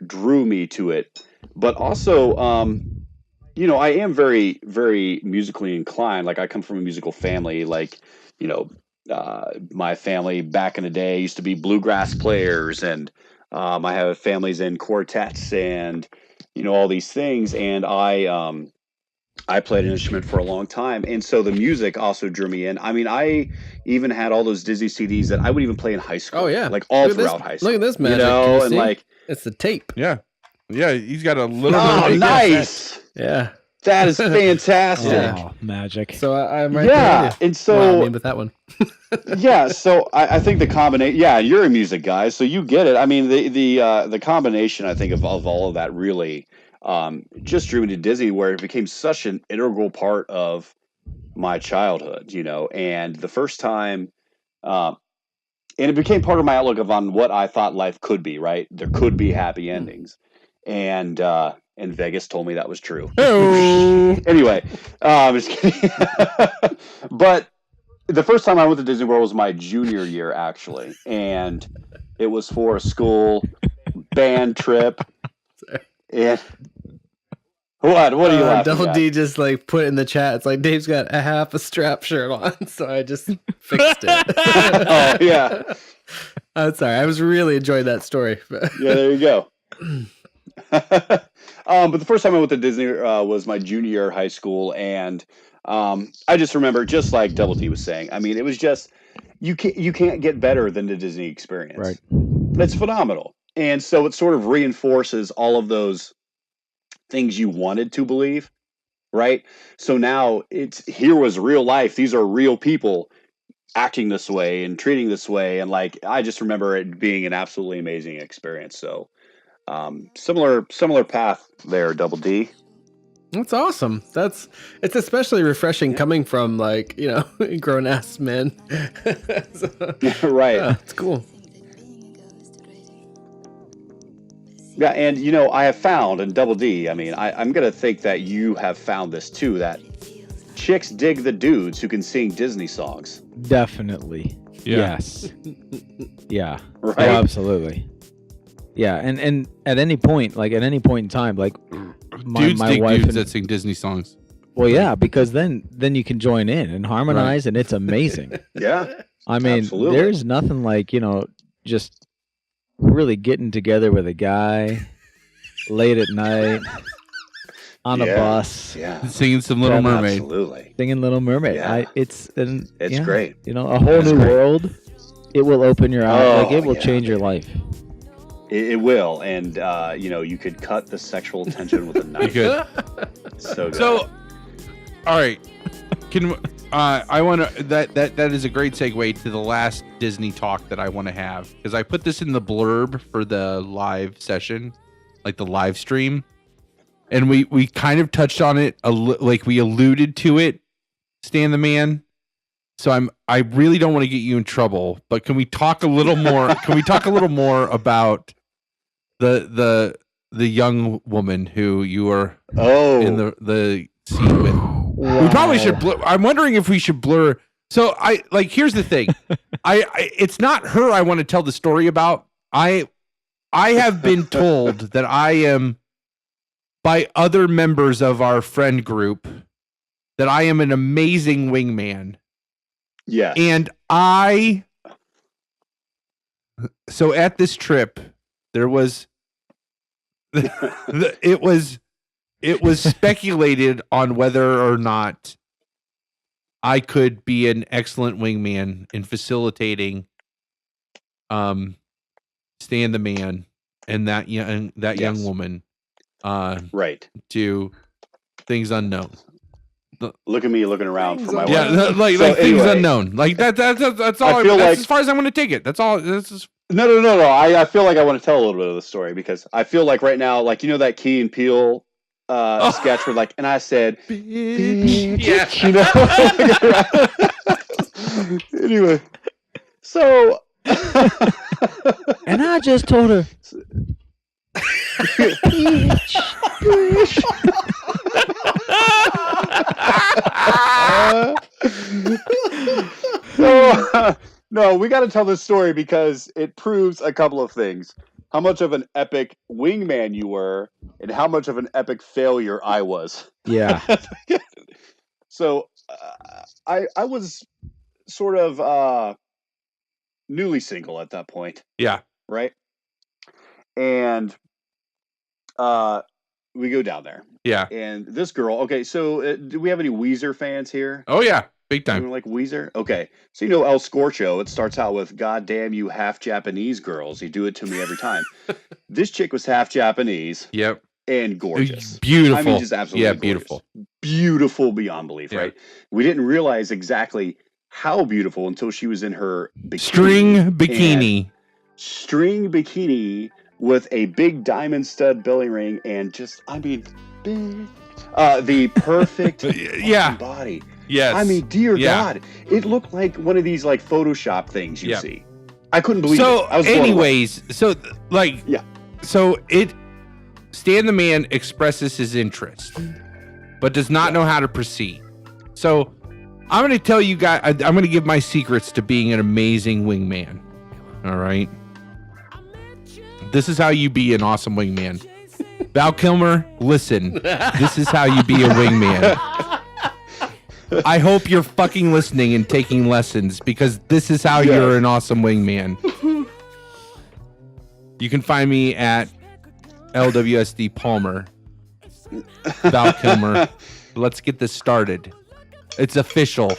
drew me to it. But also, I am very, very musically inclined. Like I come from a musical family. Like, you know, my family back in the day used to be bluegrass players, and I have families in quartets, and all these things. And I played an instrument for a long time, and so the music also drew me in. I mean, I even had all those Disney CDs that I would even play in high school. Oh yeah, like all look throughout high school. Look at this magic. Can you and see? like it's the tape. Yeah. Yeah, he's got a little oh, nice. Yeah, that is fantastic. Oh, magic. So I'm right there. Yeah, with you. and so Well, I mean, with that one. yeah, so I think the combination. Yeah, you're a music guy, so you get it. I mean, the combination, I think, of all of that really just drew me to Disney, where it became such an integral part of my childhood. And the first time, and it became part of my outlook on what I thought life could be. Right, there could be happy endings, and Vegas told me that was true. Anyway, I'm just kidding. But the first time I went to Disney World was my junior year, actually, and it was for a school band trip. And what are you laughing Double at? D just like put in the chat. It's like Dave's got a half a strap shirt on, so I just fixed it. Oh yeah, I'm sorry. I was really enjoying that story. yeah. There you go. But the first time I went to Disney was my junior year of high school, and I just remember, just like Double D was saying, I mean, it was just you can't get better than the Disney experience. Right. It's phenomenal, and so it sort of reinforces all of those things you wanted to believe, right? So now here was real life. These are real people acting this way and treating this way, and like I just remember it being an absolutely amazing experience. So. Similar path there, Double D. That's awesome. It's especially refreshing coming from like, grown ass men. So, right. Yeah, it's cool. Yeah, and I have found, and Double D, I mean, I'm gonna think that you have found this too, that chicks dig the dudes who can sing Disney songs. Definitely. Yeah. Yes. Yeah. Right? Oh, absolutely. Yeah, and at any point in time, like Dudes my dig wife dudes and, that sing Disney songs. well, yeah, because then you can join in and harmonize, and it's amazing. Yeah. I mean, Absolutely. there's nothing like just really getting together with a guy late at night on a bus, Yeah. Singing some Little Mermaid. Absolutely. singing Little Mermaid. Yeah. It's great. A whole It's new great. world. It will open your eyes. Oh, Like it will yeah. change your life. It will, and you could cut the sexual tension with a knife. Good. So good. So, all right. Can I want to that is a great segue to the last Disney talk that I want to have, because I put this in the blurb for the live session, like the live stream, and we kind of touched on it like we alluded to it, Stan the Man. So I really don't want to get you in trouble, but can we talk a little more? Can we talk a little more about the young woman who you are in the scene with? Wow. We probably should blur. I'm wondering if we should blur. So here's the thing. I it's not her I want to tell the story about. I have been told that I am, by other members of our friend group, that I am an amazing wingman. Yes. And so at this trip, there was it was speculated on whether or not I could be an excellent wingman in facilitating Stan the Man and that young woman right. to things unknown. Look at me looking around for my Yeah, wife. like So things anyway. unknown. Like that's all. I feel That's like- as far as I'm going to take it. That's all. This is No. I feel like I want to tell a little bit of the story, because I feel like right now, like that Key and Peele sketch where and I said, yeah. Anyway, so And I just told her, No, we got to tell this story because it proves a couple of things. How much of an epic wingman you were, and how much of an epic failure I was. Yeah. So I was sort of newly single at that point, Yeah. right? And we go down there. Yeah. And this girl, okay, so do we have any Weezer fans here? Oh yeah, big time. Anyone like Weezer? Okay. So you know El Scorcho, it starts out with, God damn you half Japanese girls. You do it to me every time. This chick was half Japanese. Yep. And gorgeous. Beautiful. I mean, just absolutely gorgeous. Beautiful. Beautiful beyond belief, Yeah. right? We didn't realize exactly how beautiful until she was in her bikini. String bikini with a big diamond stud belly ring and just, I mean, the perfect body. Yes. I mean, dear God, it looked like one of these like Photoshop things you see. I couldn't believe it. I was anyways, so like, yeah. So Stan the Man expresses his interest, but does not know how to proceed. So I'm going to tell you guys, I'm going to give my secrets to being an amazing wingman. All right. This is how you be an awesome wingman. Val Kilmer, listen, this is how you be a wingman. I hope you're fucking listening and taking lessons because this is how you're an awesome wingman. You can find me at LWSD Palmer. Val Kilmer. Let's get this started. It's official.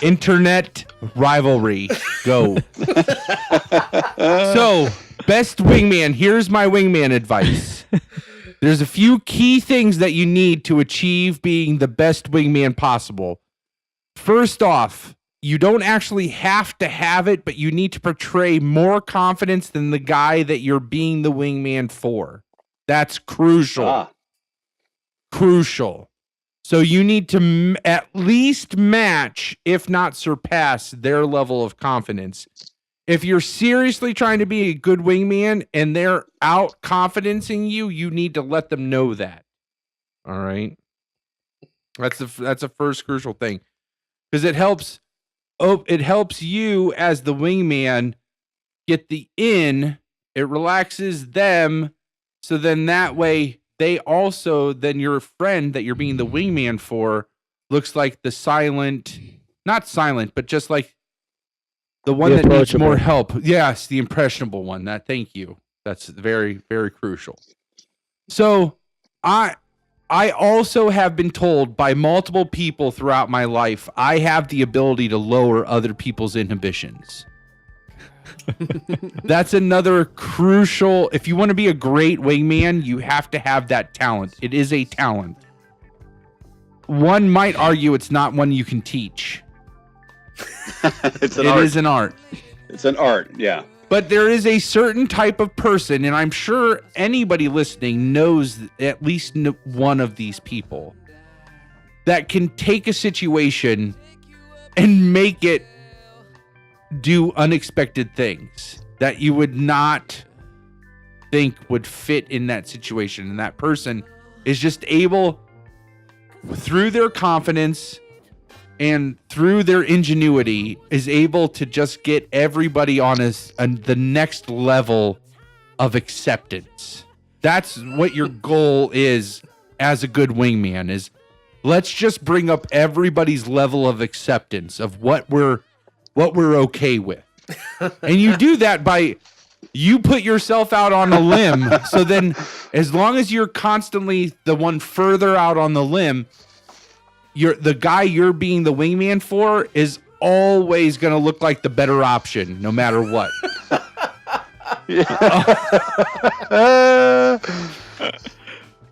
Internet rivalry. Go. So, best wingman. Here's my wingman advice. There's a few key things that you need to achieve being the best wingman possible. First off, you don't actually have to have it, but you need to portray more confidence than the guy that you're being the wingman for. That's crucial. Crucial. So you need to at least match, if not surpass, their level of confidence. If you're seriously trying to be a good wingman and they're out confidencing you, you need to let them know that. All right. That's the first crucial thing. Because it helps you as the wingman get the in. It relaxes them. So then that way they also, then your friend that you're being the wingman for looks like the silent, not silent, but just like the one that needs more help. Yes, the impressionable one. Thank you. That's very, very crucial. So I also have been told by multiple people throughout my life, I have the ability to lower other people's inhibitions. That's another crucial, if you want to be a great wingman, you have to have that talent. It is a talent. One might argue it's not one you can teach. It is an art. It's an art, yeah. But there is a certain type of person, and I'm sure anybody listening knows at least one of these people that can take a situation and make it do unexpected things that you would not think would fit in that situation. And that person is just able, through their confidence and through their ingenuity, is able to just get everybody on the next level of acceptance. That's what your goal is as a good wingman, is let's just bring up everybody's level of acceptance of what we're okay with. And you do that by, you put yourself out on a limb. So then as long as you're constantly the one further out on the limb, the guy you're being the wingman for is always going to look like the better option, no matter what.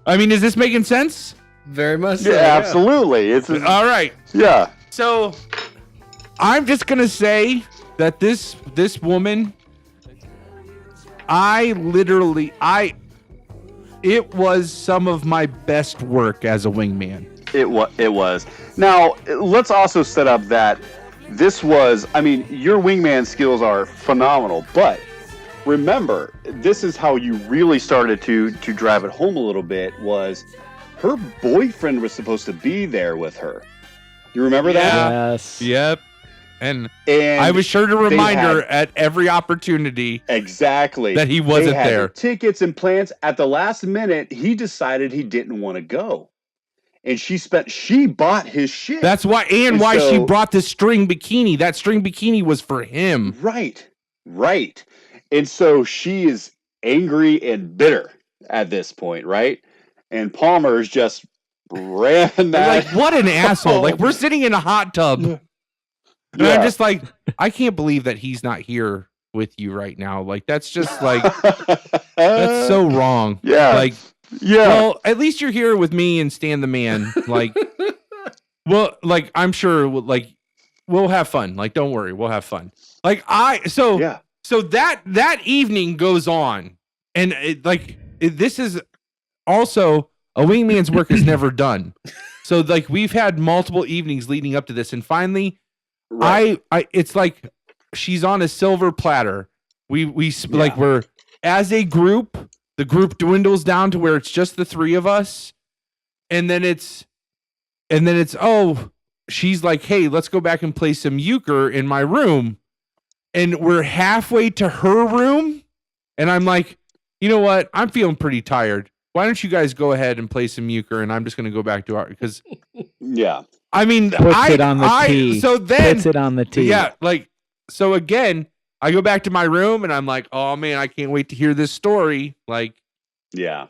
I mean, is this making sense? Very much so. Yeah, absolutely. All right. Yeah. So I'm just going to say that this woman, it was some of my best work as a wingman. It was. Now, let's also set up that this was, I mean, your wingman skills are phenomenal, but remember, this is how you really started to drive it home a little bit, was her boyfriend was supposed to be there with her. You remember that? Yes. Yep. And And I was sure to remind had- her at every opportunity exactly that he They wasn't had there. tickets and plans. At the last minute, he decided he didn't want to go, and she bought his shit. That's why, and And why she so- brought the string bikini. That string bikini was for him. Right. And so she is angry and bitter at this point, right? And Palmer's just ran that. Like, what an asshole. Like, we're sitting in a hot tub. And I'm just like, I can't believe that he's not here with you right now. Like, that's just like, that's so wrong. Yeah. Like, well, at least you're here with me and Stan the Man. Like, well, like, I'm sure, like, we'll have fun. Like, don't worry, we'll have fun. Like, so that evening goes on, and this is also a wingman's work is never done. So, like, we've had multiple evenings leading up to this, and finally, Right. it's like she's on a silver platter. Like, we're as a group, the group dwindles down to where it's just the three of us, and then it's she's like, hey, let's go back and play some euchre in my room, and we're halfway to her room, and I'm like, you know what? I'm feeling pretty tired. Why don't you guys go ahead and play some euchre, and I'm just gonna go back to our because Yeah. I mean, Puts it on the tee. So then, Puts it on the tee. yeah, like, so again, I go back to my room and I'm like, oh man, I can't wait to hear this story. Like, Yeah.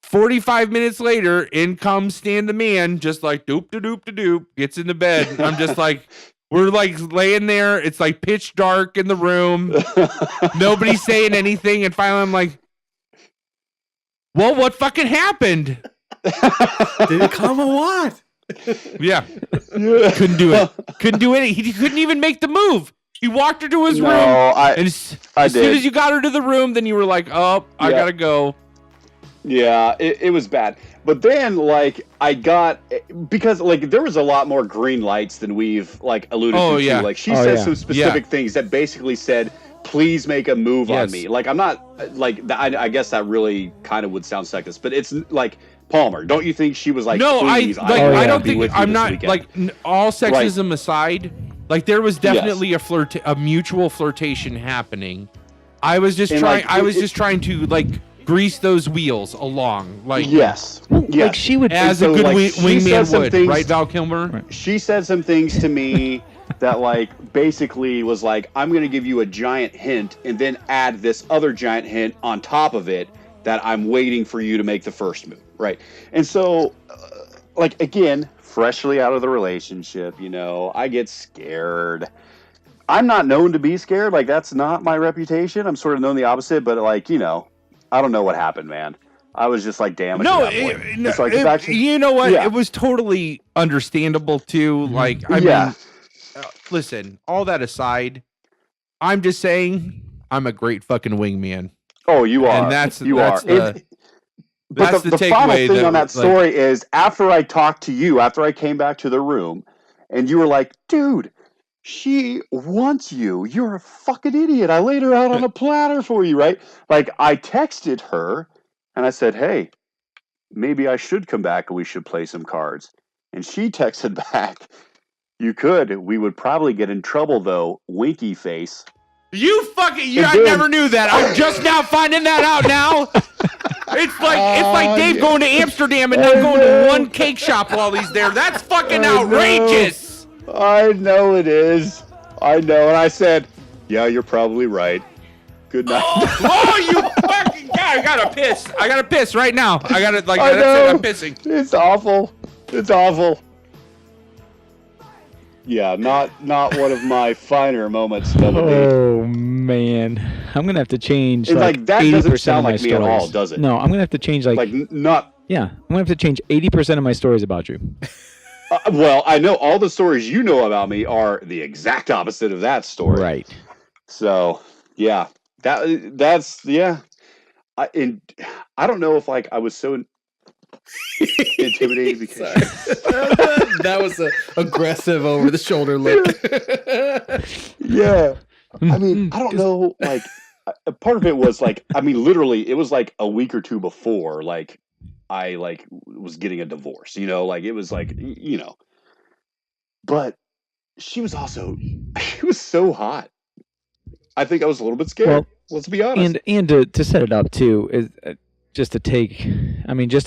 45 minutes later, in comes Stan the Man, just like doop da doop da doop, gets into bed. And I'm just like, we're like laying there. It's like pitch dark in the room. Nobody's saying anything. And finally, I'm like, well, what fucking happened? Did it come or what? Yeah. Couldn't do it. Couldn't do it. He couldn't even make the move. He walked her to his room. And as soon did. as you got her to the room, then you were like, oh, I gotta go. Yeah, it was bad. But then, like, because, like, there was a lot more green lights than we've, like, alluded to. Yeah. Like, she said some specific things that basically said, please make a move on me. Like, I'm not, like, I guess that really kind of would sound sexist. But it's, like, Palmer, don't you think she was like, no, please, I don't think, I'm not, weekend. like, all sexism aside, like, there was definitely a mutual flirtation happening. I was just trying to, like, grease those wheels along, like yes. Like she would, as a good wingman would, right, Val Kilmer? Right. She said some things to me that, like, basically was like, I'm going to give you a giant hint and then add this other giant hint on top of it that I'm waiting for you to make the first move, right? And so, like, again, freshly out of the relationship, you know, I get scared. I'm not known to be scared. Like, that's not my reputation. I'm sort of known the opposite, but, like, you know, I don't know what happened, man. I was just like, damn it. You know what? Yeah. It was totally understandable too. Like, I mean, listen, all that aside, I'm just saying I'm a great fucking wingman. Oh, you are. And that's the takeaway. Final thing on that story is after I talked to you, after I came back to the room, and you were like, dude, she wants you. You're a fucking idiot. I laid her out on a platter for you, right? Like, I texted her and I said, hey, maybe I should come back and we should play some cards. And she texted back, you could. We would probably get in trouble, though. Winky face. I never knew that. I'm just now finding that out now. It's like Dave going to Amsterdam and not going to one cake shop while he's there. That's fucking outrageous. I know it is. I know. And I said, yeah, you're probably right. Good night. You fucking God, I gotta piss right now. I gotta, like, I know. I'm pissing. It's awful. It's awful. Yeah, not one of my finer moments. Oh man, I'm gonna have to change. Like that 80% doesn't sound of my like me stories. at all, does it? No, I'm gonna have to change not. Yeah, I'm gonna have to change 80% of my stories about you. Well, I know all the stories you know about me are the exact opposite of that story. Right. So yeah, that's yeah. I don't know if, like, I was so intimidated because that was a aggressive over the shoulder look. Yeah. I mean, I don't know, like, part of it was like, I mean, literally it was like a week or two before, like, I like was getting a divorce, like it was like, but she was so hot. I think I was a little bit scared. Well, let's be honest. And to set it up too is just to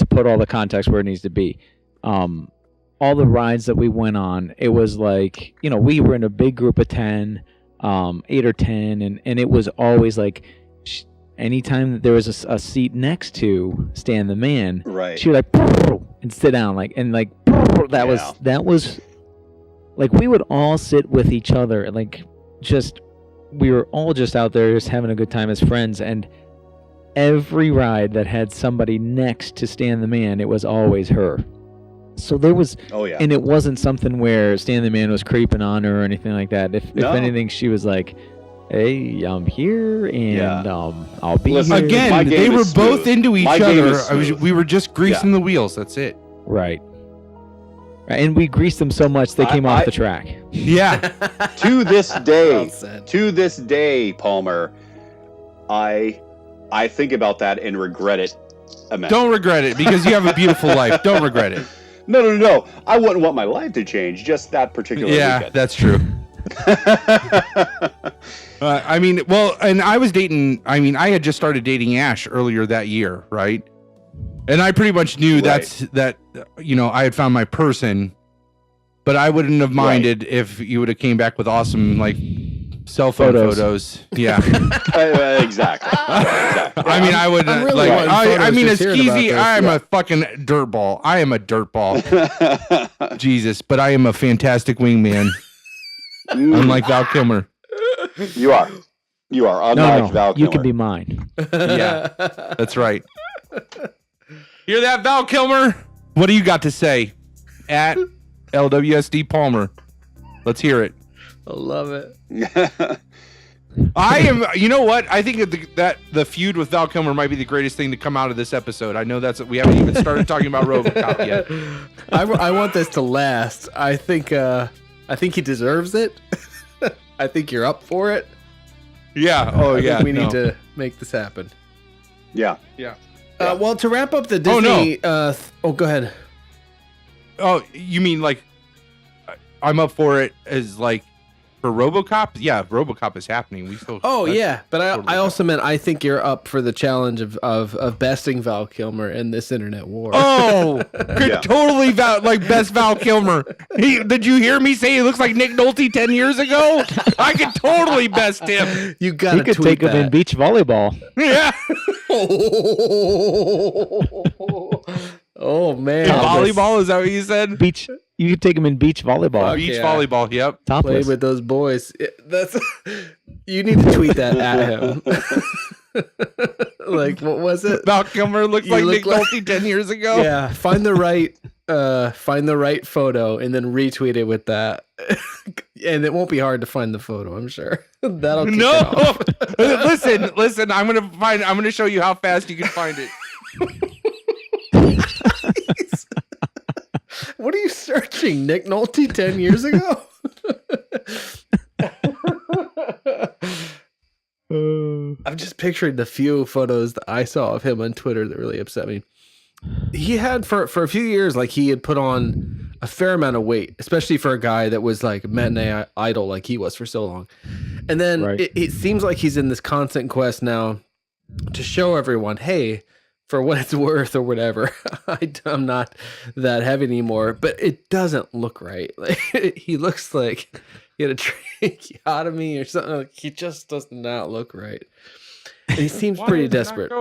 put all the context where it needs to be. All the rides that we went on, it was like, we were in a big group of 10, 8 or 10, and it was always like, anytime that there was a seat next to Stan the Man, right, she would like and sit down, that was like, we would all sit with each other, like, we were all just out there just having a good time as friends, and every ride that had somebody next to Stan the Man, it was always her. So there was, and it wasn't something where Stan the Man was creeping on her or anything like that. If anything, she was like, "Hey, I'm here, and I'll be here." Again, they were both into each other. We were just greasing the wheels. That's it. Right. And we greased them so much they came off the track. Yeah. To this day, Palmer, I think about that and regret it immensely. Don't regret it, because you have a beautiful life. Don't regret it. No. I wouldn't want my life to change. Just that particular weekend. That's true. And I was dating. I had just started dating Ash earlier that year, right? And I pretty much knew that I had found my person, but I wouldn't have minded if you would have came back with awesome cell phone photos. Yeah. Exactly. I would really as Skeezy, I am a fucking dirtball. I am a dirtball. Jesus, but I am a fantastic wingman. Unlike Val Kilmer. You are. Unlike Val Kilmer. You can be mine. Yeah, that's right. Hear that, Val Kilmer? What do you got to say? At LWSD Palmer. Let's hear it. I love it. I am. You know what? I think that the feud with Val Kilmer might be the greatest thing to come out of this episode. I know we haven't even started talking about Robocop yet. I want this to last. I think he deserves it. I think you're up for it. Yeah. I think we need to make this happen. Yeah. Well, to wrap up the Disney. Go ahead. Oh, you mean like I'm up for it as like for Robocop? Yeah, Robocop is happening. We still. Oh yeah, but I also meant I think you're up for the challenge of besting Val Kilmer in this internet war. Oh, totally best Val Kilmer. Did you hear me say he looks like Nick Nolte 10 years ago? I could totally best him. You got to tweet that. He could take him in beach volleyball. Yeah. Oh man! Volleyball, is that what you said? Beach. You could take him in beach volleyball. Volleyball. Yep. Play with those boys. You need to tweet that at him. Like, what was it? Val Kilmer looks like Nick Nolte 10 years ago. Yeah. Find the right photo and then retweet it with that. And it won't be hard to find the photo, I'm sure. That'll kick it off. Listen. I'm gonna show you how fast you can find it. What are you searching? Nick Nolte 10 years ago? I'm just picturing the few photos that I saw of him on Twitter that really upset me. He had for a few years, like he had put on a fair amount of weight, especially for a guy that was like matinee idol like he was for so long. And then it seems like he's in this constant quest now to show everyone, hey, for what it's worth or whatever, I'm not that heavy anymore. But it doesn't look right. Like he looks like he had a tracheotomy or something. Like, he just does not look right. And he seems pretty desperate.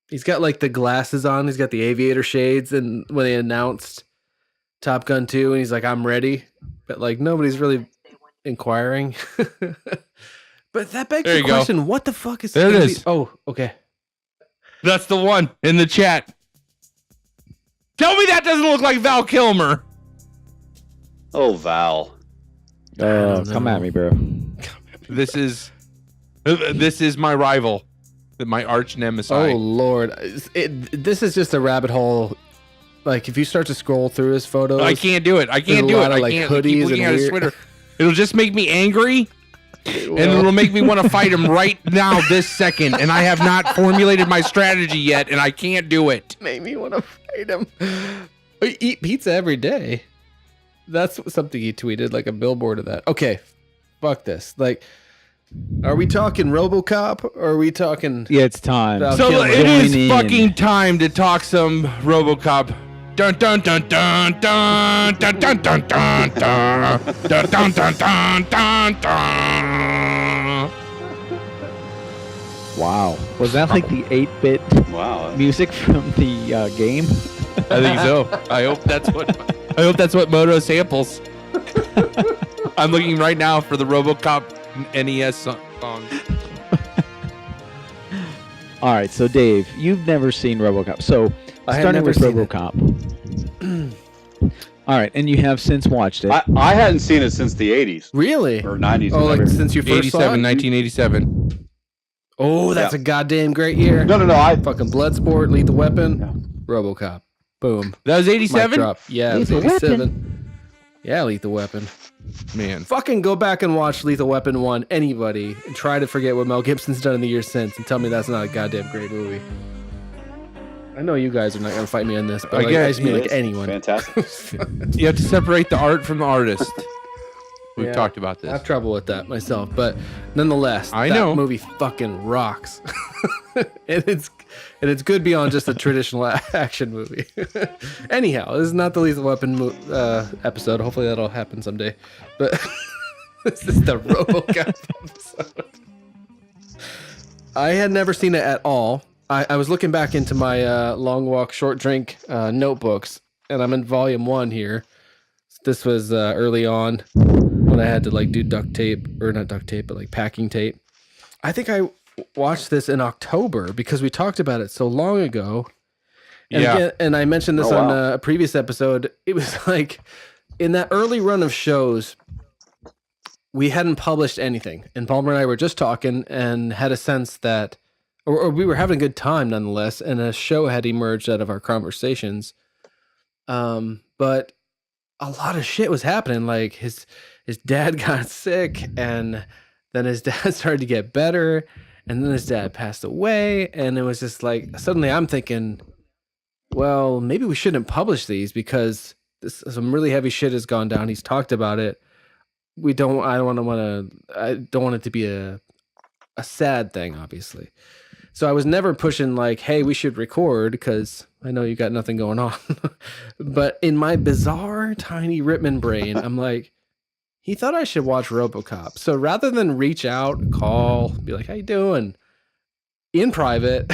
He's got like the glasses on. He's got the aviator shades. And when they announced Top Gun 2, and he's like, I'm ready. But like nobody's really inquiring. But that begs the question, what the fuck is there? It is. Oh, okay. That's the one in the chat. Tell me that doesn't look like Val Kilmer. Oh, Val. Come at me, bro. This is my rival, my arch nemesis. Oh Lord, this is just a rabbit hole. Like if you start to scroll through his photos, I can't do it. I can't do it. I can't keep looking at his Twitter. It'll just make me angry And it'll make me want to fight him right now, this second. And I have not formulated my strategy yet, and I can't do it. Made me want to fight him. I eat pizza every day. That's something he tweeted, like a billboard of that. Okay, fuck this. Like, are we talking Robocop, or are we talking... Yeah, it's time. So it is fucking time to talk some Robocop. Dun dun dun dun dun dun dun dun dun dun dun dun dun dun dun. Wow. Was that like the 8-bit Wow. music from the game? I think so. I hope that's what Moto samples. I'm looking right now for the Robocop NES song. All right, so Dave, you've never seen RoboCop. So starting with RoboCop. All right, and you have since watched it. I hadn't seen it since the 80s. Really? Or 90s. Oh, like whatever. since you first saw it? 1987. Oh, that's a goddamn great year. No. Fucking Bloodsport, Lethal Weapon, RoboCop. Boom. That was Mic 87? drop. Yeah, it was Lethal 87. Weapon. Yeah, Lethal Weapon. Man. Fucking go back and watch Lethal Weapon 1, anybody, and try to forget what Mel Gibson's done in the years since, and tell me that's not a goddamn great movie. I know you guys are not gonna fight me on this, but I just mean like anyone. Fantastic. You have to separate the art from the artist. We've Yeah, talked about I have this. trouble with that myself, but nonetheless, I that know. movie fucking rocks, and it's good beyond just a traditional action movie. Anyhow, this is not the Lethal Weapon episode. Hopefully that'll happen someday, but this is the RoboCop episode. I had never seen it at all. I was looking back into my Long Walk Short Drink notebooks, and I'm in volume 1 here. This was early on when I had to like do duct tape, or not duct tape, but like packing tape. I think I watched this in October because we talked about it so long ago. And Yeah. again, and I mentioned this on a previous episode. It was like in that early run of shows, we hadn't published anything, and Palmer and I were just talking and had a sense that, or we were having a good time nonetheless, and a show had emerged out of our conversations. But a lot of shit was happening. Like his dad got sick, and then his dad started to get better, and then his dad passed away, and it was just like suddenly I'm thinking, well, maybe we shouldn't publish these because some really heavy shit has gone down. He's talked about it. I don't want it to be a sad thing, obviously. So I was never pushing like, hey, we should record because I know you got nothing going on. But in my bizarre, tiny Rittman brain, I'm like, he thought I should watch RoboCop. So rather than reach out, call, be like, how you doing? In private,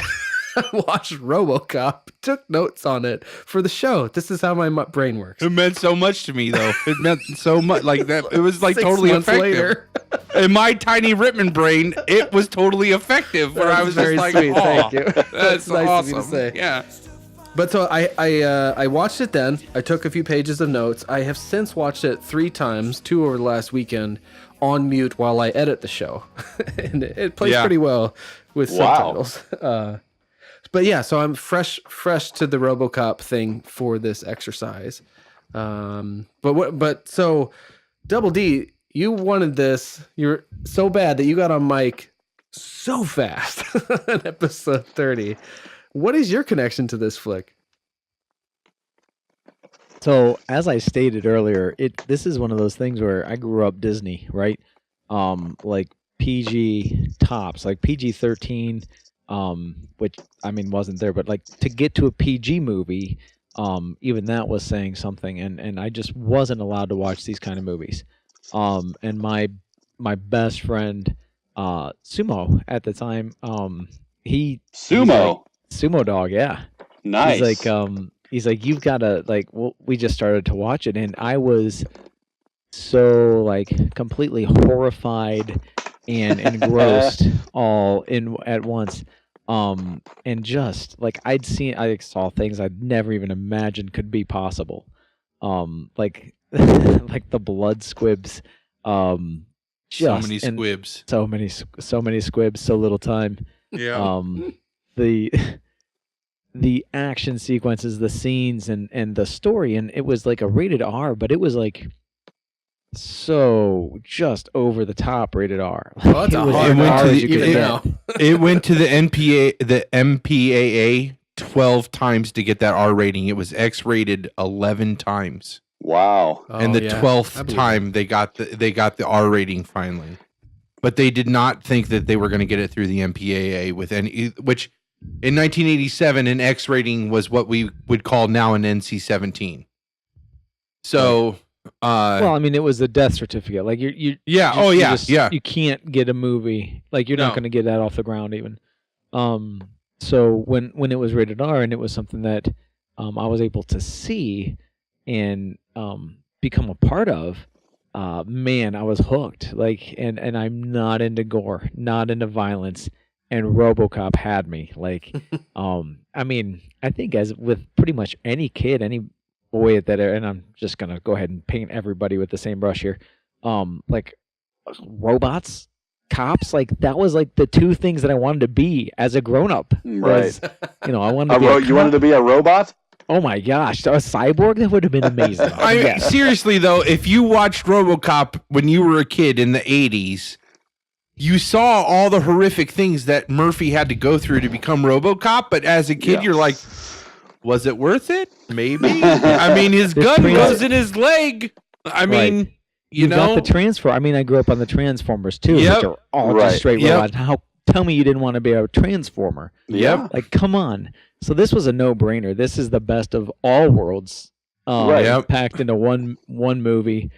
I watched RoboCop, took notes on it for the show. This is how my brain works. It meant so much to me, though. It meant so much. Like that. It was like 6 totally months effective. later. In my tiny Rittman brain, it was totally effective. Where I was very just like, sweet. oh, Thank you. That's nice awesome. of you to say. Yeah. But so I watched it then. I took a few pages of notes. I have since watched it 3 times, 2 over the last weekend, on mute while I edit the show. And it plays pretty well with subtitles. But yeah, so I'm fresh to the RoboCop thing for this exercise. But so Double D, you wanted this. You're so bad that you got on mic so fast in episode 30. What is your connection to this flick? So as I stated earlier, this is one of those things where I grew up Disney, right? Like PG tops, like PG-13, which I mean wasn't there, but like to get to a PG movie, even that was saying something, and I just wasn't allowed to watch these kind of movies. And my best friend, Sumo at the time, Sumo Dog, yeah. Nice. He's like, you've got to we just started to watch it, and I was so like completely horrified and engrossed all in at once. And just like I saw things I'd never even imagined could be possible. Like like the blood squibs. So many squibs. So many squibs, so little time. Yeah. The action sequences, the scenes, and the story, and it was like a rated R, but it was like so just over the top rated R. Well, that's It a was hard as went R to as the- you could it- get. It went to the MPAA 12 times to get that R rating. It was X-rated 11 times. Wow. Oh, And the yeah. I 12th believe time they got the R rating finally. But they did not think that they were going to get it through the MPAA with any, which in 1987 an X rating was what we would call now an NC-17. So Well, I mean, it was a death certificate. Like you yeah, you- oh you yeah, just- yeah. You can't get a movie like you're No. not going to get that off the ground even. So when it was rated R and it was something that I was able to see and become a part of, man, I was hooked. Like, and I'm not into gore, not into violence, and RoboCop had me. Like, I mean, I think as with pretty much any kid, any boy at that era, and I'm just gonna go ahead and paint everybody with the same brush here. Like robots, cops, like that was like the two things that I wanted to be as a grown up. Right. I wanted to be a You wanted cop. to be a robot? Oh my gosh, a cyborg, that would have been amazing. Yes. Seriously though, if you watched RoboCop when you were a kid in the 80s, you saw all the horrific things that Murphy had to go through to become RoboCop, but as a kid Yeah. you're like, was it worth it? Maybe. I mean, his This gun trans- goes in his leg. I mean, you got know, the transfer. I mean, I grew up on the Transformers too, Yep. which are all Right. just straight Yep. robots. How tell me you didn't want to be a Transformer? Yeah. Like, come on. So this was a no-brainer. This is the best of all worlds, Right. Yep. packed into one movie.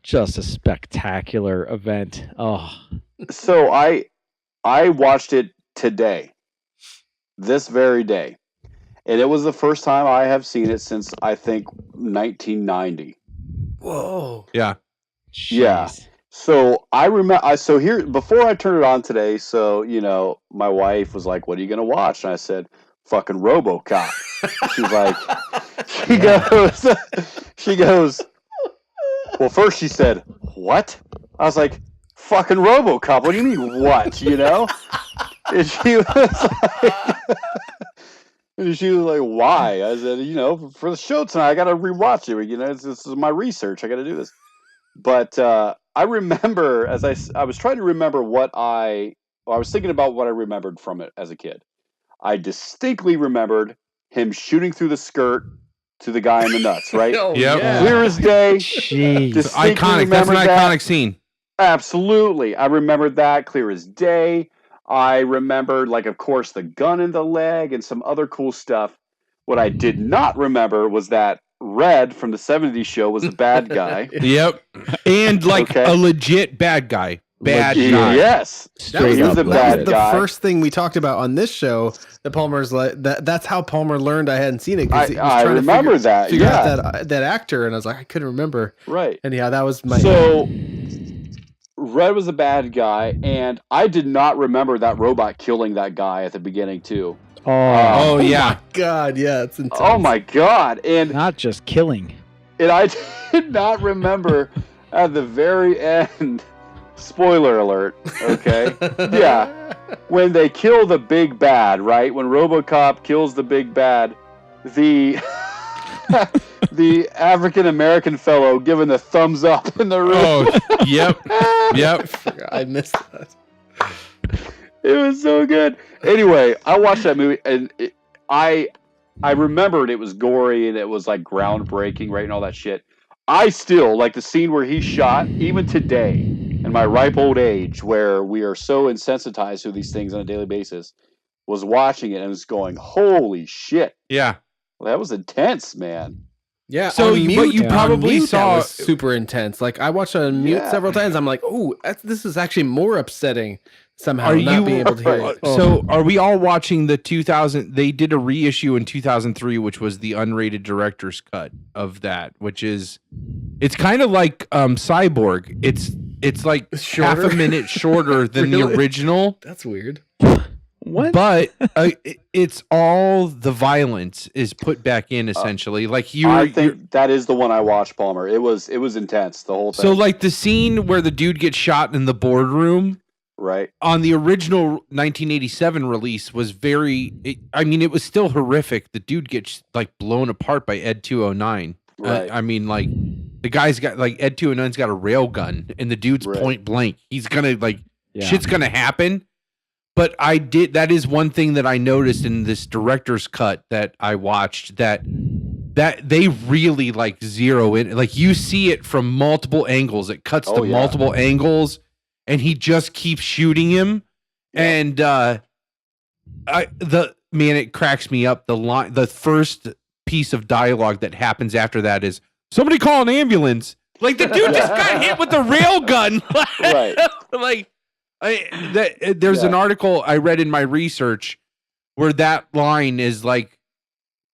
Just a spectacular event. Oh, So I watched it today, this very day, and it was the first time I have seen it since I think 1990. Whoa. yeah. Yeah. jeez. So I remember. So here, before I turned it on today, so my wife was like, "What are you gonna watch?" And I said, "Fucking RoboCop." She's like, she goes. Well, first she said, "What?" I was like, "Fucking RoboCop. What do you mean, what?" And she was like, "Why?" I said, "For the show tonight, I got to rewatch it. This is my research. I got to do this." But I remember, as I was trying to remember I was thinking about what I remembered from it as a kid. I distinctly remembered him shooting through the skirt to the guy in the nuts, right? Oh, Yep. yeah. Clear as day. Jeez. Distinctly Iconic. That's an remembered that. iconic scene. Absolutely. I remembered that clear as day. I remembered, of course, the gun in the leg and some other cool stuff. What I did not remember was that Red from the 70s show was the bad guy. Yep. And Okay. a legit bad guy. Bad Legit. guy. Yes. That was, He was the, the that bad was the guy. first thing we talked about on this show. That Palmer's like that's how Palmer learned I hadn't seen it. 'Cause he was I trying to remember that. figure Yeah. out that actor, and I was like, I couldn't remember. Right. And yeah, that was my. So Red was a bad guy, and I did not remember that robot killing that guy at the beginning too. Oh, yeah. God, yeah, it's intense. Oh my god! And Not just killing. I did not remember at the very end. Spoiler alert. Okay. Yeah. When they kill the big bad, right? When RoboCop kills the big bad, the the African American fellow giving the thumbs up in the room. Oh, yep. Yep. I forgot. I missed that. It was so good. Anyway, I watched that movie and I remembered it was gory and it was groundbreaking, right, and all that shit. I still the scene where he shot, even today, in my ripe old age, where we are so insensitized to these things on a daily basis, was watching it and was going, "Holy shit, Yeah. well, that was intense, man." Yeah. So on what you on probably mute, saw- that was super intense. Like I watched it on mute Yeah. several times. I'm like, oh, this is actually more upsetting somehow. Are not you being able to hear it. So are we all watching the 2000? They did a reissue in 2003, which was the unrated director's cut of that, which is it's kind of like Cyborg. It's like half Shorter? a minute shorter than the Really? original, That's weird. What? but it's all the violence is put back in essentially. Like I think that is the one I watched, Palmer. It was intense, the whole thing. so like the scene where the dude gets shot in the boardroom. right? On the original 1987 release was it was still horrific. The dude gets blown apart by Ed 209. Right. I mean, The guy's got like Ed 209's got a rail gun, and the dude's Right. point blank. He's gonna like Yeah. shit's gonna happen. But that is one thing that I noticed in this director's cut that I watched that they really like zero in. Like you see it from multiple angles. It cuts to multiple angles, and he just keeps shooting him. Yeah. And it cracks me up. The first piece of dialogue that happens after that is somebody call an ambulance. Like the dude just got hit with a rail gun. Right. Like there's an article I read in my research where that line is like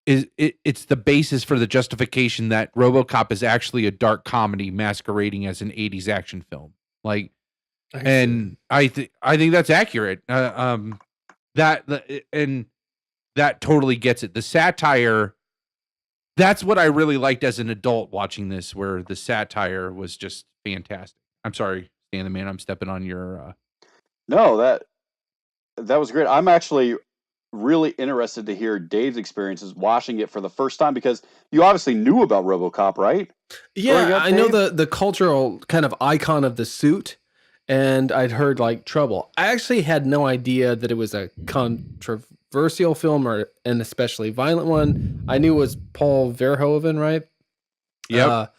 it's the basis for the justification that RoboCop is actually a dark comedy masquerading as an 80s action film. Like, and I think that's accurate. And that totally gets it. The satire, that's what I really liked as an adult watching this, where the satire was just fantastic. I'm sorry, Stan the Man, I'm stepping on your No, that was great. I'm actually really interested to hear Dave's experiences watching it for the first time, because you obviously knew about RoboCop, right? Growing Yeah, up, I know Dave? the cultural kind of icon of the suit, and I'd heard like Trouble. I actually had no idea that it was a controversial film or an especially violent one. I knew it was Paul Verhoeven, right? Yep.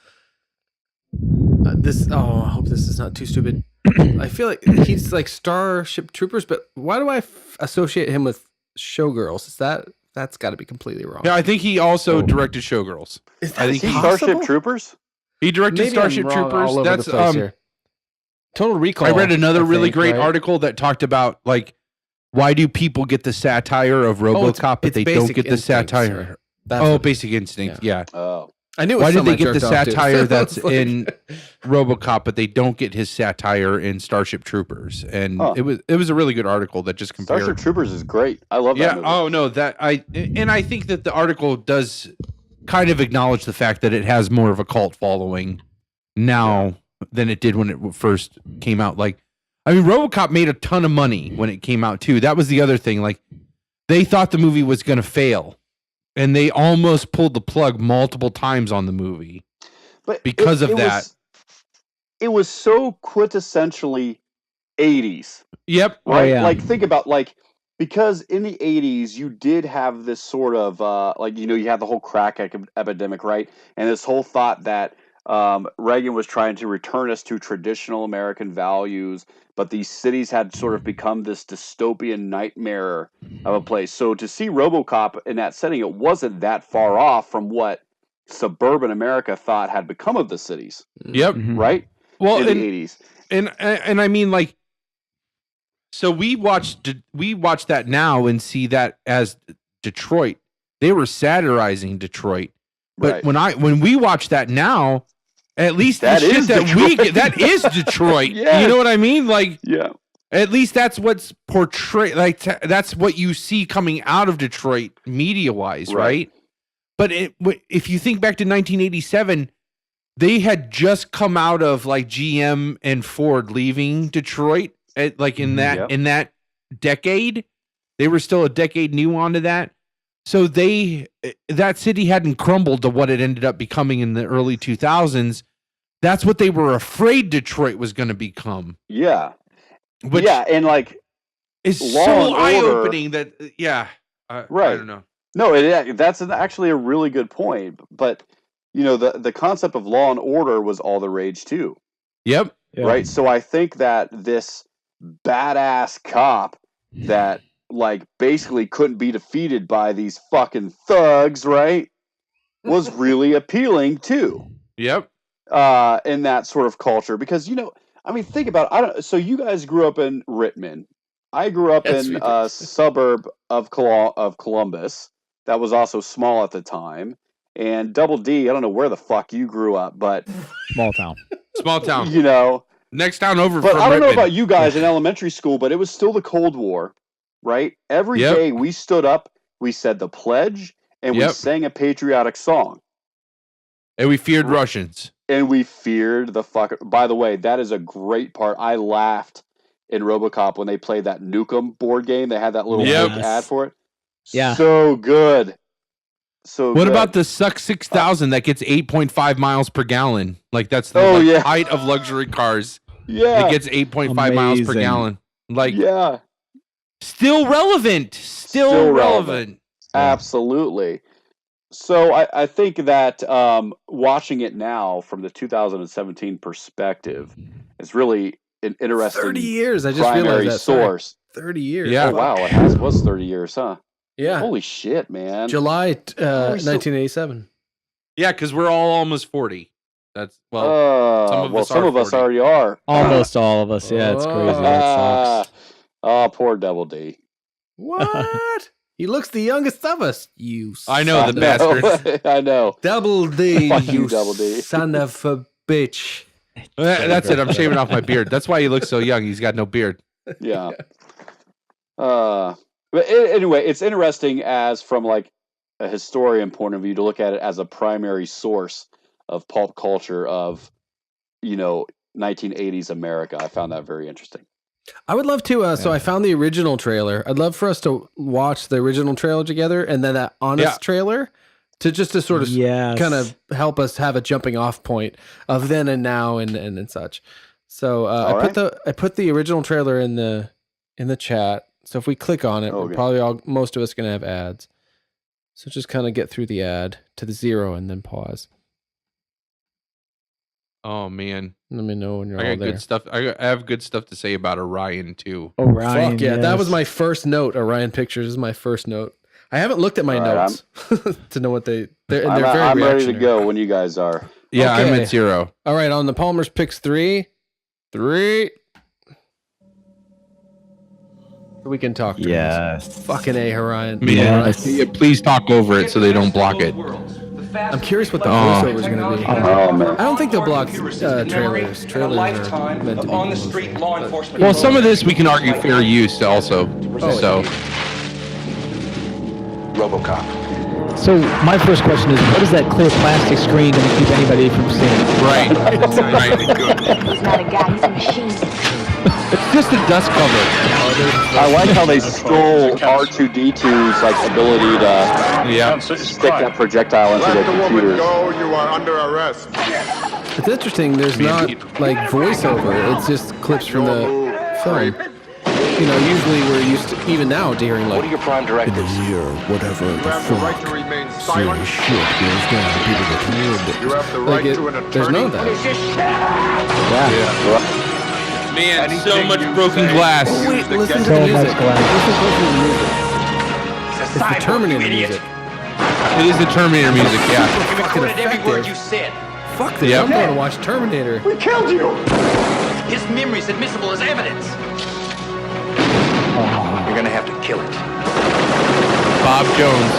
I hope this is not too stupid. I feel like he's like Starship Troopers, but why do I associate him with Showgirls? That's got to be completely wrong? Yeah, I think he also directed Showgirls. Is I think that he- Starship possible? Troopers? He directed Maybe I'm Starship wrong Troopers. all over That's the place here. Total Recall. I read another I really think, great right? article that talked about like why do people get the satire of RoboCop, but it's they don't Basic get the Instinct, satire? sir. That's Oh, what- Basic Instinct. Yeah. Oh. I knew. It was Why did some they I get the jerked off to, satire so that's it's like- in RoboCop, but they don't get his satire in Starship Troopers? And Huh. it was a really good article that just compared. Starship Troopers is great. I love that Yeah. movie. Oh no, I think that the article does kind of acknowledge the fact that it has more of a cult following now than it did when it first came out. Like, I mean, RoboCop made a ton of money when it came out too. That was the other thing. Like, they thought the movie was going to fail, and they almost pulled the plug multiple times on the movie. But because of that. It was so quintessentially 80s. Yep. Right? yeah. Like, think about, like, because in the 80s, you did have this sort of, you had the whole crack epidemic, right? And this whole thought that Reagan was trying to return us to traditional American values, but these cities had sort of become this dystopian nightmare of a place. So to see RoboCop in that setting, it wasn't that far off from what suburban America thought had become of the cities, Yep. Mhm. right? Well, in and, the 80s. and I mean, like, so we watch that now and see that as Detroit. They were satirizing Detroit, but Right. when we watch that now, at least That the shit is that we Detroit. get, that is Detroit. Yes. You know what I mean? Like, Yeah. at least that's what's portrayed. Like, that's what you see coming out of Detroit media wise, right? But if you think back to 1987, they had just come out of like GM and Ford leaving Detroit. In that decade, they were still a decade new onto that. So that city hadn't crumbled to what it ended up becoming in the early 2000s. That's what they were afraid Detroit was going to become. Yeah. Which Yeah, and like is Law so and Order- eye-opening that, I Right. don't know. no, that's actually a really good point. But the concept of Law and Order was all the rage too, Yep. Yeah. right? So I think that this badass cop that like basically couldn't be defeated by these fucking thugs, right, was really appealing too. Yep. In that sort of culture, because I mean, think about so you guys grew up in Rittman. I grew up Yes, in we a did. suburb of Columbus that was also small at the time. And Double D, I don't know where the fuck you grew up, but Small town. Small town. Next town over But from I don't know Rittman. about you guys in elementary school, but it was still the Cold War, right? Every Yep. day we stood up, we said the pledge, and we Yep. sang a patriotic song. And we feared Russians. And we feared the fuck. By the way, that is a great part. I laughed in RoboCop when they played that Nukem board game. They had that little Yep. fake ad for it. Yeah. So good. so What good. about the Suck 6000 that gets 8.5 miles per gallon? Like that's the height of luxury cars. Yeah. It gets 8.5 miles per Amazing. gallon. Like Yeah. still relevant. Still relevant. Absolutely. So I think that watching it now from the 2017 perspective is really an interesting 30 years. I just primary realized that. Sorry. source. 30 years. Yeah. Oh, wow, it was 30 years, huh? Yeah. Holy shit, man. July Are we still- 1987. Yeah, because we're all almost 40. That's some some of us 40. already are. Almost all of us. Yeah, it's crazy. That sucks. Oh, poor Double D. What? He looks the youngest of us. You. I know, the bastard. I know. Double D. Fuck you, you Double D. son of a bitch. That's it. I'm shaving off my beard. That's why he looks so young. He's got no beard. Yeah. But anyway, it's interesting as from like a historian point of view to look at it as a primary source of pulp culture of, 1980s America. I found that very interesting. I would love to. So I found the original trailer. I'd love for us to watch the original trailer together, and then that honest trailer to sort of kind of help us have a jumping off point of then and now and such. So I put the original trailer in the chat. So if we click on it, we're probably most of us gonna have ads. So just kind of get through the ad to the 0 and then pause. Oh man, Let me know when you're I all got there. good stuff. I have good stuff to say about Orion too. Orion. Fuck yeah, that was my first note. Orion Pictures is my first note. I haven't looked at my notes to know what they're very I'm ready to reactionary. go when you guys are. Yeah, Okay. I'm at 0. All right, on the Palmer's picks 3. We can talk to Yes. fucking A, Orion. Yeah, please talk over it so they don't block it. I'm curious what the voiceover is going to be. Oh, man. I don't think they'll block trailers. Trailers are meant to be on the street law enforcement. Well, some of this we can argue fair use also. So Robocop. So my first question is, what is that clear plastic screen going to keep anybody from seeing? right. He's not a guy, he's a machine. It's just a dust cover. I like how they stole R2D2's like ability to stick that projectile into their computers. You are under arrest. It's interesting. There's not like voiceover. It's just clips from the film. Usually we're used to, even now, to hearing like, What are your prime directives? You have the right to remain silent. You have the right to an attorney. there's none of that. Man, so much broken glass. Wait, listen to So the much music. glass. Listen closely to the music. It's the Terminator music. It is the Terminator music, yeah. You recorded every word you said. Fuck this. Yep. I'm going to watch Terminator. We killed you. His memory's admissible as evidence. You're gonna have to kill it. Bob Jones.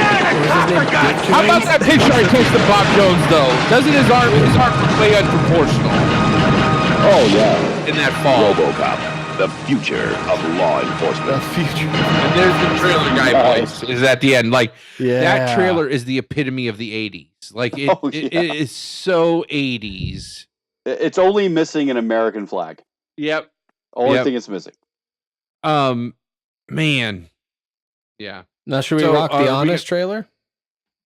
How about that picture I takes of Bob Jones though? Doesn't his arm way unproportional Oh yeah. in that fall? Robocop, the future of law enforcement. And there's the trailer guy place is at the end. Like Yeah. that trailer is the epitome of the 80s. Like it is so 80s. It's only missing an American flag. Yep. Only thing it's missing. Man. Yeah. Now, should we So, rock the we Honest trailer?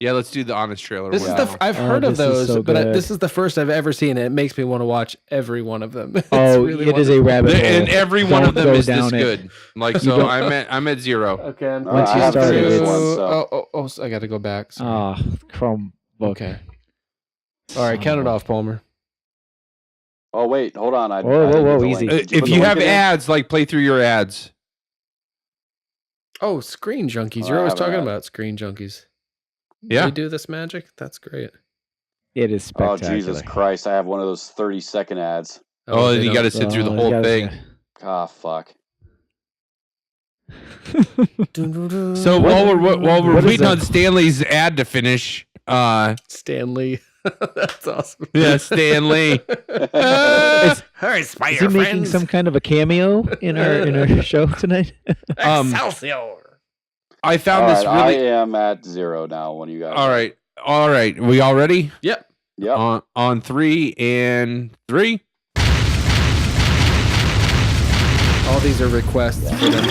Yeah, let's do the honest trailer. This is I've heard of this is those, so but good. this is the first I've ever seen it. It makes me want to watch every one of them. It's Oh, really it is a wonderful. rabbit hole. And every one of Don't them go is this down it. good. Like You so don't- I'm at 0. Okay, I'm Once you I have start it, this it's- one, so. so I got to go back. Sorry. Chromebook. Okay. All right, count it off, Palmer. Oh wait, hold on. Whoa, easy. If you have ads, like play through your ads. Oh, Screen Junkies. Oh, You're I always haven't talking had it. about Screen Junkies. Yeah. They do this magic? That's great. It is Oh spectacular. Jesus Christ! I have one of those 30-second ads. Oh, they you got to don't- sit through the Oh, whole you thing. Ah, fuck. So while we're What is waiting that? on Stanley's ad to finish, Stanley. That's awesome. yeah, Stanley. Hurry, Is he making some kind of a cameo in our show tonight? Excelsior. I found All this right, really. I am at 0 now. When you guys. All right. We all ready? Yep. Yep. On 3 and 3. All these are requests for them.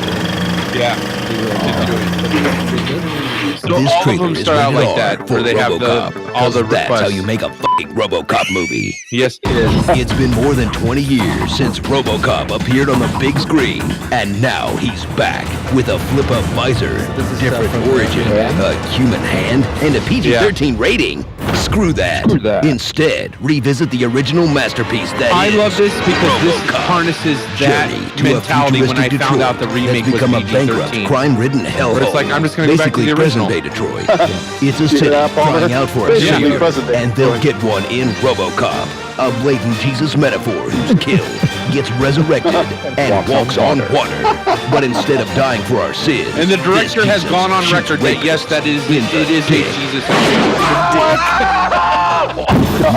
Yeah. So This all of trailer them is start out rated like R that, for where they have RoboCop, all the 'cause that's requests. how you make a fucking RoboCop movie. Yes, it is. It's been more than 20 years since RoboCop appeared on the big screen, and now he's back with a flip-up visor, different origin, a human hand, and a PG-13 rating. Screw that. Instead, revisit the original masterpiece that I is love this because this RoboCop. harnesses that Journey to mentality a when I futuristic found out Detroit the remake that's was become a bankrupt, PG-13. crime-ridden hellhole. Where it's like, I'm just gonna go back to Basically, the original. present-day Detroit. It's a city that, Palmer? crying out for a Basically, savior, present-day and they'll Detroit. get one in RoboCop, a blatant Jesus metaphor who's killed, gets resurrected, and walks on water. But instead of dying for our sins, And the director this has Jesus gone on shoots record that yes, that is in it the is a dick. Jesus.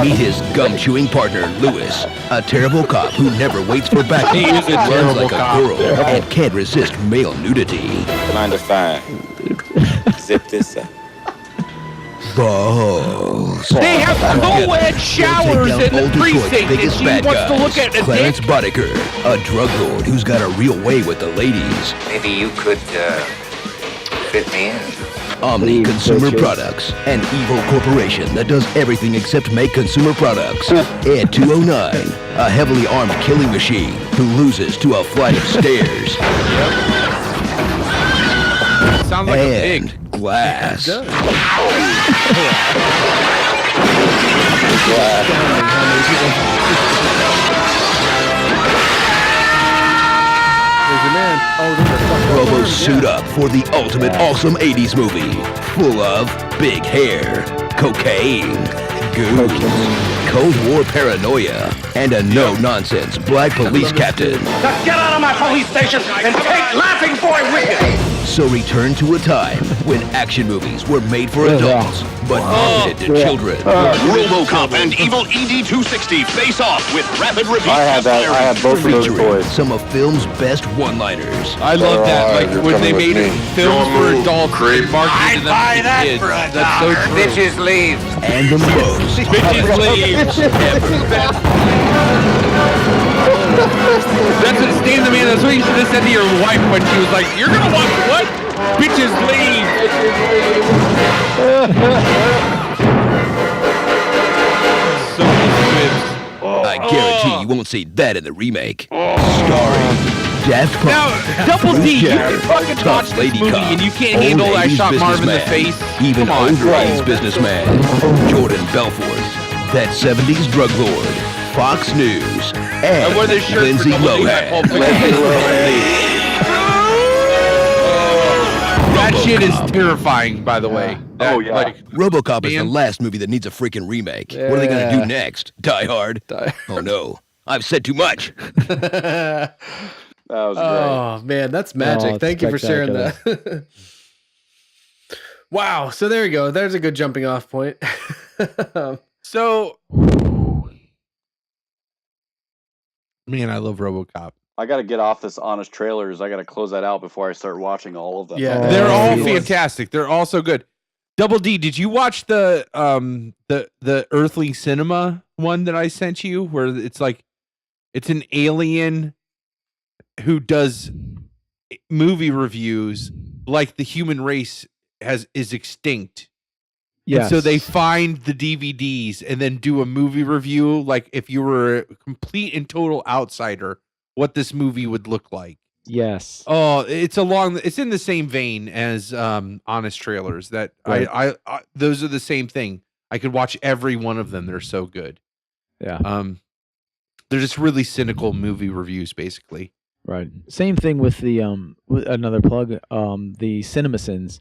Meet his gum-chewing partner, Lewis, a terrible cop who never waits for backup, He is a runs terrible like cop. a girl, and can't resist male nudity. Mind if I zip this up? Balls. They have co-ed showers in the precinct, and she wants to look at a Clarence dick. Boddicker, a drug lord who's got a real way with the ladies. Maybe you could fit me in. Omni Consumer Products, an evil corporation that does everything except make consumer products. Ed 209, a heavily armed killing machine who loses to a flight of stairs. Sounds like a And pig. Glass. Robo suit up for the ultimate awesome 80s movie. Full of big hair, cocaine, goons, Cold War paranoia, and a no-nonsense black police captain. Now get out of my police station and take Laughing Boy with you! So return to a time when action movies were made for adults, but marketed to children. Robocop and Evil ED260 face off with rapid repeat. I had that. I had both of those Featuring toys. some of film's best one-liners. I love that. Like you're when they coming made with it me. films Don't for move, adults, creep. they marketed them Buy to that kids. for a That's so dollar. true. Bitches leave. And the most Bitches leave. That's what Stan the Man. That's what you should have said to your wife when she was like, "You're gonna watch what? Bitches leave." So many squibs. I guarantee you won't see that in the remake. Starring Daft Punk. Now, Double D, you Jack, can fucking tough watch this lady movie cop, and you can't old handle I 80s shot Marv in the businessman, face. even Come on. old 80s businessman, Jordan Belfort, that 70s drug lord, Fox News, and I wore this shirt for Lindsay Double D. Lohan. That shit is RoboCop. terrifying, by the way. That, Oh, yeah. Like, RoboCop is the Man. last movie that needs a freaking remake. What are they gonna do next? Die Hard? Oh no, I've said too much. That was great. Oh man, that's magic. Oh, Thank you for sharing that. Wow. So there you go. There's a good jumping off point. So, man, I love RoboCop. I got to get off this honest trailers. I got to close that out before I start watching all of them. Yeah. They're all Yes. fantastic. They're all so good. Double D, did you watch the Earthly Cinema one that I sent you, where it's like it's an alien who does movie reviews like the human race is extinct. Yes. And so they find the DVDs and then do a movie review, like if you were a complete and total outsider, what this movie would look like. Yes. Oh, it's in the same vein as Honest Trailers. That Right. I those are the same thing. I could watch every one of them. They're so good. Yeah. They're just really cynical movie reviews, basically. Right. Same thing with the with another plug, the CinemaSins.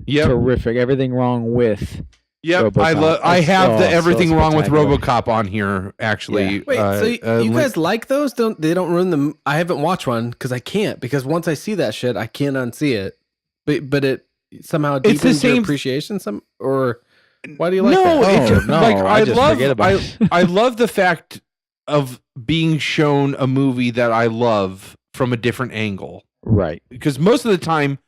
Yep. Terrific. Everything wrong with Yep. RoboCop. I have the so everything wrong with spectacular. RoboCop on here. Actually, Wait, so you link- guys like those? They don't ruin them? I haven't watched one because I can't. Because once I see that shit, I can't unsee it. But it somehow It's the deepens your same- appreciation. Or why do you like no, that? it's just, no, like I just forget about it. I love the fact of being shown a movie that I love from a different angle. Right. Because most of the time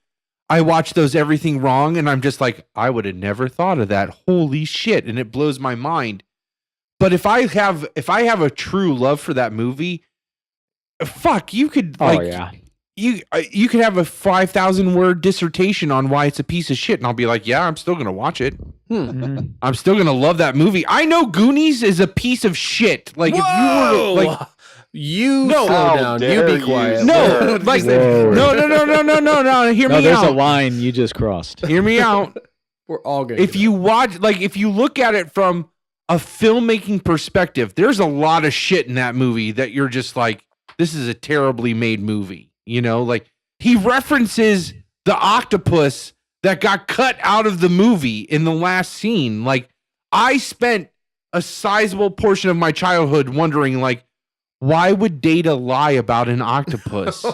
I watch those everything wrong and I'm just like, I would have never thought of that. Holy shit. And it blows my mind. But if I have a true love for that movie, fuck, you could Oh like yeah. you could have a 5,000 word dissertation on why it's a piece of shit, and I'll be like, yeah, I'm still gonna watch it. I'm still gonna love that movie. I know Goonies is a piece of shit. Like, if you were like, slow down, you be quiet. No, like, no. Hear me out. There's a line you just crossed. Hear me out. We're all good. If you watch, like, if you look at it from a filmmaking perspective, there's a lot of shit in that movie that you're just like, this is a terribly made movie. You know, like, he references the octopus that got cut out of the movie in the last scene. Like, I spent a sizable portion of my childhood wondering, like, why would Data lie about an octopus?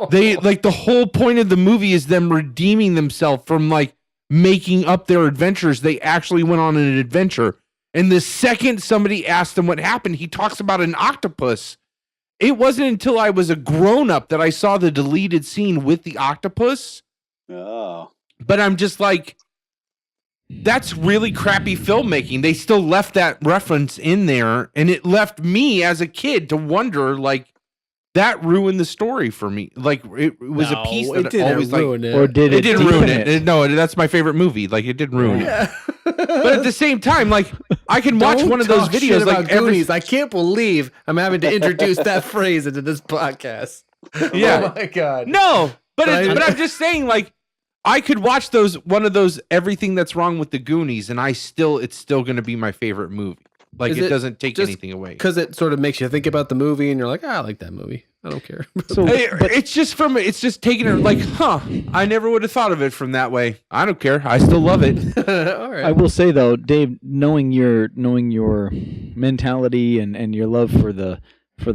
They, like, the whole point of the movie is them redeeming themselves from, like, making up their adventures. They actually went on an adventure. And the second somebody asked him what happened, he talks about an octopus. It wasn't until I was a grown-up that I saw the deleted scene with the octopus. Oh. But I'm just like, that's really crappy filmmaking. They still left that reference in there, and it left me as a kid to wonder, like, that ruined the story for me. Like, it was a piece that always, like, ruin it. Or did it didn't ruin it. No, that's my favorite movie. Like, it didn't ruin it. But at the same time, like, I can watch one of those videos like Goonies. I can't believe I'm having to introduce that phrase into this podcast. Yeah. Oh my god. No, but I'm just saying, like, I could watch one of those everything that's wrong with the Goonies, and it's still going to be my favorite movie. Like, it doesn't take anything away. Because it sort of makes you think about the movie, and you're like, I like that movie. I don't care. So, it's just taking it like, I never would have thought of it from that way. I don't care. I still love it. All right. I will say though, Dave, knowing your mentality and your love for the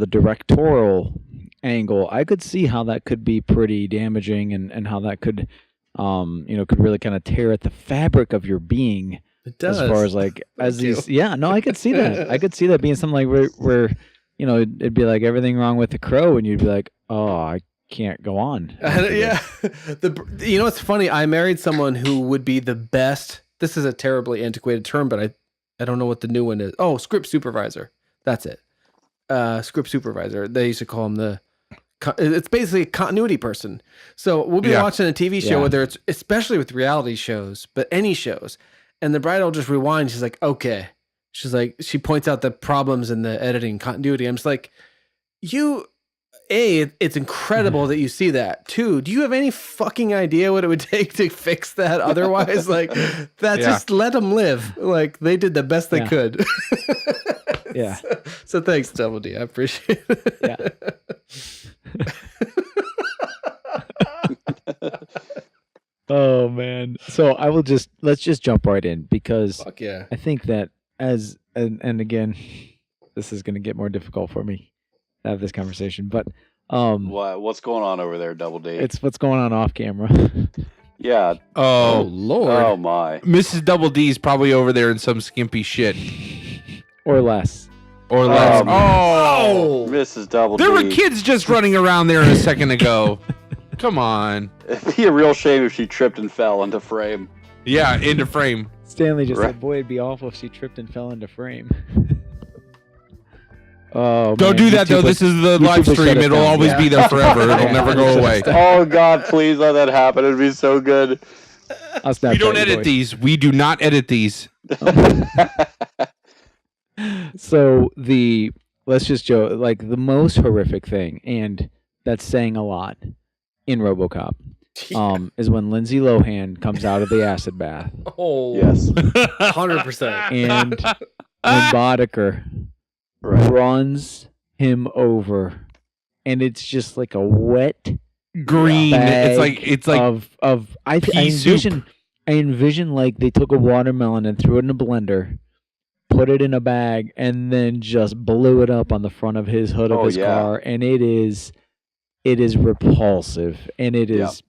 directorial angle, I could see how that could be pretty damaging and how that could could really kind of tear at the fabric of your being. It does. As far as like as these, I could see that. I could see that being something like where it'd be like everything wrong with the Crow, and you'd be like, oh, I can't go on. Yeah. It's funny. I married someone who would be the best. This is a terribly antiquated term, but I don't know what the new one is. Oh, script supervisor. That's it. Script supervisor. They used to call him it's basically a continuity person. So we'll be watching a TV show, whether it's, especially with reality shows, but any shows. And the bride will just rewind. She's like, okay. She's like, she points out the problems in the editing continuity. I'm just like, it's incredible that you see that. 2, do you have any fucking idea what it would take to fix that otherwise? Like, just let them live. Like, they did the best they could. Yeah. So thanks, Double D. I appreciate it. Yeah. Oh man. So let's just jump right in, because fuck yeah. I think that and again, this is going to get more difficult for me to have this conversation, but what's going on over there, Double D? It's what's going on off camera. Yeah. Oh Lord. Oh my. Mrs. Double D is probably over there in some skimpy shit. Or less. Mrs. Double D. There were kids just running around there a second ago. Come on. It'd be a real shame if she tripped and fell into frame. Yeah, into frame. Stanley just said, boy, it'd be awful if she tripped and fell into frame. Oh, don't do that, though. This is the live stream. It'll always be there forever. It'll never go away. Oh, God, please let that happen. It'd be so good. We don't edit these. We do not edit these. So let's just joke, like the most horrific thing, and that's saying a lot in Robocop, is when Lindsay Lohan comes out of the acid bath. Oh, yes. 100%. And Boddicker runs him over, and it's just like a wet green. It's like I envision like they took a watermelon and threw it in a blender, put it in a bag, and then just blew it up on the front of his hood of his car, and it is repulsive, and it is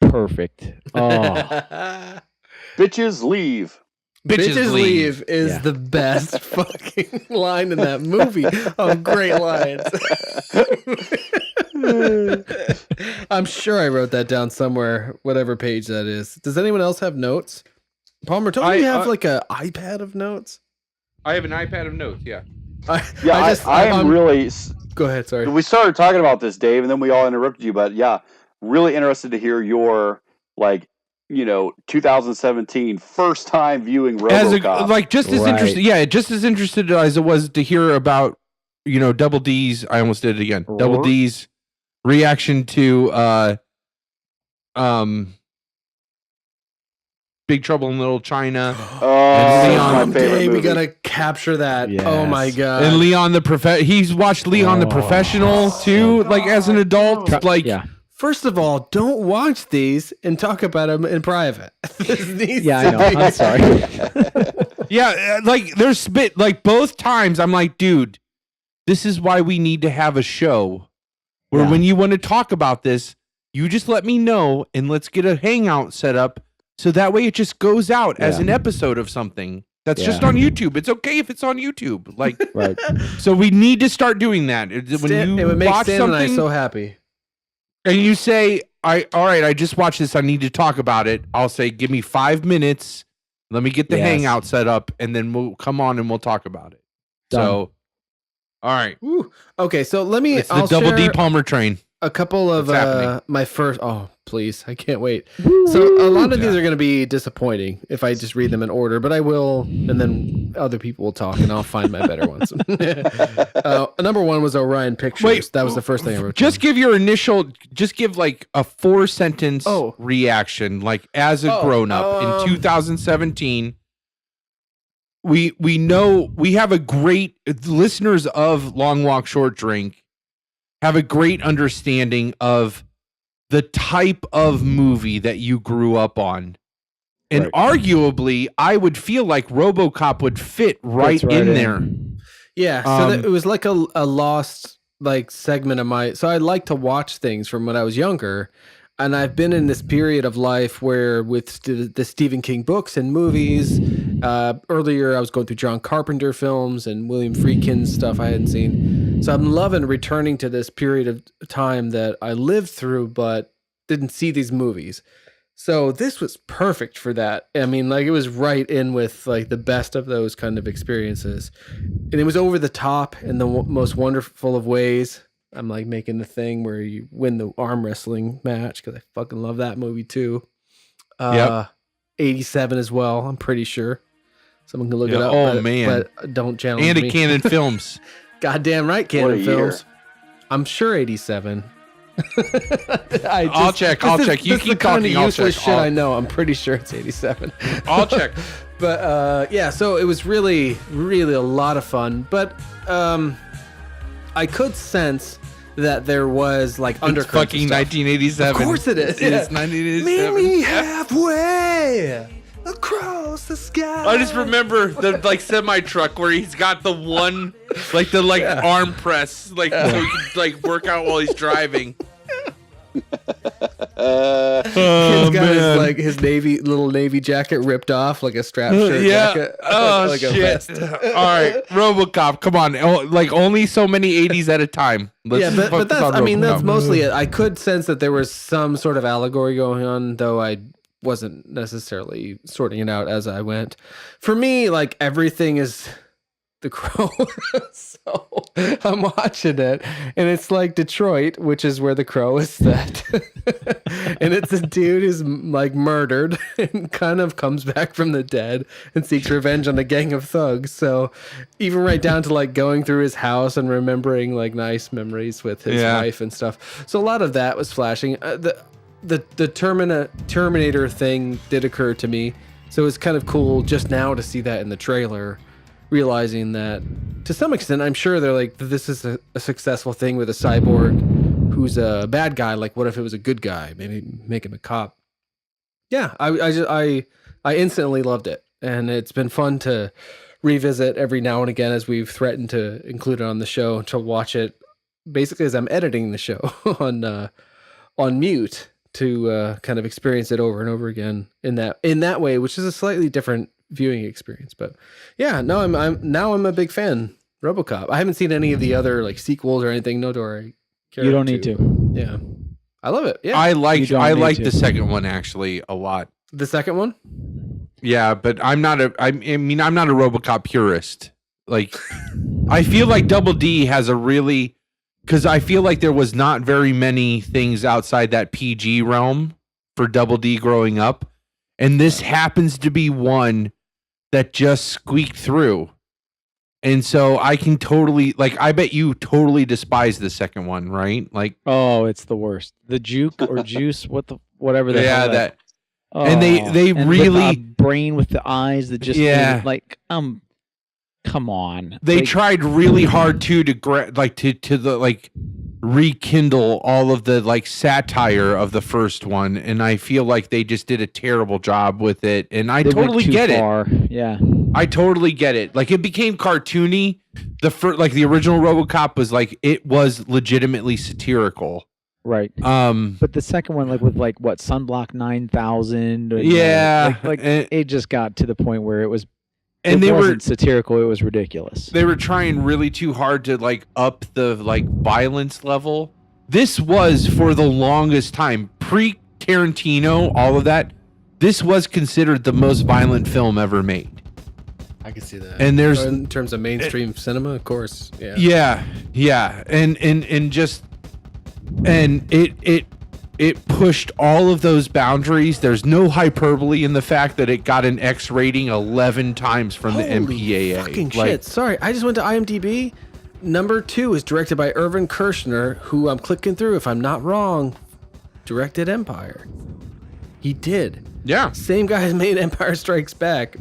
perfect. Oh. Bitches leave. Bitches leave is the best fucking line in that movie. Oh, great lines. I'm sure I wrote that down somewhere, whatever page that is. Does anyone else have notes? Palmer, don't you have like an iPad of notes? I have an iPad of notes, yeah. I'm really... Go ahead, sorry. We started talking about this, Dave, and then we all interrupted you, but yeah, really interested to hear your 2017 first time viewing RoboCop. Just as interested. Yeah, just as interested as it was to hear about Double D's. I almost did it again. Double D's reaction to Big Trouble in Little China. My favorite movie. We gotta capture that. Yes. Oh my god! And Leon the He's watched Leon the Professional too, as an adult. First of all, don't watch these and talk about them in private. I know. I'm sorry. There's both times I'm like, dude, this is why we need to have a show where when you want to talk about this, you just let me know and let's get a hangout set up. So that way it just goes out as an episode of something that's just on YouTube. It's okay if it's on YouTube. Right. So we need to start doing that. When it would make Stan and I so happy. And you say, all right, I just watched this. I need to talk about it. I'll say, give me 5 minutes. Let me get the hangout set up, and then we'll come on and we'll talk about it. Done. So, all right. Ooh. Okay, so let me. It's the Double D Palmer train. A couple of my first. Oh, please! I can't wait. So a lot of these are going to be disappointing if I just read them in order, but I will, and then other people will talk, and I'll find my better ones. Number one was Orion Pictures. Wait, that was the first thing I wrote. Just give your initial. Just give a 4-sentence reaction, as a grown up in 2017. We know we have a great listeners of Long Walk Short Drink. Have a great understanding of the type of movie that you grew up on. And arguably, I would feel like RoboCop would fit right in there. Yeah, so it was like a lost segment of my... So I like to watch things from when I was younger, and I've been in this period of life where with the Stephen King books and movies, earlier I was going through John Carpenter films and William Friedkin's stuff I hadn't seen. So I'm loving returning to this period of time that I lived through, but didn't see these movies. So this was perfect for that. I mean, it was right in with the best of those kind of experiences. And it was over the top in the most wonderful of ways. I'm making the thing where you win the arm wrestling match because I fucking love that movie too. 87 as well, I'm pretty sure. Someone can look it up. Oh, man. But don't challenge me. And a Canon Films. Goddamn right, Canon Films. I'm sure 87. I'll check. You keep talking. I'll check. Shit I know. I'm pretty sure it's 87. I'll check. But so it was really, really a lot of fun. But I could sense that there was undercurrent. It's fucking 1987. Of course it is. It is 1987. Meet me halfway across the sky. I just remember the semi truck where he's got the one arm press so he can work out while he's driving. He's got his little navy jacket ripped off like a strap shirt jacket. Oh shit! All right, RoboCop, come on. Only so many 80s at a time. But that's mostly it. I could sense that there was some sort of allegory going on, though I wasn't necessarily sorting it out as I went. For me, everything is The Crow. So I'm watching it, and it's Detroit, which is where The Crow is set. And it's a dude who's murdered and kind of comes back from the dead and seeks revenge on a gang of thugs. So even right down to going through his house and remembering nice memories with his wife and stuff. So a lot of that was flashing. The Terminator thing did occur to me, so it's kind of cool just now to see that in the trailer, realizing that to some extent I'm sure they're this is a successful thing with a cyborg who's a bad guy. What if it was a good guy? Maybe make him a cop. Yeah, I instantly loved it, and it's been fun to revisit every now and again as we've threatened to include it on the show, to watch it basically as I'm editing the show on mute, to kind of experience it over and over again in that way, which is a slightly different viewing experience. But yeah, no, I'm a big fan. RoboCop. I haven't seen any of the other sequels or anything. No, do I care? You don't need to. Yeah, I love it. Yeah, I like the second one actually a lot. The second one. Yeah, but I'm not a RoboCop purist. I feel like Double D has a really because I feel like there was not very many things outside that PG realm for Double D growing up. And this happens to be one that just squeaked through. And so I can totally, like, I bet you totally despise the second one, right? Like, oh, it's the worst. The juke or juice, whatever the hell that. Oh, and they and really with a brain with the eyes that just like come on. They tried really hard too to rekindle all of the like satire of the first one, and I feel like they just did a terrible job with it. And I totally get it. Yeah, I totally get it. Like it became cartoony. The original RoboCop was like it was legitimately satirical. Right. But the second one, like with what Sunblock 9000. It just got to the point where it was. And it wasn't satirical. It was ridiculous. They were trying really too hard to like up the like violence level. This was for the longest time pre-Tarantino, all of that. This was considered the most violent film ever made. I can see that. And there's in terms of mainstream cinema, of course. Yeah. Yeah. And it pushed all of those boundaries. There's no hyperbole in the fact that it got an X rating 11 times from the MPAA. Fucking shit. Sorry, I just went to IMDb. Number 2 is directed by Irvin Kershner, who I'm clicking through, if I'm not wrong, directed Empire. He did. Yeah. Same guy who made Empire Strikes Back.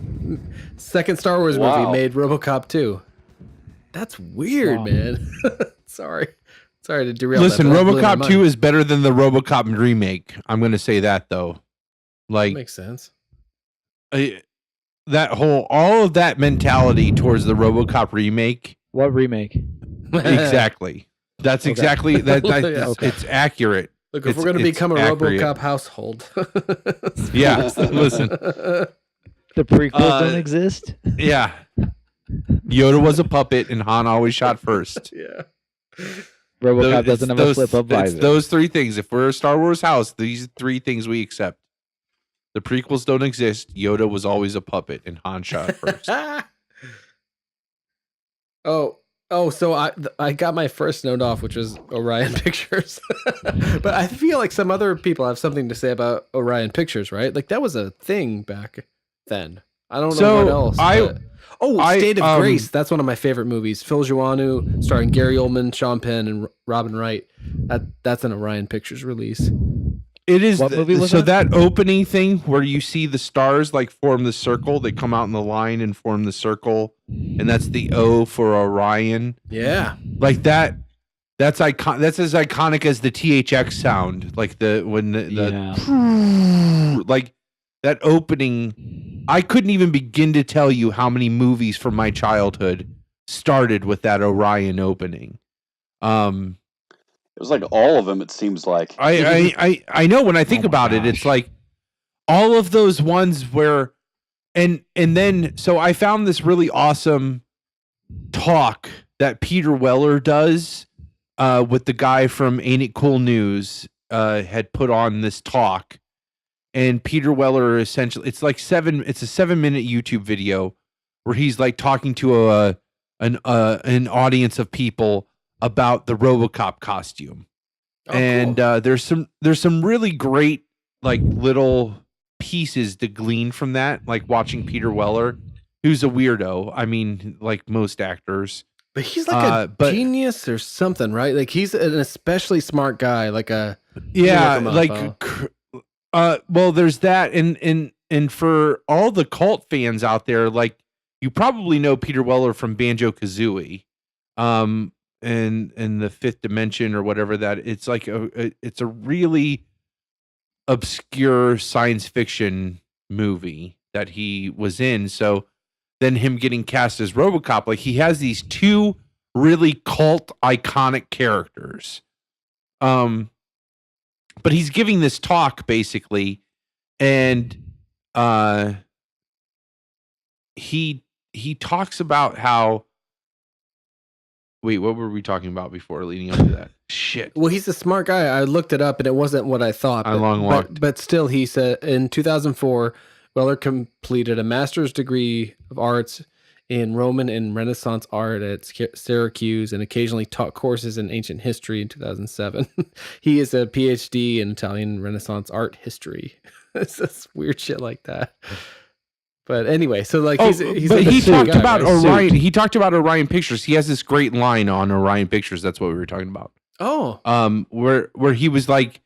Second Star Wars movie made RoboCop 2. That's weird, man. Sorry to derail. Listen, RoboCop 2 is better than the RoboCop remake. I'm going to say that though. Like, that makes sense. All of that mentality towards the RoboCop remake. What remake? Exactly. That's exactly that. It's accurate. Look, if we're going to become a RoboCop household. Yeah. Listen. The prequels don't exist. Yeah. Yoda was a puppet, and Han always shot first. Yeah. RoboCop doesn't have a flip-up visor. It's those three things. If we're a Star Wars house, these are three things we accept. The prequels don't exist. Yoda was always a puppet, and Han shot first. So I got my first note off, which was Orion Pictures. But I feel like some other people have something to say about Orion Pictures, right? Like that was a thing back then. I don't know what else. State of Grace. That's one of my favorite movies. Phil Joannou, starring Gary Oldman, Sean Penn, and Robin Wright. That's an Orion Pictures release. It is. What movie was that opening thing where you see the stars like form the circle, they come out in the line and form the circle, and that's the O for Orion. Yeah, like that. That's icon. That's as iconic as the THX sound. Like like that opening. I couldn't even begin to tell you how many movies from my childhood started with that Orion opening. It was like all of them. It seems like I know when I think about it, it's like all of those ones where, and then so I found this really awesome talk that Peter Weller does with the guy from Ain't It Cool News had put on this talk. And Peter Weller essentially, it's a 7-minute YouTube video where he's like talking to an audience of people about the RoboCop costume. And cool. There's some really great like little pieces to glean from that, like watching Peter Weller, who's a weirdo. I mean, like most actors. But he's like a genius or something, right? Like he's an especially smart guy, like a well, there's that, and for all the cult fans out there, like you probably know Peter Weller from Banjo-Kazooie, and the Fifth Dimension or whatever that. It's like it's a really obscure science fiction movie that he was in. So then him getting cast as RoboCop, like he has these two really cult iconic characters. But he's giving this talk basically, and he talks about how. Wait, what were we talking about before leading up to that? Shit. Well, he's a smart guy. I looked it up, and it wasn't what I thought. But still, he said in 2004, Weller completed a master's degree of arts in Roman and Renaissance art at Syracuse and occasionally taught courses in ancient history in 2007. He is a PhD in Italian Renaissance art history. It's just weird shit like that. But anyway, so like he's but like he talked guy, about right? Orion. He talked about Orion Pictures. He has this great line on Orion Pictures. That's what we were talking about. Oh, where he was like,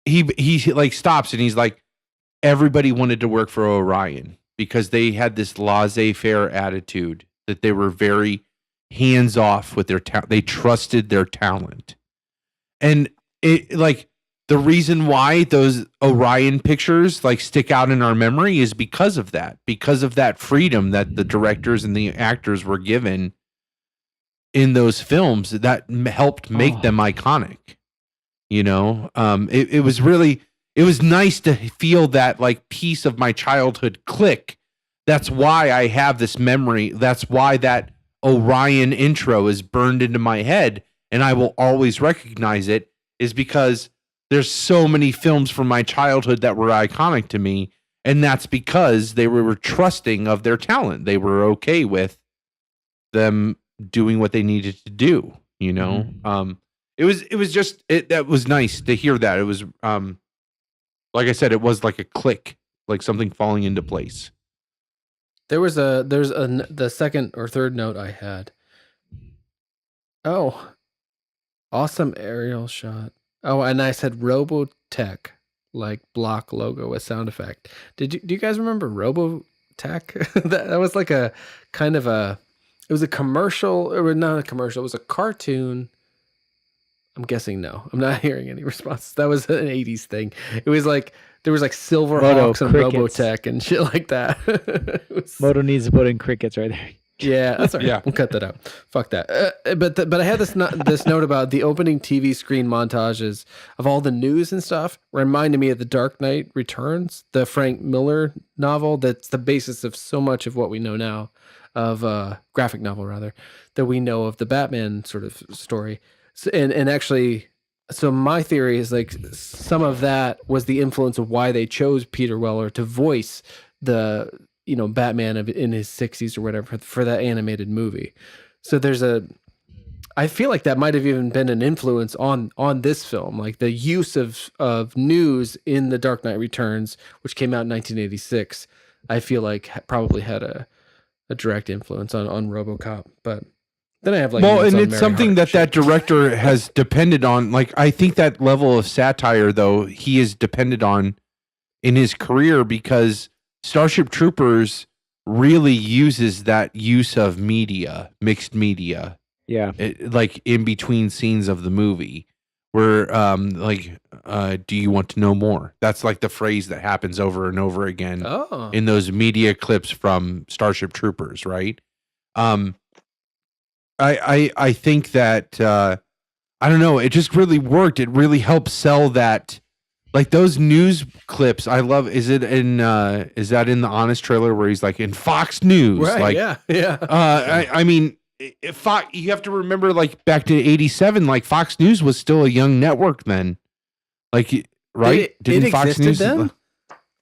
he like stops and he's like, everybody wanted to work for Orion because they had this laissez-faire attitude that they were very hands off with their talent. They trusted their talent, and it like. The reason why those Orion pictures like stick out in our memory is because of that freedom that the directors and the actors were given in those films that helped make them iconic. You know, it was nice to feel that like piece of my childhood click. That's why I have this memory. That's why that Orion intro is burned into my head, and I will always recognize it, is because there's so many films from my childhood that were iconic to me, and that's because they were trusting of their talent. They were okay with them doing what they needed to do, you know? That was nice to hear that. It was, like I said, it was like a click, like something falling into place. there's the second or third note I had. Oh, awesome aerial shot. Oh, and I said Robotech, like block logo with sound effect. Do you guys remember Robotech? that was like a kind of it was a commercial, or not a commercial, it was a cartoon. I'm guessing no. I'm not hearing any responses. That was an 80s thing. It was like, there was like Silverhawks and crickets. Robotech and shit like that. Moto needs to put in crickets right there. Yeah, that's all right. Yeah. We'll cut that out. Fuck that. But I had this note about the opening TV screen montages of all the news and stuff. Reminded me of The Dark Knight Returns, the Frank Miller novel. That's the basis of so much of what we know now, of graphic novel rather, that we know of the Batman sort of story. So, and actually, so my theory is like some of that was the influence of why they chose Peter Weller to voice the Batman in his 60s or whatever for that animated movie. So I feel like that might have even been an influence on this film, like the use of news in The Dark Knight Returns, which came out in 1986. I feel like probably had a direct influence on RoboCop. But then I have like, and it's something that director has depended on. Like, I think that level of satire, though, he has depended on in his career, because Starship Troopers really uses that use of media, mixed media. Yeah. Like in between scenes of the movie where do you want to know more? That's like the phrase that happens over and over again in those media clips from Starship Troopers, right? I think that I don't know, it just really worked. It really helped sell that. Like those news clips, I love. Is that in the Honest trailer where he's like in Fox News? Right, like, yeah. I mean, if you have to remember, like back to '87, like Fox News was still a young network then. Like, right? Didn't Fox News then?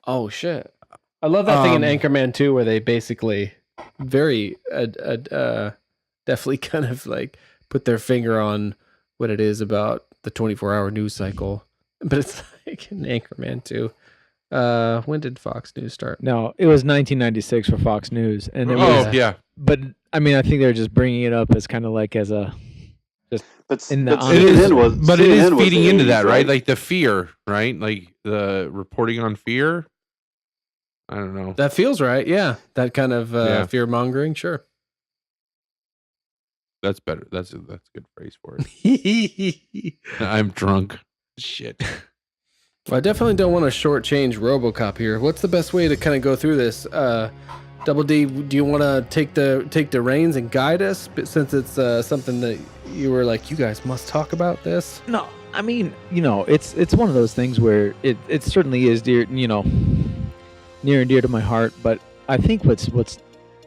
Oh shit! I love that thing in Anchorman 2 where they basically very definitely kind of like put their finger on what it is about the 24-hour news cycle. But it's like in Anchorman 2. When did Fox News start? No, it was 1996 for Fox News, and it was. Yeah. But I mean, I think they're just bringing it up as kind of like as a. Just in the. It is feeding into that, right? Like the fear, right? Like the reporting on fear. I don't know. That feels right. Yeah, that kind of fear mongering. Sure. That's better. That's a good phrase for it. I'm drunk. Shit. Well, I definitely don't want to shortchange RoboCop here. What's the best way to kind of go through this? Double D, do you want to take the reins and guide us? But since it's something that you were like, you guys must talk about this. No, I mean, it's one of those things where it certainly is near and dear to my heart. But I think what's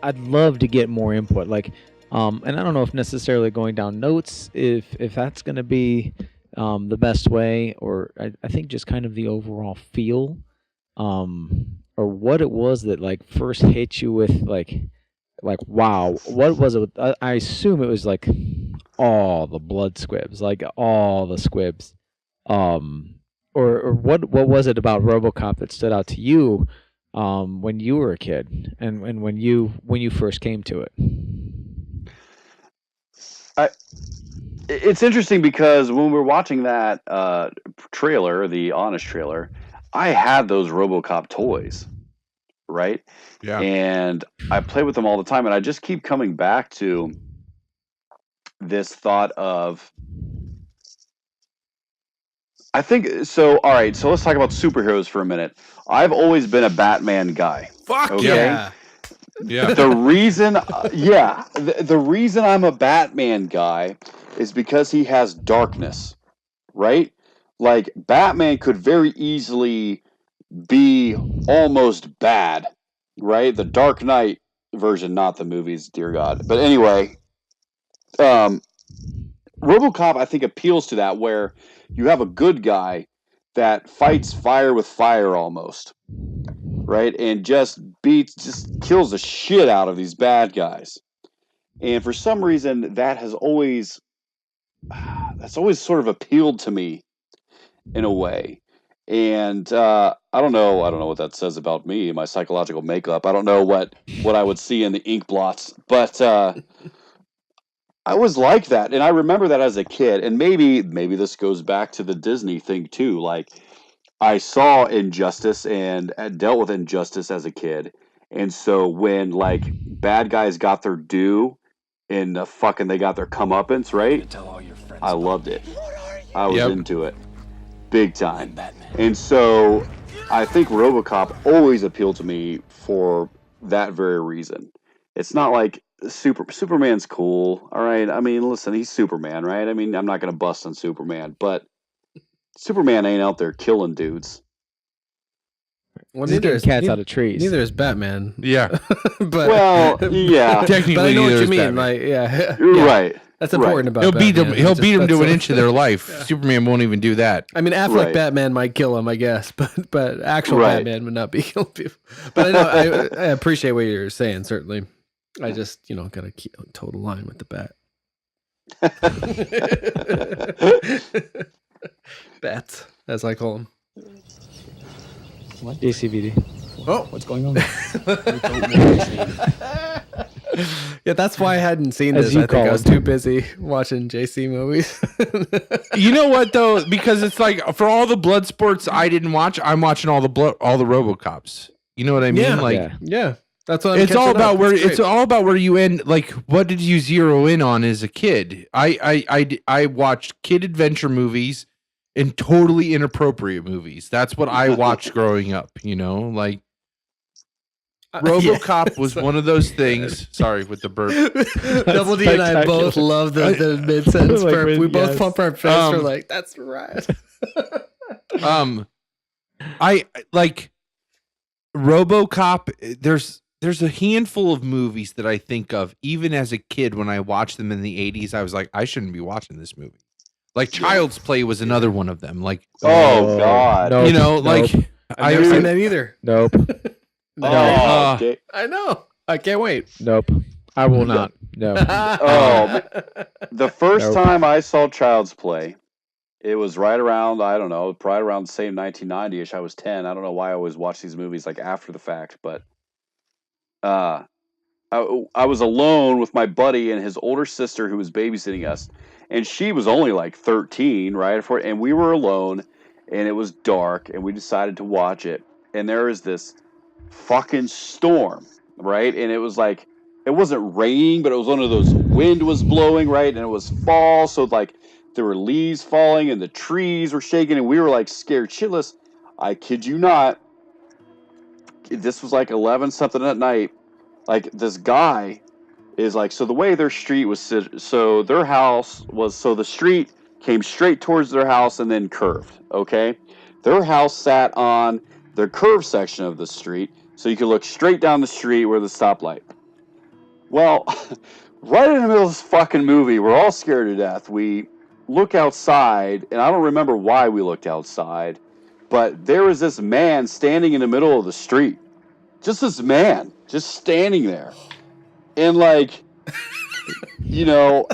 I'd love to get more input, like, and I don't know if necessarily going down notes if that's going to be the best way, or I think just kind of the overall feel, or what it was that like first hit you with like like, wow, what was it? I assume it was like all the blood squibs, like all the squibs. Or what was it about RoboCop that stood out to you when you were a kid and when you first came to it? It's interesting because when we're watching that trailer, the Honest trailer, I had those RoboCop toys, right? Yeah. And I play with them all the time, and I just keep coming back to this thought of, I think so. All right, so let's talk about superheroes for a minute. I've always been a Batman guy. Fuck okay? yeah. Yeah. The reason, the reason I'm a Batman guy is because he has darkness, right? Like Batman could very easily be almost bad, right? The Dark Knight version, not the movies, dear God. But anyway, RoboCop I think appeals to that, where you have a good guy that fights fire with fire almost, right? And just kills the shit out of these bad guys. And for some reason, that's always sort of appealed to me in a way. And I don't know what that says about me, my psychological makeup. I don't know what I would see in the ink blots, but I was like that, and I remember that as a kid. And maybe this goes back to the Disney thing too. Like I saw injustice and dealt with injustice as a kid, and so when like bad guys got their due and they got their comeuppance, right? I loved it. I was into it big time. And so I think RoboCop always appealed to me for that very reason. It's not like Superman's cool, all right? I mean, listen, he's Superman, right? I mean, I'm not going to bust on Superman, but Superman ain't out there killing dudes. Well, He's getting cats out of trees. Neither is Batman. Yeah. But well, yeah. Technically, but I know what you mean. Batman. Like, yeah. You're right. That's important about He'll beat Batman. them. He'll beat them to an so- inch of their life. Superman won't even do that. I mean, Affleck Right. Batman might kill him, I guess, but actual Right. Batman would not be killing people. But I know I appreciate what you're saying. Certainly, I just got to keep a total line with the bat. Bats, as I call them. What? JCVD. Oh, What's going on? yeah, that's why I hadn't seen As this. you I think I call was them. too busy watching JC movies. You know what though? Because it's like for all the blood sports I didn't watch, I'm watching all the RoboCops. You know what I mean? Yeah. Like Yeah. That's what I'm it's all catching about up. where It's it's great. all about where you end. Like, what did you zero in on as a kid? I watched kid adventure movies and totally inappropriate movies. That's what I watched growing up. Like RoboCop was one of those things. Sorry with the burp. Double D and I both love the mid sentence Like, burp. We both yes. pump our fists. We're like, that's right. I like RoboCop. There's a handful of movies that I think of even as a kid when I watched them in the 80s. I was like, I shouldn't be watching this movie. Like Child's Play was another one of them. Like, Oh God. Nope. like I've never seen that either. Nope. Oh, okay. I know. I can't wait. Nope. I will not. No. Oh, the first Nope. time I saw Child's Play, it was right around, I don't know, probably around the same 1990-ish. I was 10. I don't know why I always watch these movies like after the fact, but I was alone with my buddy and his older sister who was babysitting us, and she was only like 13, right? And we were alone, and it was dark, and we decided to watch it, and there was this fucking storm, right? And it was like, it wasn't raining, but it was one of those, wind was blowing, right? And it was fall, so like there were leaves falling and the trees were shaking, and we were like scared shitless. I kid you not, this was like 11 something at night. Like this guy is like, so the way their street was, so their house was, so the street came straight towards their house and then curved, okay? Their house sat on the curved section of the street, so you could look straight down the street where the stoplight. Well, right in the middle of this fucking movie, we're all scared to death. We look outside, and I don't remember why we looked outside, but there was this man standing in the middle of the street. Just this man, just standing there. And like, you know,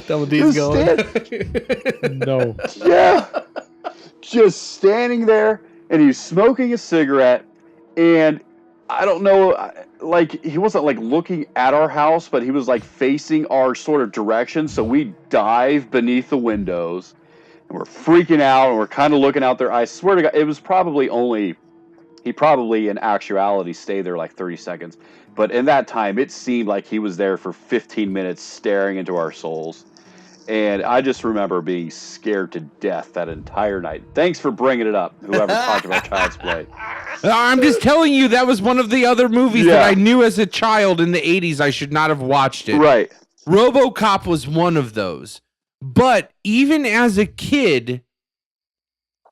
Double D's going. No. Yeah. Just standing there, and he's smoking a cigarette, and I don't know, like, he wasn't like looking at our house, but he was like facing our sort of direction. So we dive beneath the windows, and we're freaking out, and we're kind of looking out there. I swear to God, it was he probably in actuality stayed there like 30 seconds. But in that time, it seemed like he was there for 15 minutes staring into our souls. And I just remember being scared to death that entire night. Thanks for bringing it up, whoever talked about Child's Play. I'm just telling you, that was one of the other movies that I knew as a child in the 80s I should not have watched it. Right. Robocop was one of those. But even as a kid,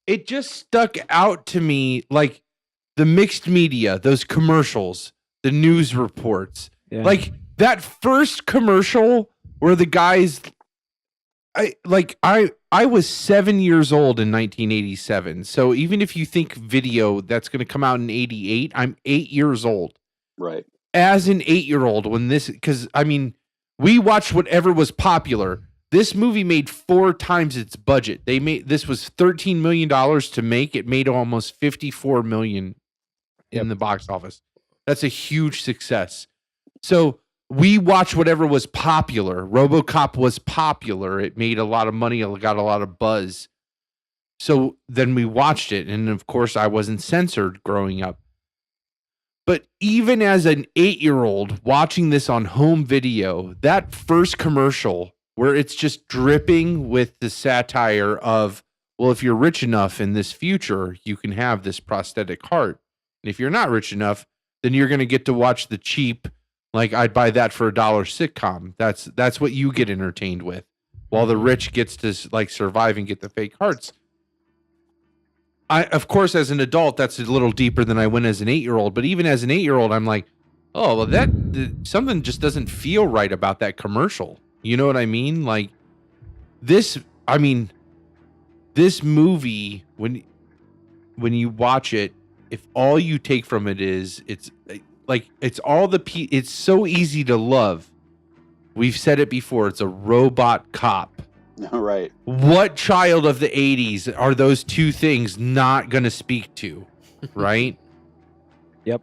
it just stuck out to me, like the mixed media, those commercials, the news reports. Yeah. Like that first commercial where the guys... I was 7 years old in 1987. So even if you think video that's going to come out in 88, I'm 8 years old. Right. As an 8-year-old when this, because I mean, we watched whatever was popular. This movie made 4 times its budget. This was $13 million to make. It made almost $54 million in the box office. That's a huge success. So we watched whatever was popular. Robocop was popular. It made a lot of money. It got a lot of buzz. So then we watched it. And of course, I wasn't censored growing up. But even as an 8-year-old watching this on home video, that first commercial where it's just dripping with the satire of, well, if you're rich enough in this future, you can have this prosthetic heart. And if you're not rich enough, then you're going to get to watch the cheap, like I'd buy that for $1 sitcom. That's what you get entertained with, while the rich gets to like survive and get the fake hearts. Of course, as an adult, that's a little deeper than I went as an 8-year-old. But even as an 8-year-old, I'm like, oh, well, something just doesn't feel right about that commercial. You know what I mean? Like this movie, when you watch it, if all you take from it is it's so easy to love. We've said it before. It's a robot cop. Right. What child of the 80s are those two things not going to speak to? Right? Yep.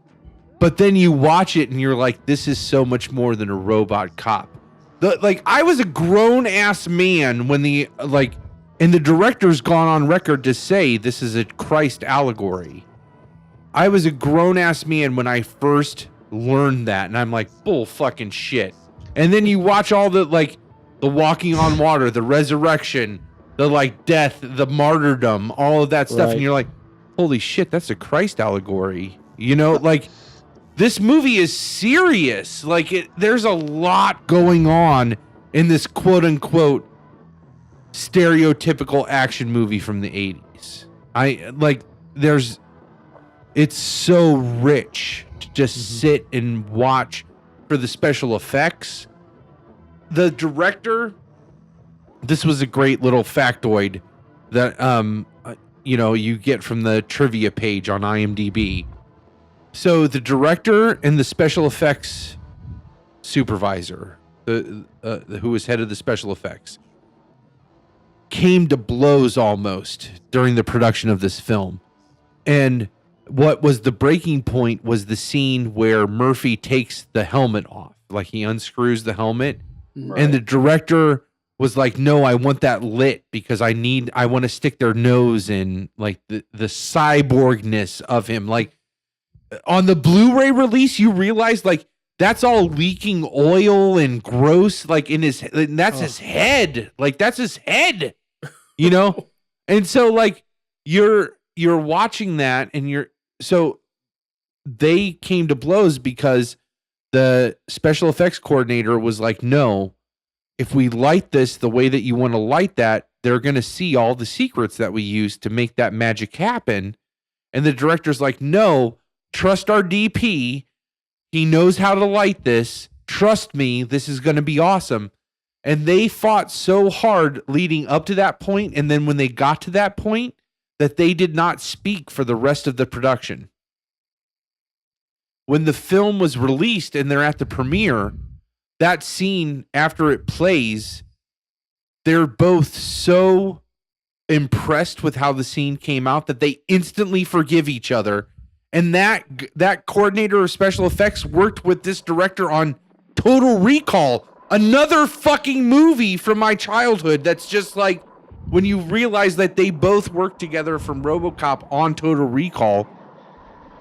But then you watch it and you're like, this is so much more than a robot cop. I was a grown ass man when and the director's gone on record to say this is a Christ allegory. I was a grown ass man when I first learned that, and I'm like, bull fucking shit. And then you watch all the walking on water, the resurrection, the death, the martyrdom, all of that stuff, Right. and you're like, holy shit, that's a Christ allegory. You know, this movie is serious. There's a lot going on in this quote unquote stereotypical action movie from the 80s. It's so rich to just sit and watch for the special effects. The director, this was a great little factoid that you get from the trivia page on IMDb. So the director and the special effects supervisor, who was head of the special effects, came to blows almost during the production of this film. And what was the breaking point was the scene where Murphy takes the helmet off. Like he unscrews the helmet. Right. And the director was like, no, I want that lit because I want to stick their nose in the cyborgness of him. On the Blu-ray release, you realize that's all leaking oil and gross, in his, and that's his head. That's his head, you know? And so you're watching that and so they came to blows because the special effects coordinator was like, no, if we light this the way that you want to light that, they're going to see all the secrets that we use to make that magic happen. And the director's like, no, trust our DP. He knows how to light this. Trust me, this is going to be awesome. And they fought so hard leading up to that point. And then when they got to that point, that they did not speak for the rest of the production. when the film was released and they're at the premiere, that scene after it plays, they're both so impressed with how the scene came out that they instantly forgive each other. And that coordinator of special effects worked with this director on Total Recall, another fucking movie from my childhood. That's just like when you realize that they both worked together from RoboCop on Total Recall,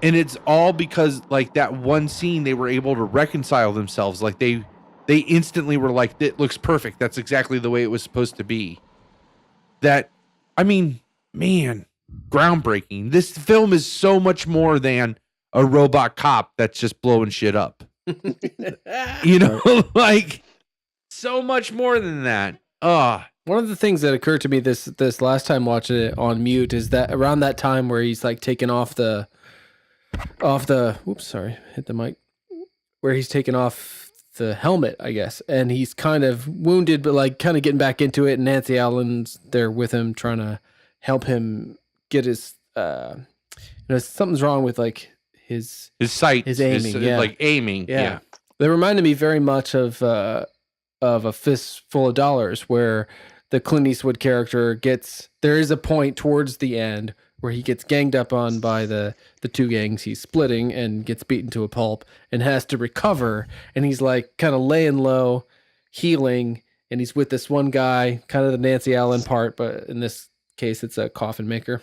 and it's all because like that one scene they were able to reconcile themselves. Like they instantly were like, "It looks perfect. That's exactly the way it was supposed to be." That, I mean, man, groundbreaking. This film is so much more than a robot cop that's just blowing shit up. You know, like so much more than that. One of the things that occurred to me this last time watching it on mute is that around that time where he's like taking off the oops, sorry, hit the mic, where he's taking off the helmet, I guess, and he's kind of wounded, but like kind of getting back into it. And Nancy Allen's there with him, trying to help him get his, something's wrong with like his sight, his aiming, like aiming. Yeah. They reminded me very much of A Fistful of Dollars, where the Clint Eastwood character there is a point towards the end where he gets ganged up on by the two gangs he's splitting and gets beaten to a pulp and has to recover. And he's like kind of laying low, healing. And he's with this one guy, kind of the Nancy Allen part, but in this case, it's a coffin maker.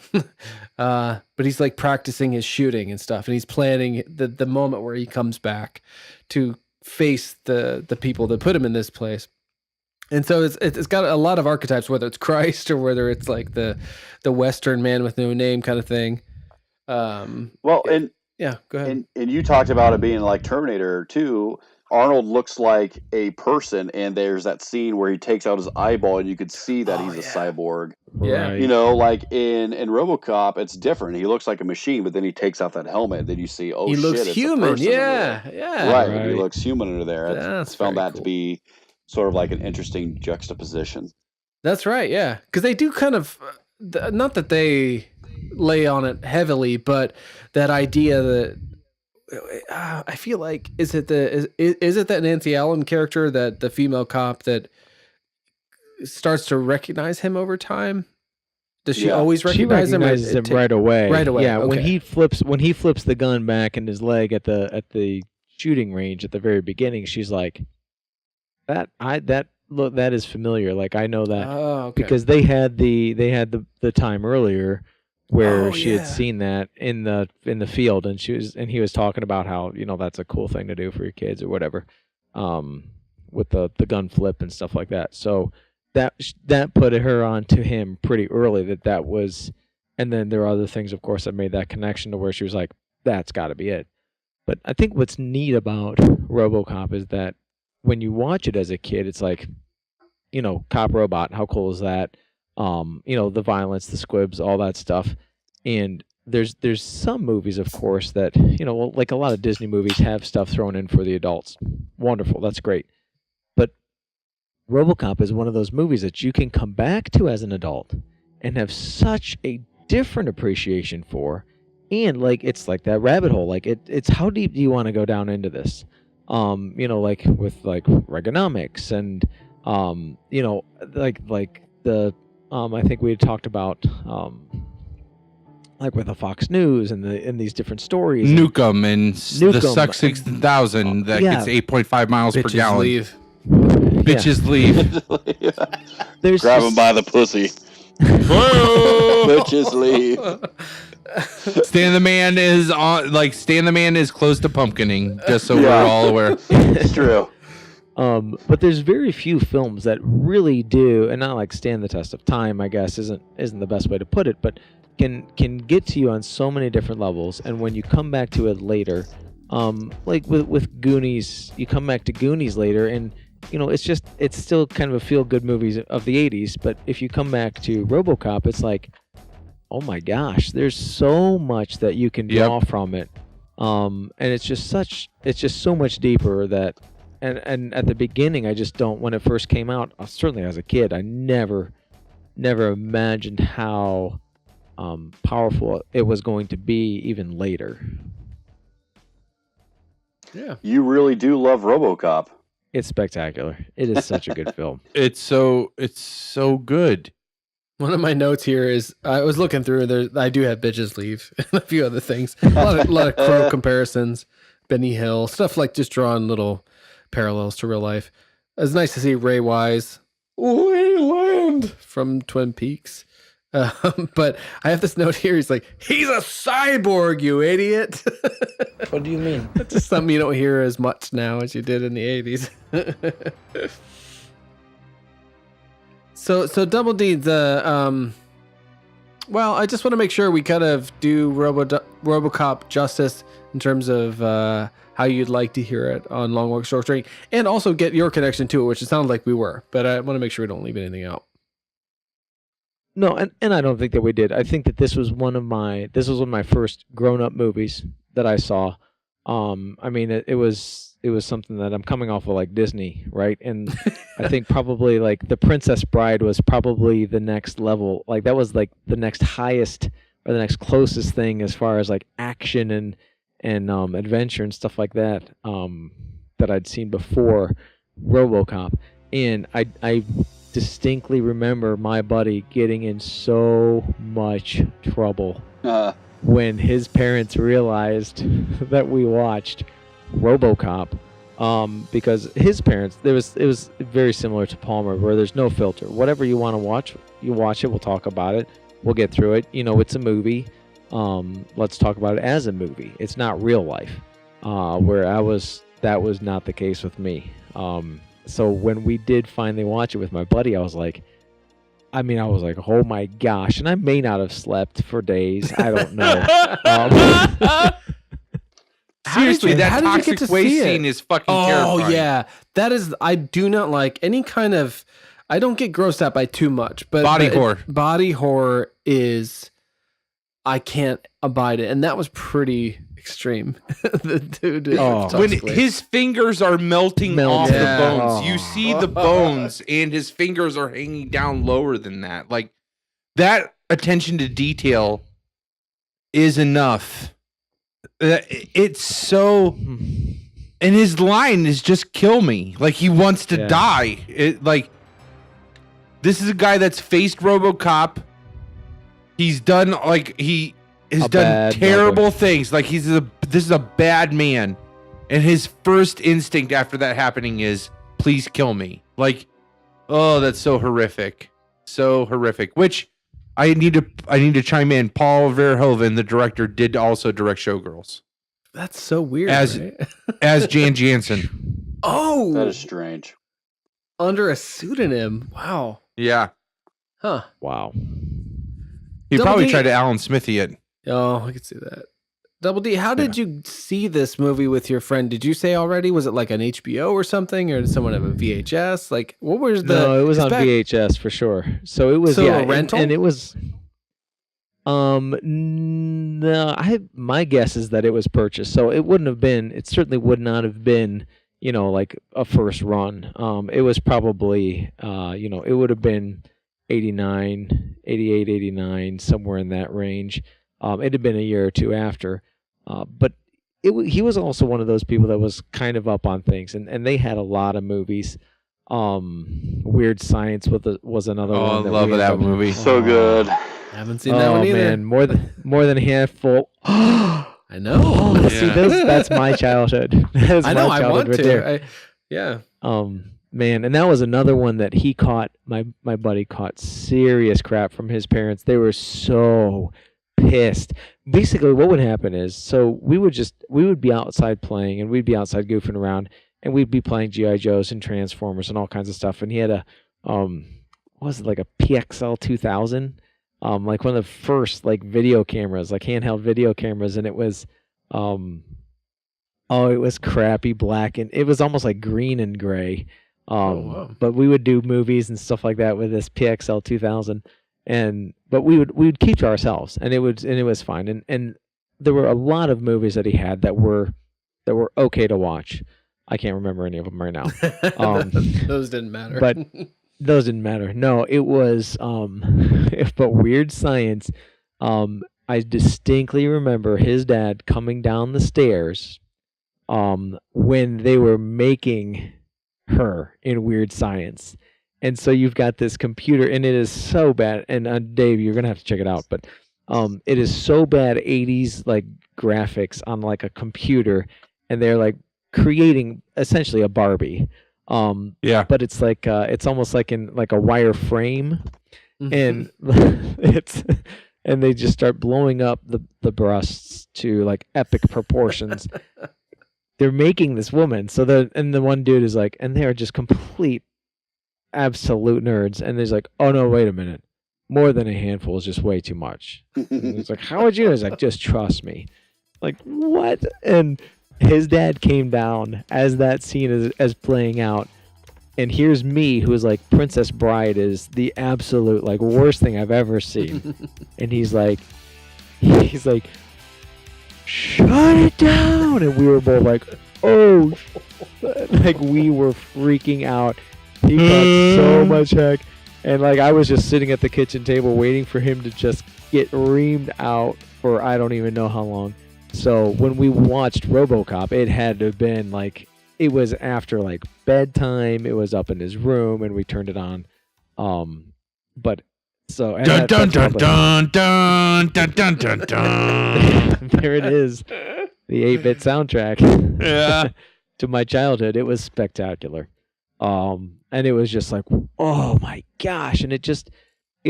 But he's like practicing his shooting and stuff. And he's planning the moment where he comes back to face the people that put him in this place. And so it's got a lot of archetypes, whether it's Christ or whether it's like the Western man with no name kind of thing. And yeah, go ahead. And you talked about it being like Terminator 2. Arnold looks like a person, and there's that scene where he takes out his eyeball, and you could see that he's a cyborg. Yeah, you know, like in RoboCop, it's different. He looks like a machine, but then he takes off that helmet, and then you see, he looks shit, human. it's a person Yeah. Right. He looks human under there. That's found that cool to be sort of like an interesting juxtaposition. That's right, yeah. Because they do kind of, not that they lay on it heavily, but that idea that, I feel like, is it that Nancy Allen character, that the female cop that starts to recognize him over time? Does she always recognize him? She recognizes him right away. Right away. Yeah, okay. when he flips the gun back in his leg at the shooting range at the very beginning, she's like, that is familiar. Like, I know that because they had the time earlier where she had seen that in the field, and he was talking about how, you know, that's a cool thing to do for your kids or whatever, with the gun flip and stuff like that. So that put her on to him pretty early. That was, and then there are other things, of course, that made that connection to where she was like, that's got to be it. But I think what's neat about RoboCop is that when you watch it as a kid, it's like, you know, cop robot, how cool is that? You know, the violence, the squibs, all that stuff. And there's some movies, of course, that, you know, like a lot of Disney movies have stuff thrown in for the adults. Wonderful, that's great. But RoboCop is one of those movies that you can come back to as an adult and have such a different appreciation for. And like, it's like that rabbit hole. Like it's how deep do you want to go down into this? You know, like with like Reaganomics and you know, like the I think we had talked about like with the Fox News and these different stories. Nukem and the Suck 6000 that gets 8.5 miles per gallon. Leave. Bitches leave. Grab him by the pussy. Bitches leave. Stan the Man is close to pumpkining, just so we're all aware. It's true. But there's very few films that really do, and not like stand the test of time, I guess isn't the best way to put it, but can get to you on so many different levels. And when you come back to it later, like with Goonies, you come back to Goonies later, and you know, it's still kind of a feel-good movie of the 80s. But if you come back to RoboCop, it's like, oh my gosh, there's so much that you can draw from it, and it's just so much deeper that. And at the beginning, I just don't. When it first came out, certainly as a kid, I never imagined how powerful it was going to be even later. Yeah. You really do love RoboCop. It's spectacular. It is such a good film. It's so good. One of my notes here is I was looking through there. I do have Bitches Leave and a few other things. A lot of Crow comparisons, Benny Hill, stuff like just drawing little parallels to real life. It's nice to see Ray Wise, Wayland from Twin Peaks. But I have this note here. He's like, he's a cyborg, you idiot. What do you mean? That's just something you don't hear as much now as you did in the 80s. So Double D, well, I just want to make sure we kind of do RoboCop justice in terms of how you'd like to hear it on Long Walk Short String, and also get your connection to it, which it sounds like we were. But I want to make sure we don't leave anything out. No, and I don't think that we did. I think that this was one of my first grown-up movies that I saw. I mean, it was something that I'm coming off of like Disney, right? And I think probably like The Princess Bride was probably the next level. Like that was like the next highest or the next closest thing as far as like action and adventure and stuff like that that I'd seen before RoboCop. And I distinctly remember my buddy getting in so much trouble when his parents realized that we watched RoboCop, because his parents, it was very similar to Palmer, where there's no filter. Whatever you want to watch, you watch it. We'll talk about it. We'll get through it. You know, it's a movie. Let's talk about it as a movie. It's not real life. That was not the case with me. So when we did finally watch it with my buddy, I was like, oh my gosh. And I may not have slept for days. I don't know. Seriously, that toxic waste scene is fucking terrifying. Oh, yeah. That is, I do not like any kind of, I don't get grossed out by too much. But horror. Body horror is, I can't abide it. And that was pretty extreme. The dude, when his fingers are melting off the bones, you see the bones, and his fingers are hanging down lower than that. Like, that attention to detail is enough. It's so, and his line is just kill me. Like, he wants to die. This is a guy that's faced RoboCop. He's done done terrible things. Like, this is a bad man, and his first instinct after that happening is, please kill me. Like, oh, that's so horrific, Which I need to chime in. Paul Verhoeven, the director, did also direct Showgirls. That's so weird. As Jan Jansen. Oh, that is strange. Under a pseudonym. Wow. Yeah. Huh. Wow. He probably tried to Alan Smithy it. Oh, I could see that. Double D, how did you see this movie with your friend? Did you say already? Was it like an HBO or something, or did someone have a VHS? Like, what was the? No, it was on VHS for sure. So it was a rental, and it was. No, my guess is that it was purchased. So it wouldn't have been. It certainly would not have been. You know, like a first run. It was probably. It would have been 89, 88, 89, somewhere in that range. It had been a year or two after, but he was also one of those people that was kind of up on things, and they had a lot of movies. Weird Science was another one. Oh, I love that movie. So good. Haven't seen that one either. Man, more than a handful. I know. See, that's my childhood. I know. I want to. Yeah. Man, and that was another one that he caught. My buddy caught serious crap from his parents. They were so pissed. Basically, what would happen is, so we would be outside playing, and we'd be outside goofing around, and we'd be playing G.I. Joes and Transformers and all kinds of stuff. And he had a what was it, like a PXL 2000, like one of the first like video cameras, like handheld video cameras, and it was it was crappy black, and it was almost like green and gray. But we would do movies and stuff like that with this PXL 2000. But we would keep to ourselves, and it was fine. And there were a lot of movies that he had that were okay to watch. I can't remember any of them right now. Those didn't matter. But those didn't matter. No, it was. But Weird Science. I distinctly remember his dad coming down the stairs, when they were making her in Weird Science. And so you've got this computer, and it is so bad. And Dave, you're gonna have to check it out. But it is so bad, 80s like graphics on like a computer, and they're like creating essentially a Barbie. But it's like it's almost like in like a wire frame, and and they just start blowing up the breasts to like epic proportions. They're making this woman, so the one dude is like, and they're just complete absolute nerds, and there's like, oh no, wait a minute, more than a handful is just way too much. It's like, how would you know? He's like, just trust me. Like, what? And his dad came down as that scene is playing out, and here's me, who is like, Princess Bride is the absolute like worst thing I've ever seen. And he's like, shut it down. And we were both like, oh, like we were freaking out. He got so much heck. And like I was just sitting at the kitchen table waiting for him to just get reamed out for I don't even know how long. So when we watched Robocop, it had to have been like, it was after like bedtime. It was up in his room and we turned it on. But so and dun, dun, dun, dun, dun, dun, dun, dun, dun. There it is. The 8-bit soundtrack. Yeah. To my childhood. It was spectacular. And it was just like, oh my gosh. And it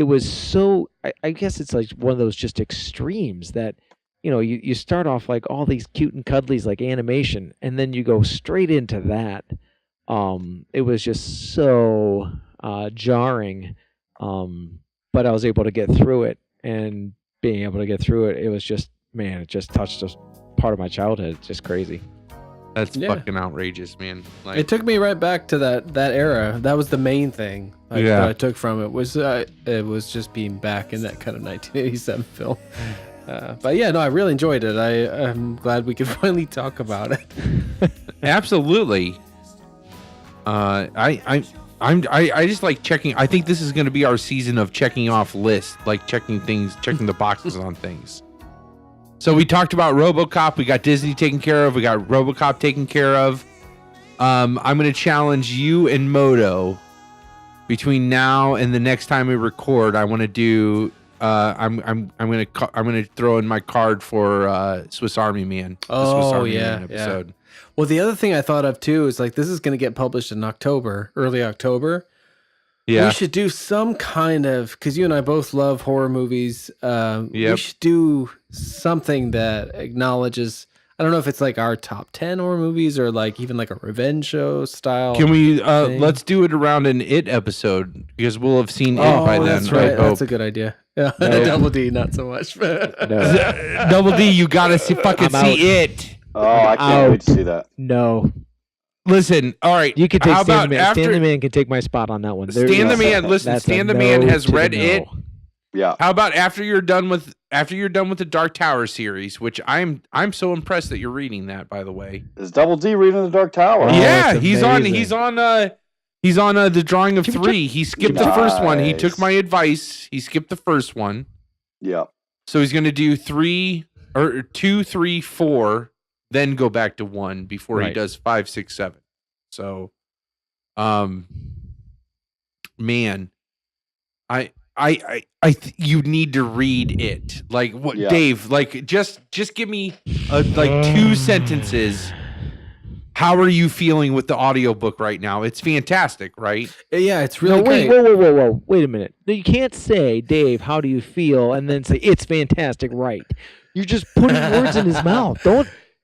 was so, I guess it's like one of those just extremes that, you know, you start off like all these cute and cuddlies like animation, and then you go straight into that. It was just so jarring. But I was able to get through it, and being able to get through it, it was just, man, it just touched a part of my childhood. It's just crazy. That's fucking outrageous, man. Like, it took me right back to that era. That was the main thing that I took from it was just being back in that kind of 1987 film. But yeah, no, I really enjoyed it. I'm glad we could finally talk about it. Absolutely. I just like checking. I think this is going to be our season of checking off lists, like checking the boxes on things. So we talked about RoboCop. We got Disney taken care of. We got RoboCop taken care of. I'm going to challenge you and Moto between now and the next time we record. I want to do. I'm going to throw in my card for Swiss Army Man. Oh, Swiss Army yeah, Man episode. yeah. Well, the other thing I thought of too is like this is going to get published in October, early October. Yeah. We should do some kind of, because you and I both love horror movies. We should do something that acknowledges, I don't know if it's like our top 10 horror movies or like even like a revenge show style. Can we, let's do it around an It episode because we'll have seen It by then. That's right. That's a good idea. Yeah. No. Double D, not so much. No. Double D, you got to fucking see It. Oh, I can't wait to see that. No. Listen, all right. You can take How Stan about the Man. after Stan the Man can take my spot on that one. Stan the Man? Listen, Stan the Man has read It. Yeah. How about after you're done with the Dark Tower series, which I'm so impressed that you're reading that, by the way. Is Double D reading the Dark Tower? Yeah, he's on the Drawing of 3. He skipped the first one. He took my advice. He skipped the first one. Yeah. So he's going to do 2, 3, 4, then go back to 1 before he does 5, 6, 7. So, man, you need to read it. Like what, Dave? Like just give me like 2 sentences. How are you feeling with the audiobook right now? It's fantastic, right? Yeah, it's really great. Whoa. Wait a minute. No, you can't say, Dave, how do you feel? And then say, it's fantastic, right? You're just putting words in his mouth.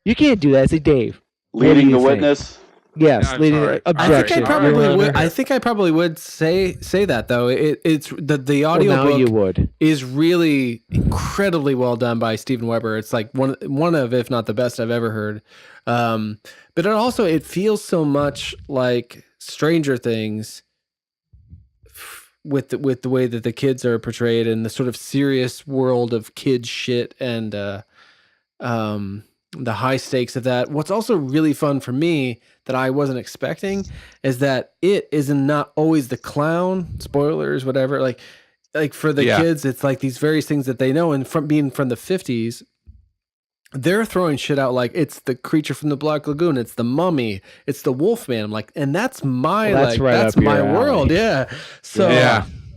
You can't do that. Say, Dave. Leading the witness. Yes, leading objection. I think I probably would say that though. It's the audiobook you would. Is really incredibly well done by Steven Weber. It's like one of, if not the best I've ever heard. But it feels so much like Stranger Things with the way that the kids are portrayed and the sort of serious world of kids shit and the high stakes of that. What's also really fun for me that I wasn't expecting is that it is not always the clown, spoilers, whatever. Like for the kids, it's like these various things that they know. And from being from the 50s, they're throwing shit out like it's the Creature from the Black Lagoon, it's the Mummy, it's the Wolfman. I'm like, and that's my that's my world, yeah. So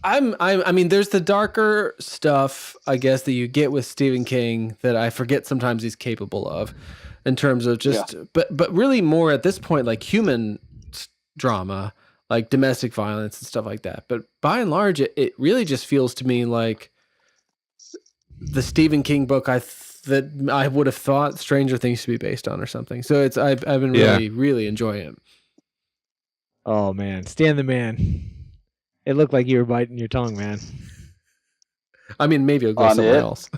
I mean, there's the darker stuff, I guess, that you get with Stephen King that I forget sometimes he's capable of, in terms of just, but really more at this point like human drama, like domestic violence and stuff like that. But by and large, it really just feels to me like the Stephen King book that I would have thought Stranger Things to be based on or something. So I've been really enjoying it. Oh man, Stan the Man. It looked like you were biting your tongue, man. I mean, maybe it'll go somewhere else.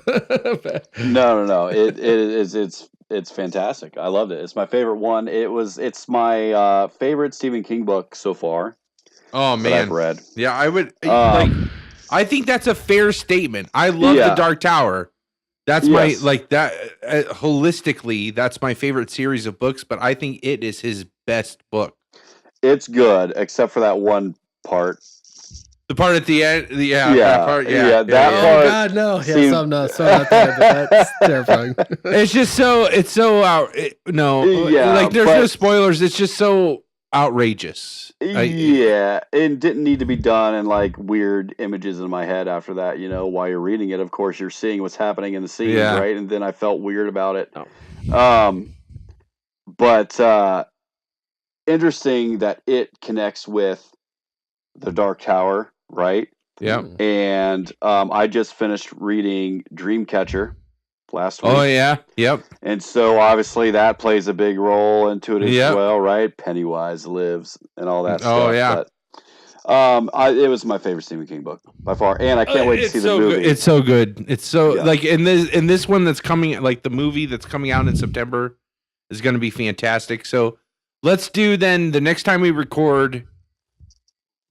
No. It's fantastic. I loved it. It's my favorite one. It's my favorite Stephen King book so far. Oh man, that I've read. Yeah, I would I think that's a fair statement. I love The Dark Tower. That's my holistically, that's my favorite series of books, but I think it is his best book. It's good, except for that one part. The part at the end, that part. Oh God, no! Yes, I'm not. So not there, but that's terrifying. It's just there's no spoilers. It's just so outrageous. It didn't need to be done, and like weird images in my head after that. While you're reading it, of course, you're seeing what's happening in the scene, right? And then I felt weird about it. But interesting that it connects with The Dark Tower, right? Yeah. And I just finished reading Dreamcatcher last week. Oh yeah. Yep. And so obviously that plays a big role into it as well, right? Pennywise lives and all that stuff. Oh yeah. But it was my favorite Stephen King book by far, and I can't wait to see the movie. Good. It's so good. It's so like in this one that's coming, like the movie that's coming out in September is going to be fantastic. So let's do then the next time we record.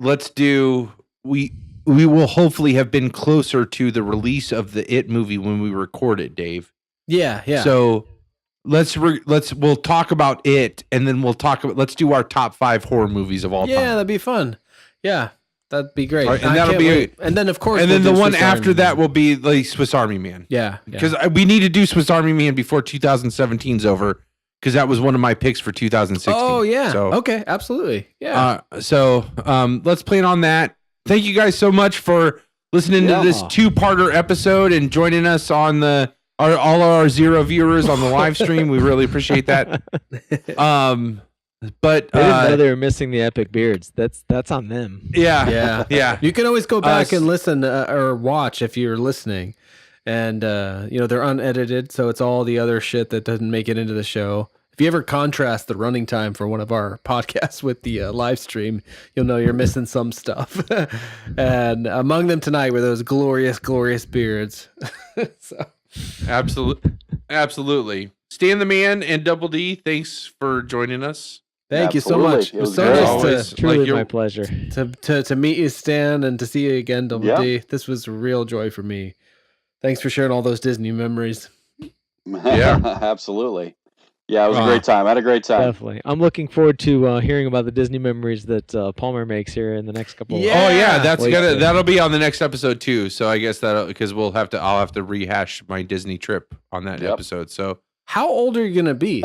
Let's do we will hopefully have been closer to the release of the It movie when we record it, Dave. Yeah. So we'll talk about it, and then let's do our top 5 horror movies of all time. Yeah, that'd be fun. Yeah, that'd be great. Right, and that'll be and then of course, and then the one after that will be like Swiss Army Man. Yeah, because we need to do Swiss Army Man before 2017's over. Because that was one of my picks for 2016. Oh yeah. So, okay. Absolutely. Yeah. So let's plan on that. Thank you guys so much for listening to this 2-parter episode and joining us on all our 0 viewers on the live stream. We really appreciate that. But they didn't know they were missing the epic beards. That's on them. Yeah. You can always go back and listen or watch if you're listening. And, they're unedited, so it's all the other shit that doesn't make it into the show. If you ever contrast the running time for one of our podcasts with the live stream, you'll know you're missing some stuff. And among them tonight were those glorious, glorious beards. So. Absolutely. Stan the Man and Double D, thanks for joining us. Thank you so much. It was so nice truly my pleasure. To meet you, Stan, and to see you again, Double D. This was a real joy for me. Thanks for sharing all those Disney memories. Yeah, absolutely. Yeah, it was a great time. I had a great time. Definitely. I'm looking forward to hearing about the Disney memories that Palmer makes here in the next couple of weeks. Oh yeah, that'll be on the next episode too. So I guess because I'll have to rehash my Disney trip on that episode. So how old are you gonna be?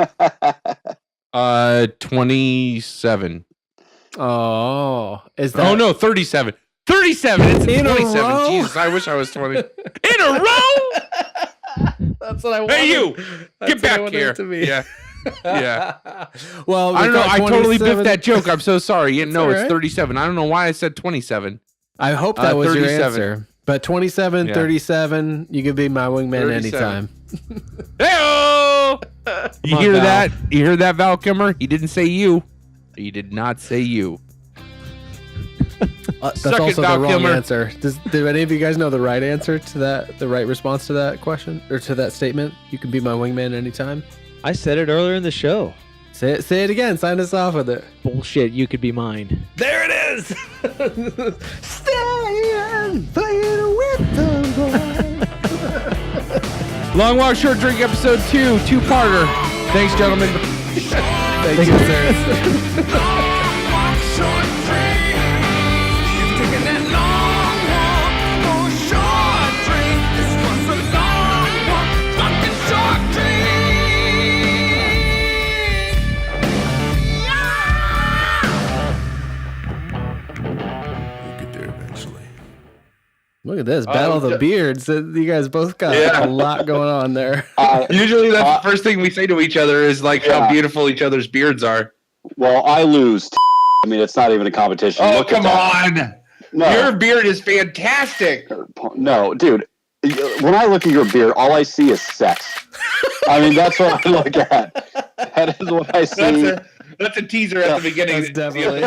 27. Oh, is that? Oh no, 37. 37. It's in 27. Jesus, I wish I was 20. In a row. That's what I wanted. Hey, you! Get back here. Yeah. Well, I don't know. I totally biffed that joke. I'm so sorry. It's 37. I don't know why I said 27. I hope that was 37. Your answer. But 27, 37, you can be my wingman 37. Anytime. Hey-o! You hear that? You hear that, Val Kilmer? He didn't say you. He did not say you. That's also the wrong answer. Do any of you guys know the right answer to that? The right response to that question or to that statement? You can be my wingman anytime. I said it earlier in the show. Say it again. Sign us off with it. Bullshit. You could be mine. There it is. Staying playing with the boy. Long Walk Short Drink episode 2-parter. Thanks, gentlemen. Thank you, sir. Short drink. This was a long one, fucking short drink. Look at this battle of the beards. You guys both got a lot going on there. Usually, that's the first thing we say to each other is like how beautiful each other's beards are. Well, I lose. I mean, it's not even a competition. Oh, Look come at on! No. Your beard is fantastic. No, dude. When I look at your beard, all I see is sex. I mean, that's what I look at. That is what I see. That's a teaser at the beginning. That's definitely.